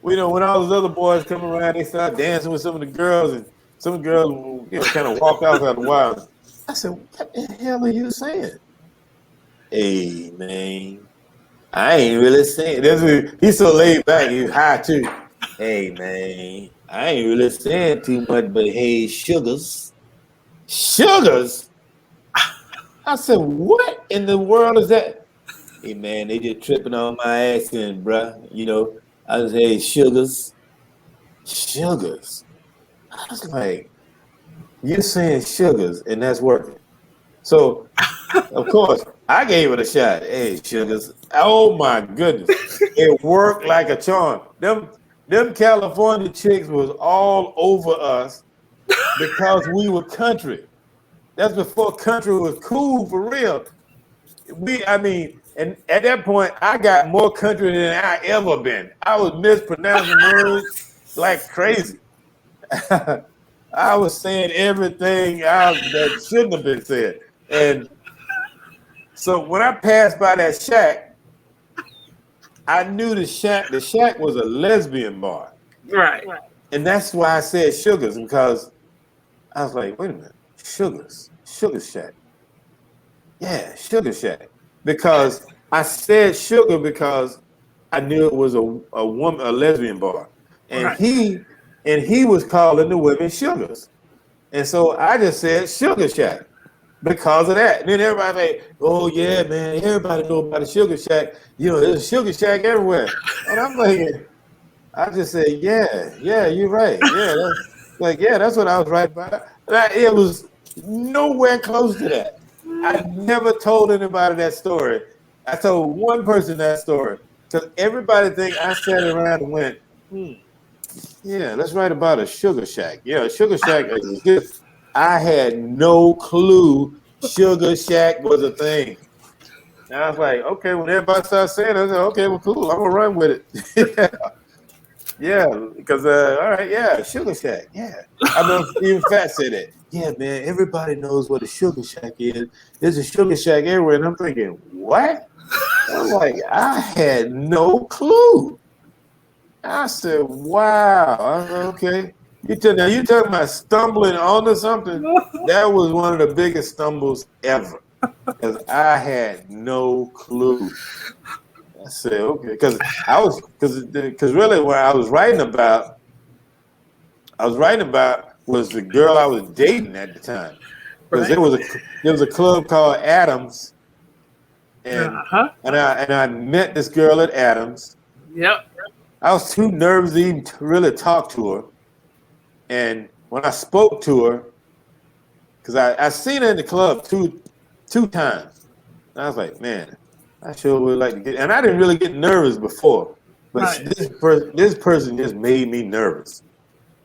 when all those other boys come around, they start dancing with some of the girls, and some of the girls, kind of walk out after a while. I said, what the hell are you saying? Hey, man, I ain't really saying. He's so laid back. He's high, too. Hey, man, I ain't really saying too much, but hey, sugars. Sugars? I said, what in the world is that? Hey, man, they just tripping on my accent, bruh. I was, hey, sugars. Sugars? I was like, you're saying sugars, and that's working. So, of course, I gave it a shot. Hey, sugars. Oh, my goodness. It worked like a charm. Them California chicks was all over us because we were country. That's before country was cool for real. And at that point, I got more country than I ever been. I was mispronouncing words like crazy. I was saying everything that shouldn't have been said. And so when I passed by that shack, I knew the shack was a lesbian bar. Right. And that's why I said sugars, because I was like, wait a minute, Sugar Shack. Yeah, Sugar Shack. Because I said sugar because I knew it was a lesbian bar. And Right. he was calling the women sugars. And so I just said Sugar Shack because of that. And then everybody like, oh yeah, man, everybody know about the Sugar Shack. There's a Sugar Shack everywhere. And I'm like, I just said, yeah, you're right. Yeah, that's what I was right about. It was nowhere close to that. I never told anybody that story. I told one person that story because everybody think I sat around and went, yeah, let's write about a Sugar Shack. Yeah, Sugar Shack is good. I had no clue Sugar Shack was a thing. And I was like, okay, when everybody starts saying it, I said, okay, well, cool, I'm gonna run with it. Yeah, because all right, yeah, Sugar Shack, yeah. I know even Fat said that. Yeah, man, everybody knows what a Sugar Shack is. There's a Sugar Shack everywhere, and I'm thinking, what? I'm like, I had no clue. I said, wow. I said, okay. You talking about stumbling onto something? That was one of the biggest stumbles ever, because I had no clue. I said, okay, because really what I was writing about was the girl I was dating at the time. Because there was a club called Adams, and I met this girl at Adams. Yep. I was too nervous to even really talk to her. And when I spoke to her, because I seen her in the club two times, and I was like, man, I sure would like to get. And I didn't really get nervous before, but this person just made me nervous.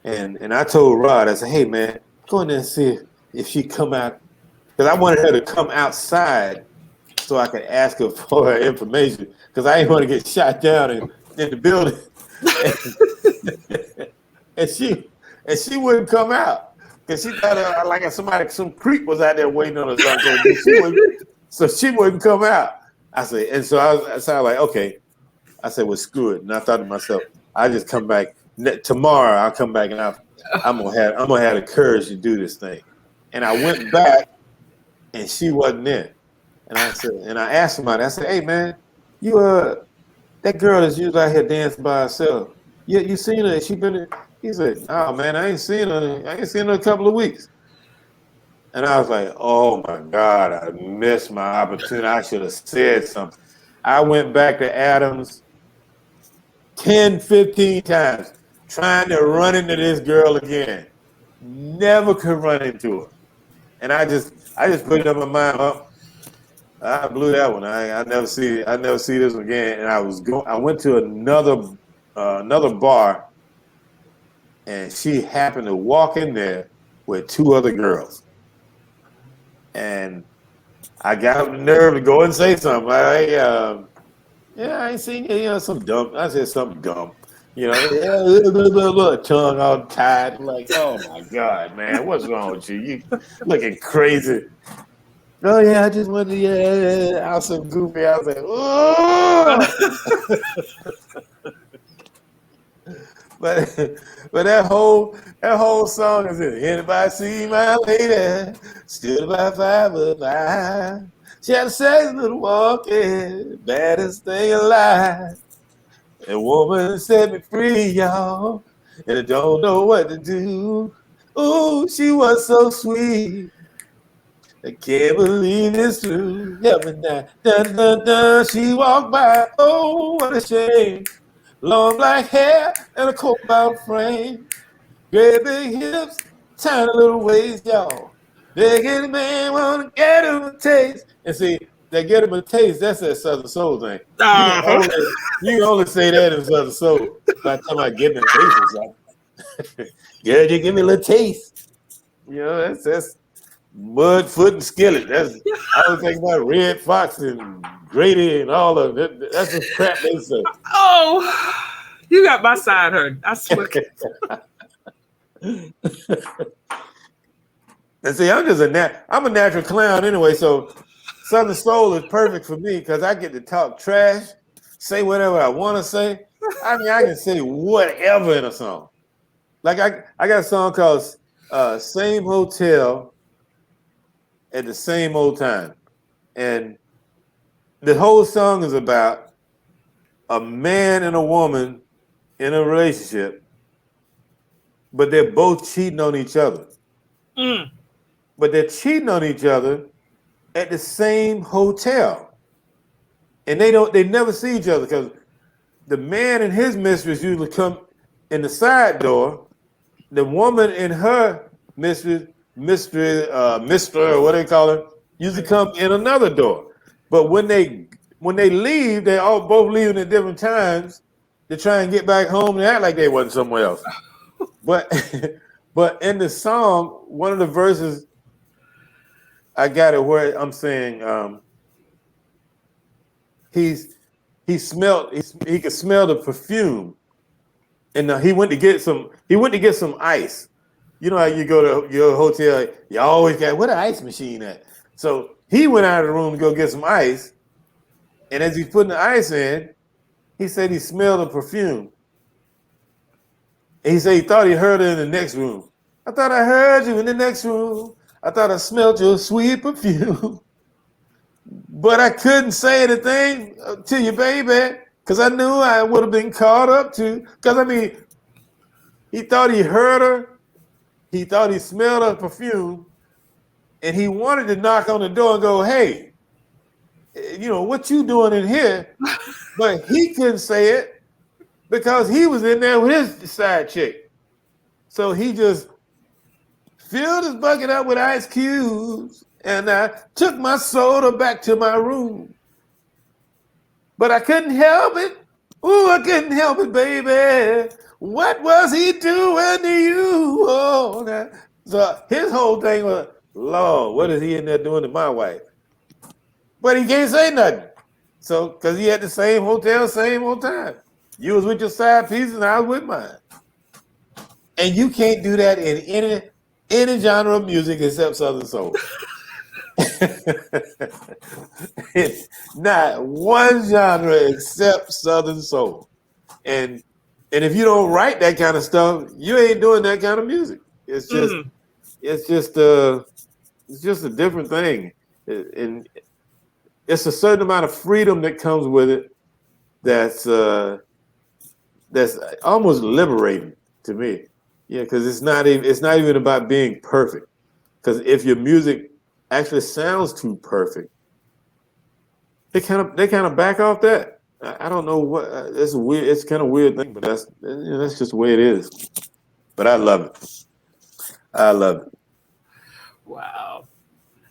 And I told Rod, I said, hey man, go in there and see if she come out, because I wanted her to come outside so I could ask her for her information, because I didn't want to get shot down in the building. and she wouldn't come out because she thought like some creep was out there waiting on her something. So she wouldn't come out. I said, and so I was like, okay. I said, well, screw it. And I thought to myself, I just come back tomorrow. I'll come back and I'm gonna have the courage to do this thing. And I went back, and she wasn't there. And I said, and I asked somebody. I said, hey man, you that girl that's usually out here dancing by herself. You seen her? Has she been there? He said, oh man, I ain't seen her in a couple of weeks. And I was like, oh my God, I missed my opportunity. I should have said something. I went back to Adams 10, 15 times trying to run into this girl again. Never could run into her. And I just put it in my mind, oh, I blew that one. I never see this one again. And I went to another bar, and she happened to walk in there with two other girls. And I got the nerve to go and say something. I ain't seen some dumb. I said something dumb. Tongue all tied. Like, oh my God, man, what's wrong with you? You looking crazy. Oh yeah, I just wanted to I was so goofy. I was like, oh. But that whole song is it. Anybody see my lady? Stood about 5'5". She had a sexy little walking, baddest thing alive. A woman set me free, y'all, and I don't know what to do. Ooh, she was so sweet. I can't believe it's true. Help me now. Dun, dun, dun. She walked by. Oh, what a shame. Long black hair and a cobalt frame. Great big hips, tiny little waist, y'all. They get a man wanna get him a taste. And see, they get him a taste, that's that Southern Soul thing. You can only say that in Southern Soul by the time I get a taste or something. Yeah, you give me a little taste. That's mud, foot, and skillet. I was thinking about Red Fox and Grady and all of it. That's the crap they say. Oh, you got my side hurt. I swear. And see, I'm a natural clown anyway, so Southern Soul is perfect for me because I get to talk trash, say whatever I want to say. I mean, I can say whatever in a song. Like I got a song called Same Hotel at the Same Old Time. And the whole song is about a man and a woman in a relationship, but they're both cheating on each other. Mm. But they're cheating on each other at the same hotel. And they never see each other because the man and his mistress usually come in the side door. The woman and her mistress, Mr. or what they call her, usually come in another door. But when they leave, they all both leaving at different times to try and get back home and act like they wasn't somewhere else. But in the song, one of the verses, I got it where I'm saying he could smell the perfume, and he went to get some ice. You know how you go to your hotel, you always got where the ice machine at. So he went out of the room to go get some ice, and as he's putting the ice in, he said he smelled the perfume. And he said he thought he heard her in the next room. I thought I heard you in the next room. I thought I smelled your sweet perfume. But I couldn't say anything to you, baby, because I knew I would have been caught up to. Because, I mean, he thought he heard her. He thought he smelled her perfume. And he wanted to knock on the door and go, hey, what you doing in here? But he couldn't say it because he was in there with his side chick. So he just filled his bucket up with ice cubes, and I took my soda back to my room. But I couldn't help it. Ooh, I couldn't help it, baby. What was he doing to you? Oh, now. So his whole thing was, Lord, what is he in there doing to my wife? But he can't say nothing. So, because he at the same hotel, same old time. You was with your side pieces and I was with mine. And you can't do that in any genre of music except Southern Soul. It's not one genre except Southern Soul. And if you don't write that kind of stuff, you ain't doing that kind of music. It's just a different thing. And it's a certain amount of freedom that comes with it that's almost liberating to me. Yeah, because it's not even about being perfect. Because if your music actually sounds too perfect, they kind of back off that. I don't know what it's weird. It's kind of weird thing, but that's just the way it is. But I love it. I love it. Wow.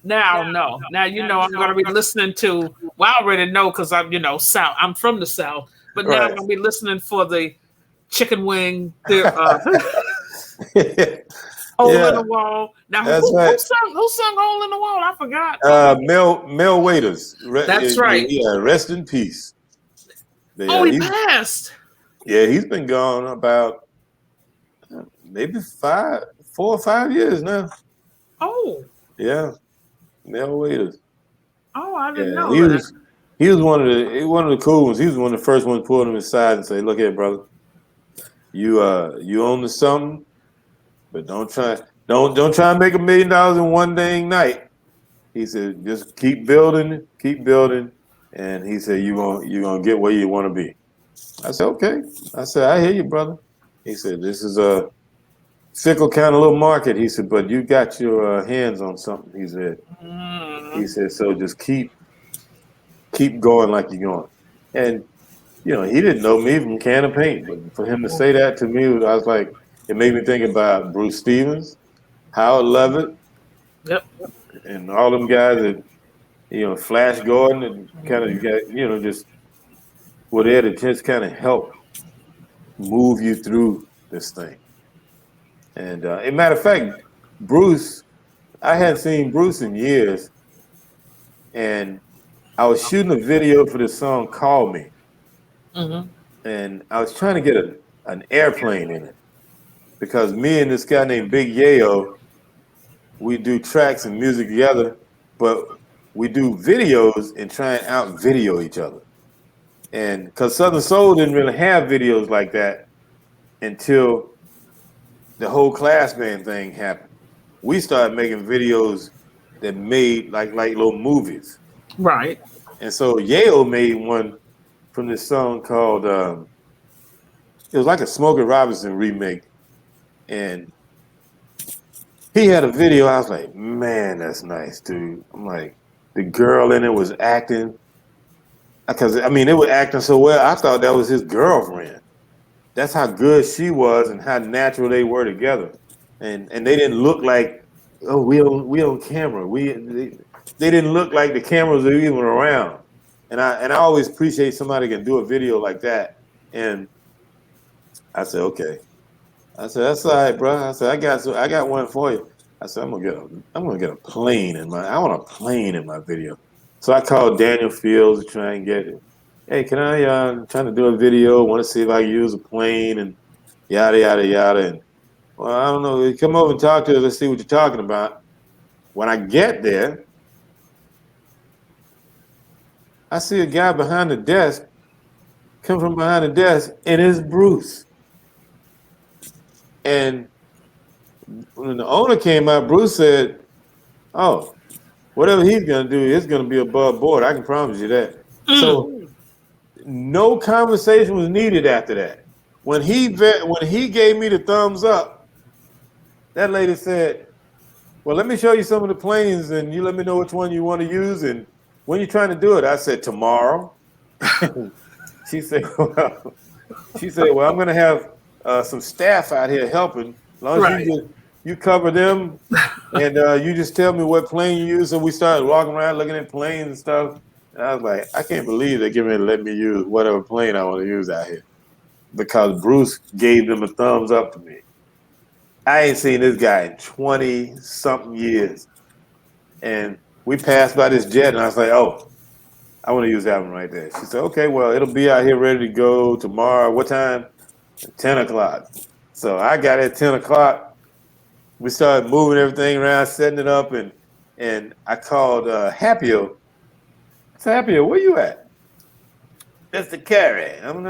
Now I'm going to be listening to. Well, I already know because I'm South. I'm from the South, but now I'm going to be listening for the chicken wing. Hole in Yeah, the Wall. Now, that's who right. sung Hole in the Wall? I forgot. Mel Waiters. That's right. Yeah, rest in peace. Oh, Yeah, he passed. he's been gone about maybe 4 or 5 years now. Oh, Yeah, Mel Waiters. oh, I didn't Yeah, know that. he was one of the cool ones. He was one of the first ones to pull him aside and say, "Look here, brother, you own to something, but don't try and make $1 million in one dang night." He said, "Just keep building," and he said, "You gonna get where you want to be." I said, "Okay." I said, "I hear you, brother." He said, "This is a fickle kind of little market." He said, "But you got your hands on something." He said. Mm. He said, "So just keep going like you're going." And he didn't know me from a can of paint, but for him to say that to me, I was like, it made me think about Bruce Stevens, Howard Levitt, Yep. and all them guys that Flash Gordon, and kind of just were there to just kind of help move you through this thing. And as a matter of fact, Bruce, I hadn't seen Bruce in years, and I was shooting a video for this song "Call Me," Mm-hmm. and I was trying to get an airplane in it because me and this guy named Big Yayo, we do tracks and music together, but we do videos and try and out video each other. And because Southern Soul didn't really have videos like that until the whole class band thing happened. We started making videos that made like little movies. Right. And so Yayo made one from this song called it was like a Smokey Robinson remake. And he had a video. I was like, man, that's nice, dude. I'm like, the girl in it was acting because they were acting so well. I thought that was his girlfriend. That's how good she was and how natural they were together. And they didn't look like, oh, we on camera. They didn't look like the cameras are even around. And I always appreciate somebody can do a video like that. And I said, okay. I said, that's all right, bro. I said, I got one for you. I said, I'm gonna get a plane I want a plane in my video. So I called Daniel Fields to try and get it. Hey, can I trying to do a video, want to see if I can use a plane and yada yada yada. And well, I don't know. Come over and talk to us, let's see what you're talking about. When I get there, I see a guy behind the desk, come from behind the desk, and it's Bruce. And when the owner came out, Bruce said, "Oh, whatever he's gonna do, it's gonna be above board. I can promise you that." Mm. So no conversation was needed after that. When he gave me the thumbs up, that lady said, "Well, let me show you some of the planes, and you let me know which one you want to use, and when you're trying to do it." I said, "Tomorrow." She said, "Well, I'm going to have some staff out here helping. As long as Right. you cover them, and you just tell me what plane you use." So we started walking around looking at planes and stuff. And I was like, I can't believe they're getting ready to let me use whatever plane I want to use out here because Bruce gave them a thumbs up to me. I ain't seen this guy in 20 something years. And we passed by this jet, and I was like, "Oh, I want to use that one right there." She said, "Okay, well, it'll be out here ready to go tomorrow. What time?" 10 o'clock. So I got at 10 o'clock. We started moving everything around, setting it up, and I called Happio. I said, "Happio, where you at?" "Mr. Carey, I'm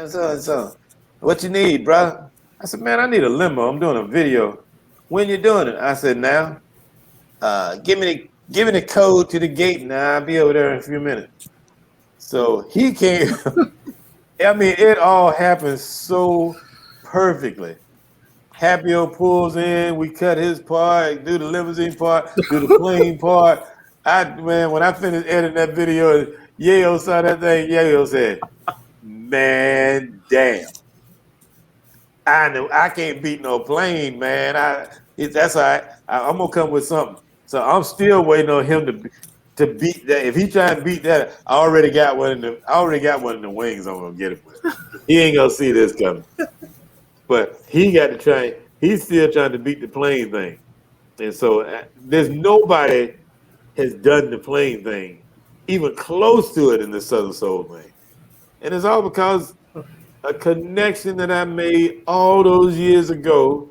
so. What you need, brother?" I said, "Man, I need a limo. I'm doing a video." "When you doing it?" I said, "Now, give me the code to the gate, and I'll be over there in a few minutes." So he came. It all happened so perfectly. Happio pulls in, we cut his part, do the limousine part, do the plane part. When I finished editing that video, Yayo saw that thing. Yayo said, "Man, damn. I know I can't beat no plane, man. That's all right. I'm gonna come with something." So I'm still waiting on him to beat that. If he try to beat that, I already got one in the wings. I'm gonna get it with. He ain't gonna see this coming. But he got to try. he's still trying to beat the plane thing. And so there's nobody has done the plane thing even close to it in the Southern Soul thing. And it's all because a connection that I made all those years ago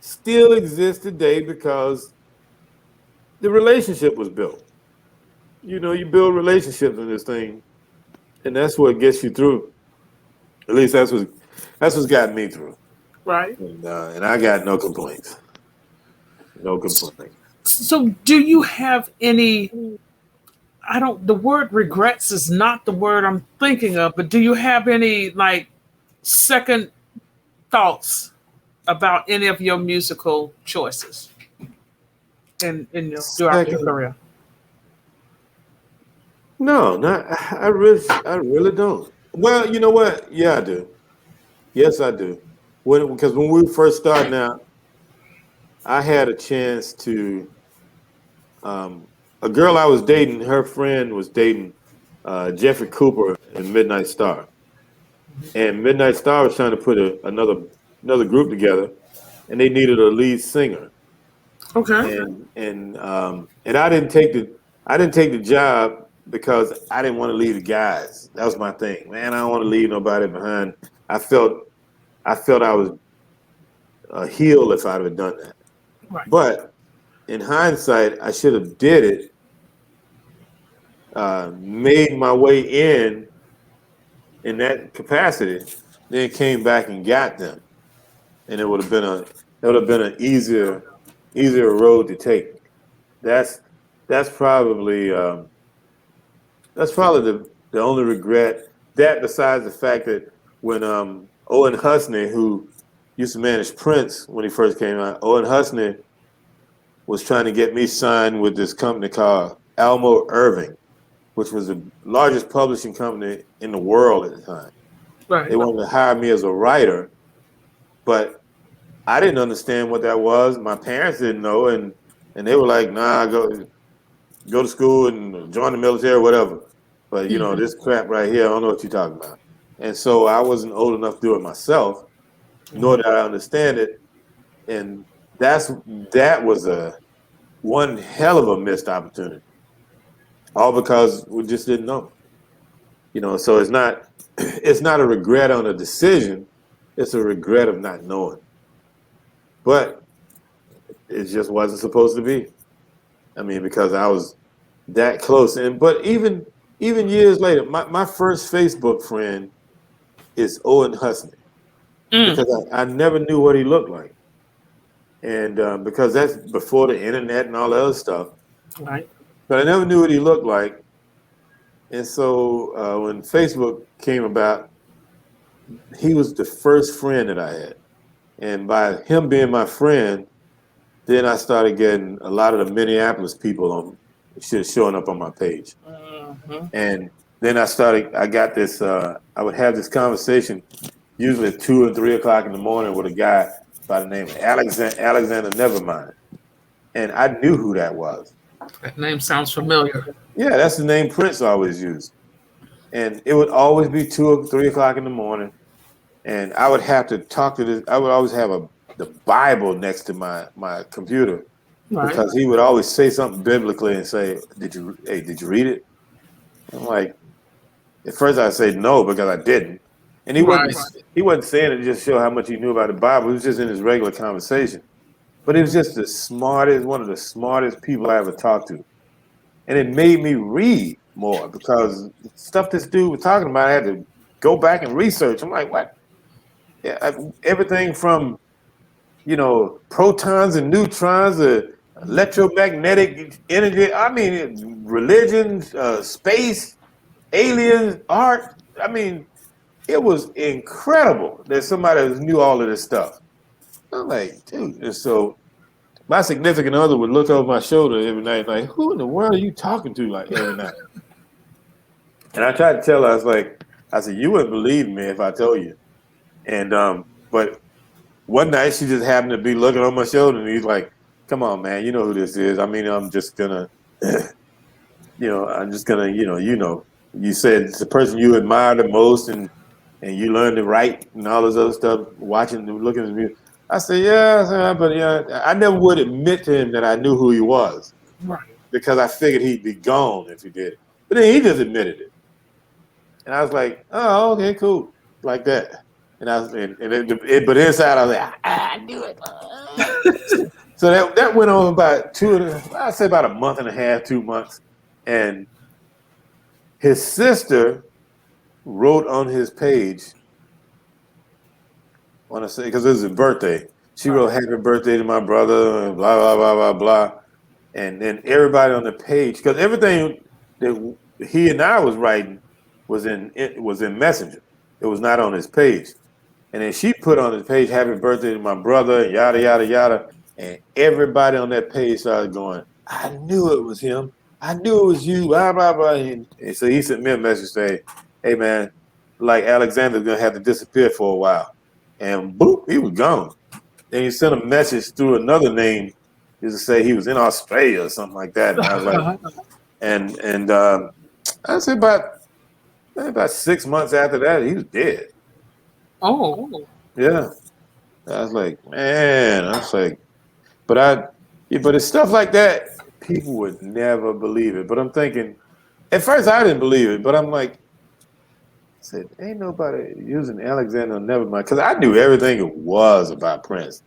still exists today because the relationship was built. You know, you build relationships in this thing, and that's what gets you through. At least that's what's gotten me through. Right. And I got no complaints. No complaints. So, do you have any? The word regrets is not the word I'm thinking of, but do you have any like second thoughts about any of your musical choices throughout your career? No, not I really don't. Well, you know what? Yeah, I do. Yes, I do. Because when we first started out, I had a chance to a girl I was dating, her friend was dating Jeffrey Cooper in Midnight Star. And Midnight Star was trying to put another group together, and they needed a lead singer. Okay. And I didn't take the job because I didn't want to leave the guys. That was my thing, man. I don't want to leave nobody behind. I felt I was a heel if I'd have done that. Right. But in hindsight, I should have did it. Made my way in that capacity, then came back and got them, and it would have been an easier road to take. That's probably the only regret. That besides the fact that when Owen Husney, who used to manage Prince when he first came out, Owen Husney was trying to get me signed with this company called Almo Irving, which was the largest publishing company in the world at the time. Right. They wanted to hire me as a writer, but I didn't understand what that was. My parents didn't know, and they were like, "Nah, go to school and join the military, or whatever." But you know, this crap right here, I don't know what you're talking about. And so I wasn't old enough to do it myself, nor did I understand it. And that was a one hell of a missed opportunity. All because we just didn't know. You know, so it's not a regret on a decision, it's a regret of not knowing. But it just wasn't supposed to be. I mean, because I was that close. But even years later, my first Facebook friend is Owen Husney. Because I never knew what he looked like. And because that's before the internet and all the other stuff. Right. But I never knew what he looked like. And so when Facebook came about, he was the first friend that I had. And by him being my friend, then I started getting a lot of the Minneapolis people showing up on my page. And then I got this, I would have this conversation usually at 2 or 3 o'clock in the morning with a guy by the name of Alexander Nevermind. And I knew who that was. That name sounds familiar. Yeah, that's the name Prince always used. And it would always be 2 or 3 o'clock in the morning. And I would have to talk to this. I would always have the Bible next to my computer. Right. Because he would always say something biblically and say, did you read it? I'm like, at first I'd say no because I didn't. And he wasn't saying it to just show how much he knew about the Bible. It was just in his regular conversation. But he was just one of the smartest people I ever talked to. And it made me read more because stuff this dude was talking about, I had to go back and research. I'm like, what? Yeah, everything from, protons and neutrons, electromagnetic energy. I mean, religion, space, aliens, art. I mean, it was incredible that somebody knew all of this stuff. I'm like, dude. And so my significant other would look over my shoulder every night, like, who in the world are you talking to, like, every night? And I tried to tell her, I said, you wouldn't believe me if I told you. And but one night she just happened to be looking on my shoulder, and he's like, come on, man, you know who this is. I mean, I'm just gonna, you said it's the person you admire the most, and you learn to write and all this other stuff, looking at the music. I said, yeah, but I never would admit to him that I knew who he was. Right. Because I figured he'd be gone if he did. But then he just admitted it. And I was like, oh, okay, cool. Like that. And I was, but inside I was like, I knew it. So that went on about I'd say about a month and a half, 2 months. And his sister wrote on his page, want to say, because it was his birthday. She wrote happy birthday to my brother and blah, blah, blah, blah, blah. And then everybody on the page, because everything that he and I was writing was in Messenger. It was not on his page. And then she put on his page, happy birthday to my brother, yada, yada, yada. And everybody on that page started going, I knew it was him. I knew it was you, blah, blah, blah. And so he sent me a message saying, hey, man, like Alexander's going to have to disappear for a while. And boop, he was gone. Then he sent a message through another name just to say he was in Australia or something like that. And I was like, and I'd say about 6 months after that, he was dead. Oh. Yeah. I was like, but it's stuff like that, people would never believe it. But I'm thinking, at first I didn't believe it, but I'm like, I said, ain't nobody using Alexander, never mind. Because I knew everything it was about Prince.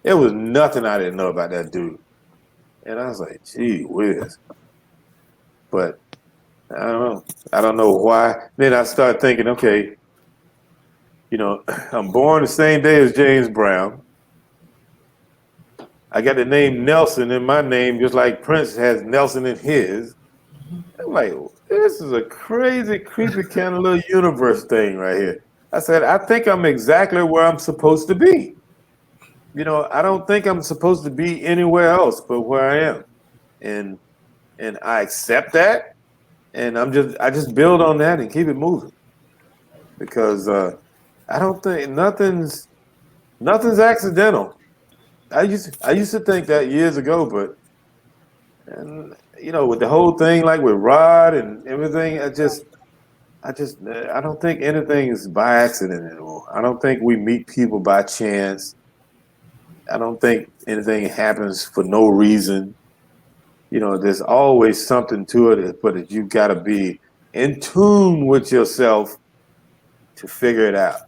There was nothing I didn't know about that dude. And I was like, gee whiz. But I don't know. I don't know why. Then I started thinking, okay, I'm born the same day as James Brown. I got the name Nelson in my name, just like Prince has Nelson in his. I'm like, this is a crazy, creepy kind of little universe thing right here. I said, I think I'm exactly where I'm supposed to be. I don't think I'm supposed to be anywhere else but where I am. And I accept that, and I just build on that and keep it moving. Because I don't think nothing's accidental. I used to think that years ago, but with the whole thing, like with Rod and everything, I don't think anything is by accident anymore. I don't think we meet people by chance. I don't think anything happens for no reason. There's always something to it, but you got to be in tune with yourself to figure it out.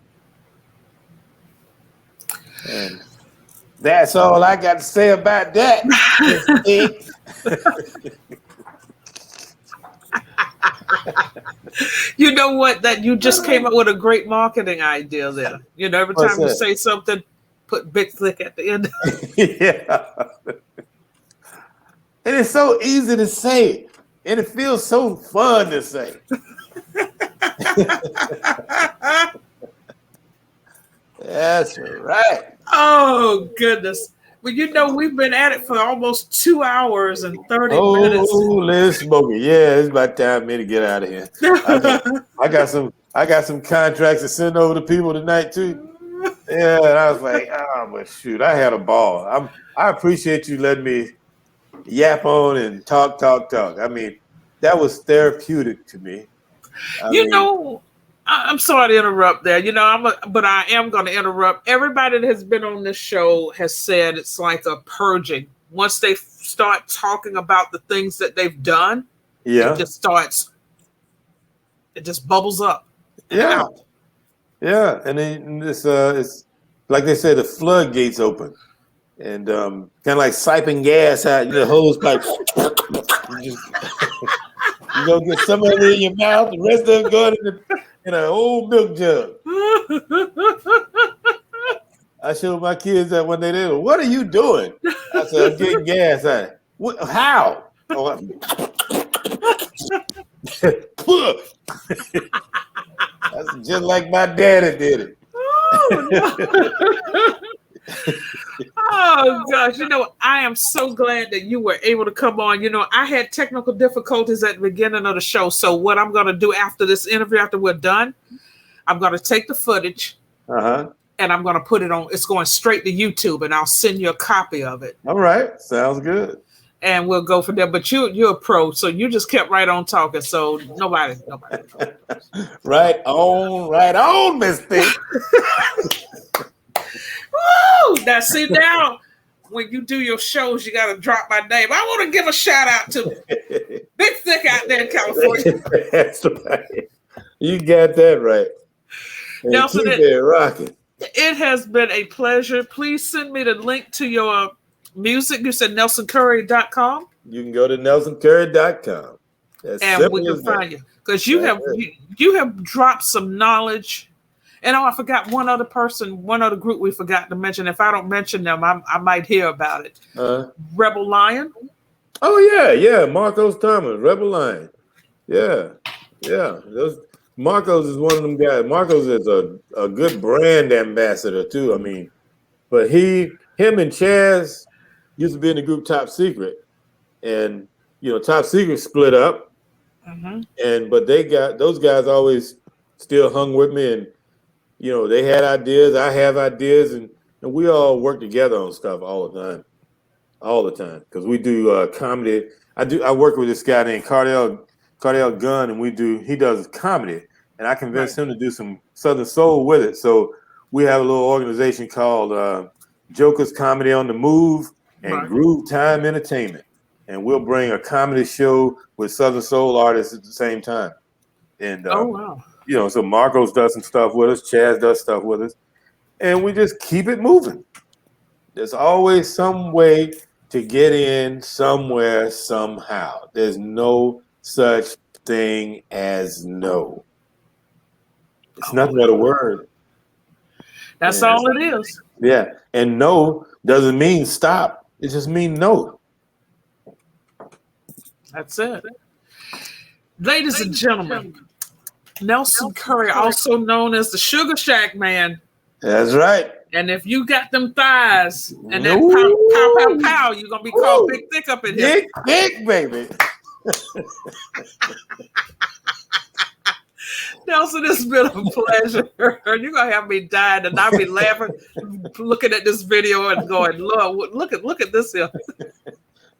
And that's all I got to say about that. You know what? That you just came up with a great marketing idea there. Every time you say something, put Big Slick at the end. Yeah. And it's so easy to say, and it feels so fun to say. That's right. Oh, goodness. Well, we've been at it for almost 2 hours and 30 minutes. Oh, let's smoke it. Yeah, it's about time for me to get out of here. I got some contracts to send over to people tonight too. Yeah, and I was like, but shoot, I had a ball. I appreciate you letting me yap on and talk. I mean, that was therapeutic to me. I'm sorry to interrupt there. But I am going to interrupt. Everybody that has been on this show has said it's like a purging. Once they start talking about the things that they've done, it just bubbles up. Yeah. Yeah. And then it's like they say, the floodgates open. And kind of like siping gas out, hose pipe. You go get some of it in your mouth, the rest of it going in an old milk jug. I showed my kids that one day. They were, what are you doing? I said, I'm getting gas out. How? Oh, that's just like my daddy did it. Oh gosh, I am so glad that you were able to come on. I had technical difficulties at the beginning of the show. So what I'm going to do after this interview, after we're done, I'm going to take the footage and I'm going to put it on. It's going straight to YouTube, and I'll send you a copy of it. All right. Sounds good. And we'll go from there. But you're a pro, so you just kept right on talking. So nobody. Right on, Miss Thing. Woo! Now see now, when you do your shows, you got to drop my name. I want to give a shout out to Big Thick out there in California. That's right. You got that right. And Nelson, keep it rocking. It has been a pleasure. Please send me the link to your music. You said NelsonCurry.com. You can go to NelsonCurry.com. And we can find you. Because you have dropped some knowledge. And I forgot one other person, one other group we forgot to mention. If I don't mention them, I might hear about it. Rebel Lion. Oh, yeah. Marcos Thomas, Rebel Lion. Yeah. Marcos is one of them guys. Marcos is a good brand ambassador, too. I mean, but him and Chaz used to be in the group Top Secret. And, Top Secret split up. Mm-hmm. But those guys always still hung with me, and they had ideas, I have ideas, and we all work together on stuff all the time because we do comedy. I work with this guy named Cardell Gunn, and he does comedy, and I convinced him to do some Southern Soul with it. So we have a little organization called Jokers Comedy on the Move and Groove Time Entertainment, and we'll bring a comedy show with Southern Soul artists at the same time. And oh wow. So Marcos does some stuff with us, Chaz does stuff with us, and we just keep it moving. There's always some way to get in somewhere, somehow. There's no such thing as no. It's nothing but a word. That's all it is. Yeah, and no doesn't mean stop. It just means no. That's it. Ladies and gentlemen, Nelson Curry, also known as the Sugaa Shack Man. That's right. And if you got them thighs and that pow, pow, pow, you're going to be called Big Thick up in here. Big Thick, baby. Nelson, it's been a pleasure. You're going to have me dying, and I'll be laughing, looking at this video and going, Lord, look at this here.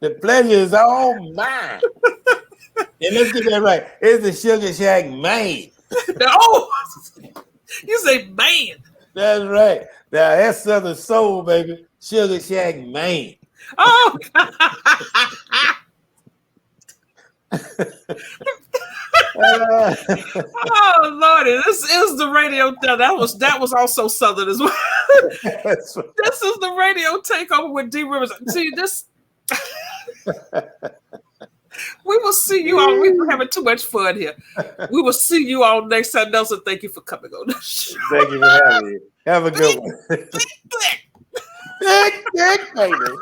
The pleasure is all mine. And let's get that right. It's the Sugaa Shack Man. Oh, you say man. That's right. Now that's Southern Soul, baby. Sugaa Shack Man. Oh, oh Lordy, this is the radio. That was also Southern as well. This is the radio takeover with D Rivers. See this. We will see you all. We're having too much fun here. We will see you all next time. Nelson, thank you for coming on the show. Thank you for having me. Have a good one. Baby.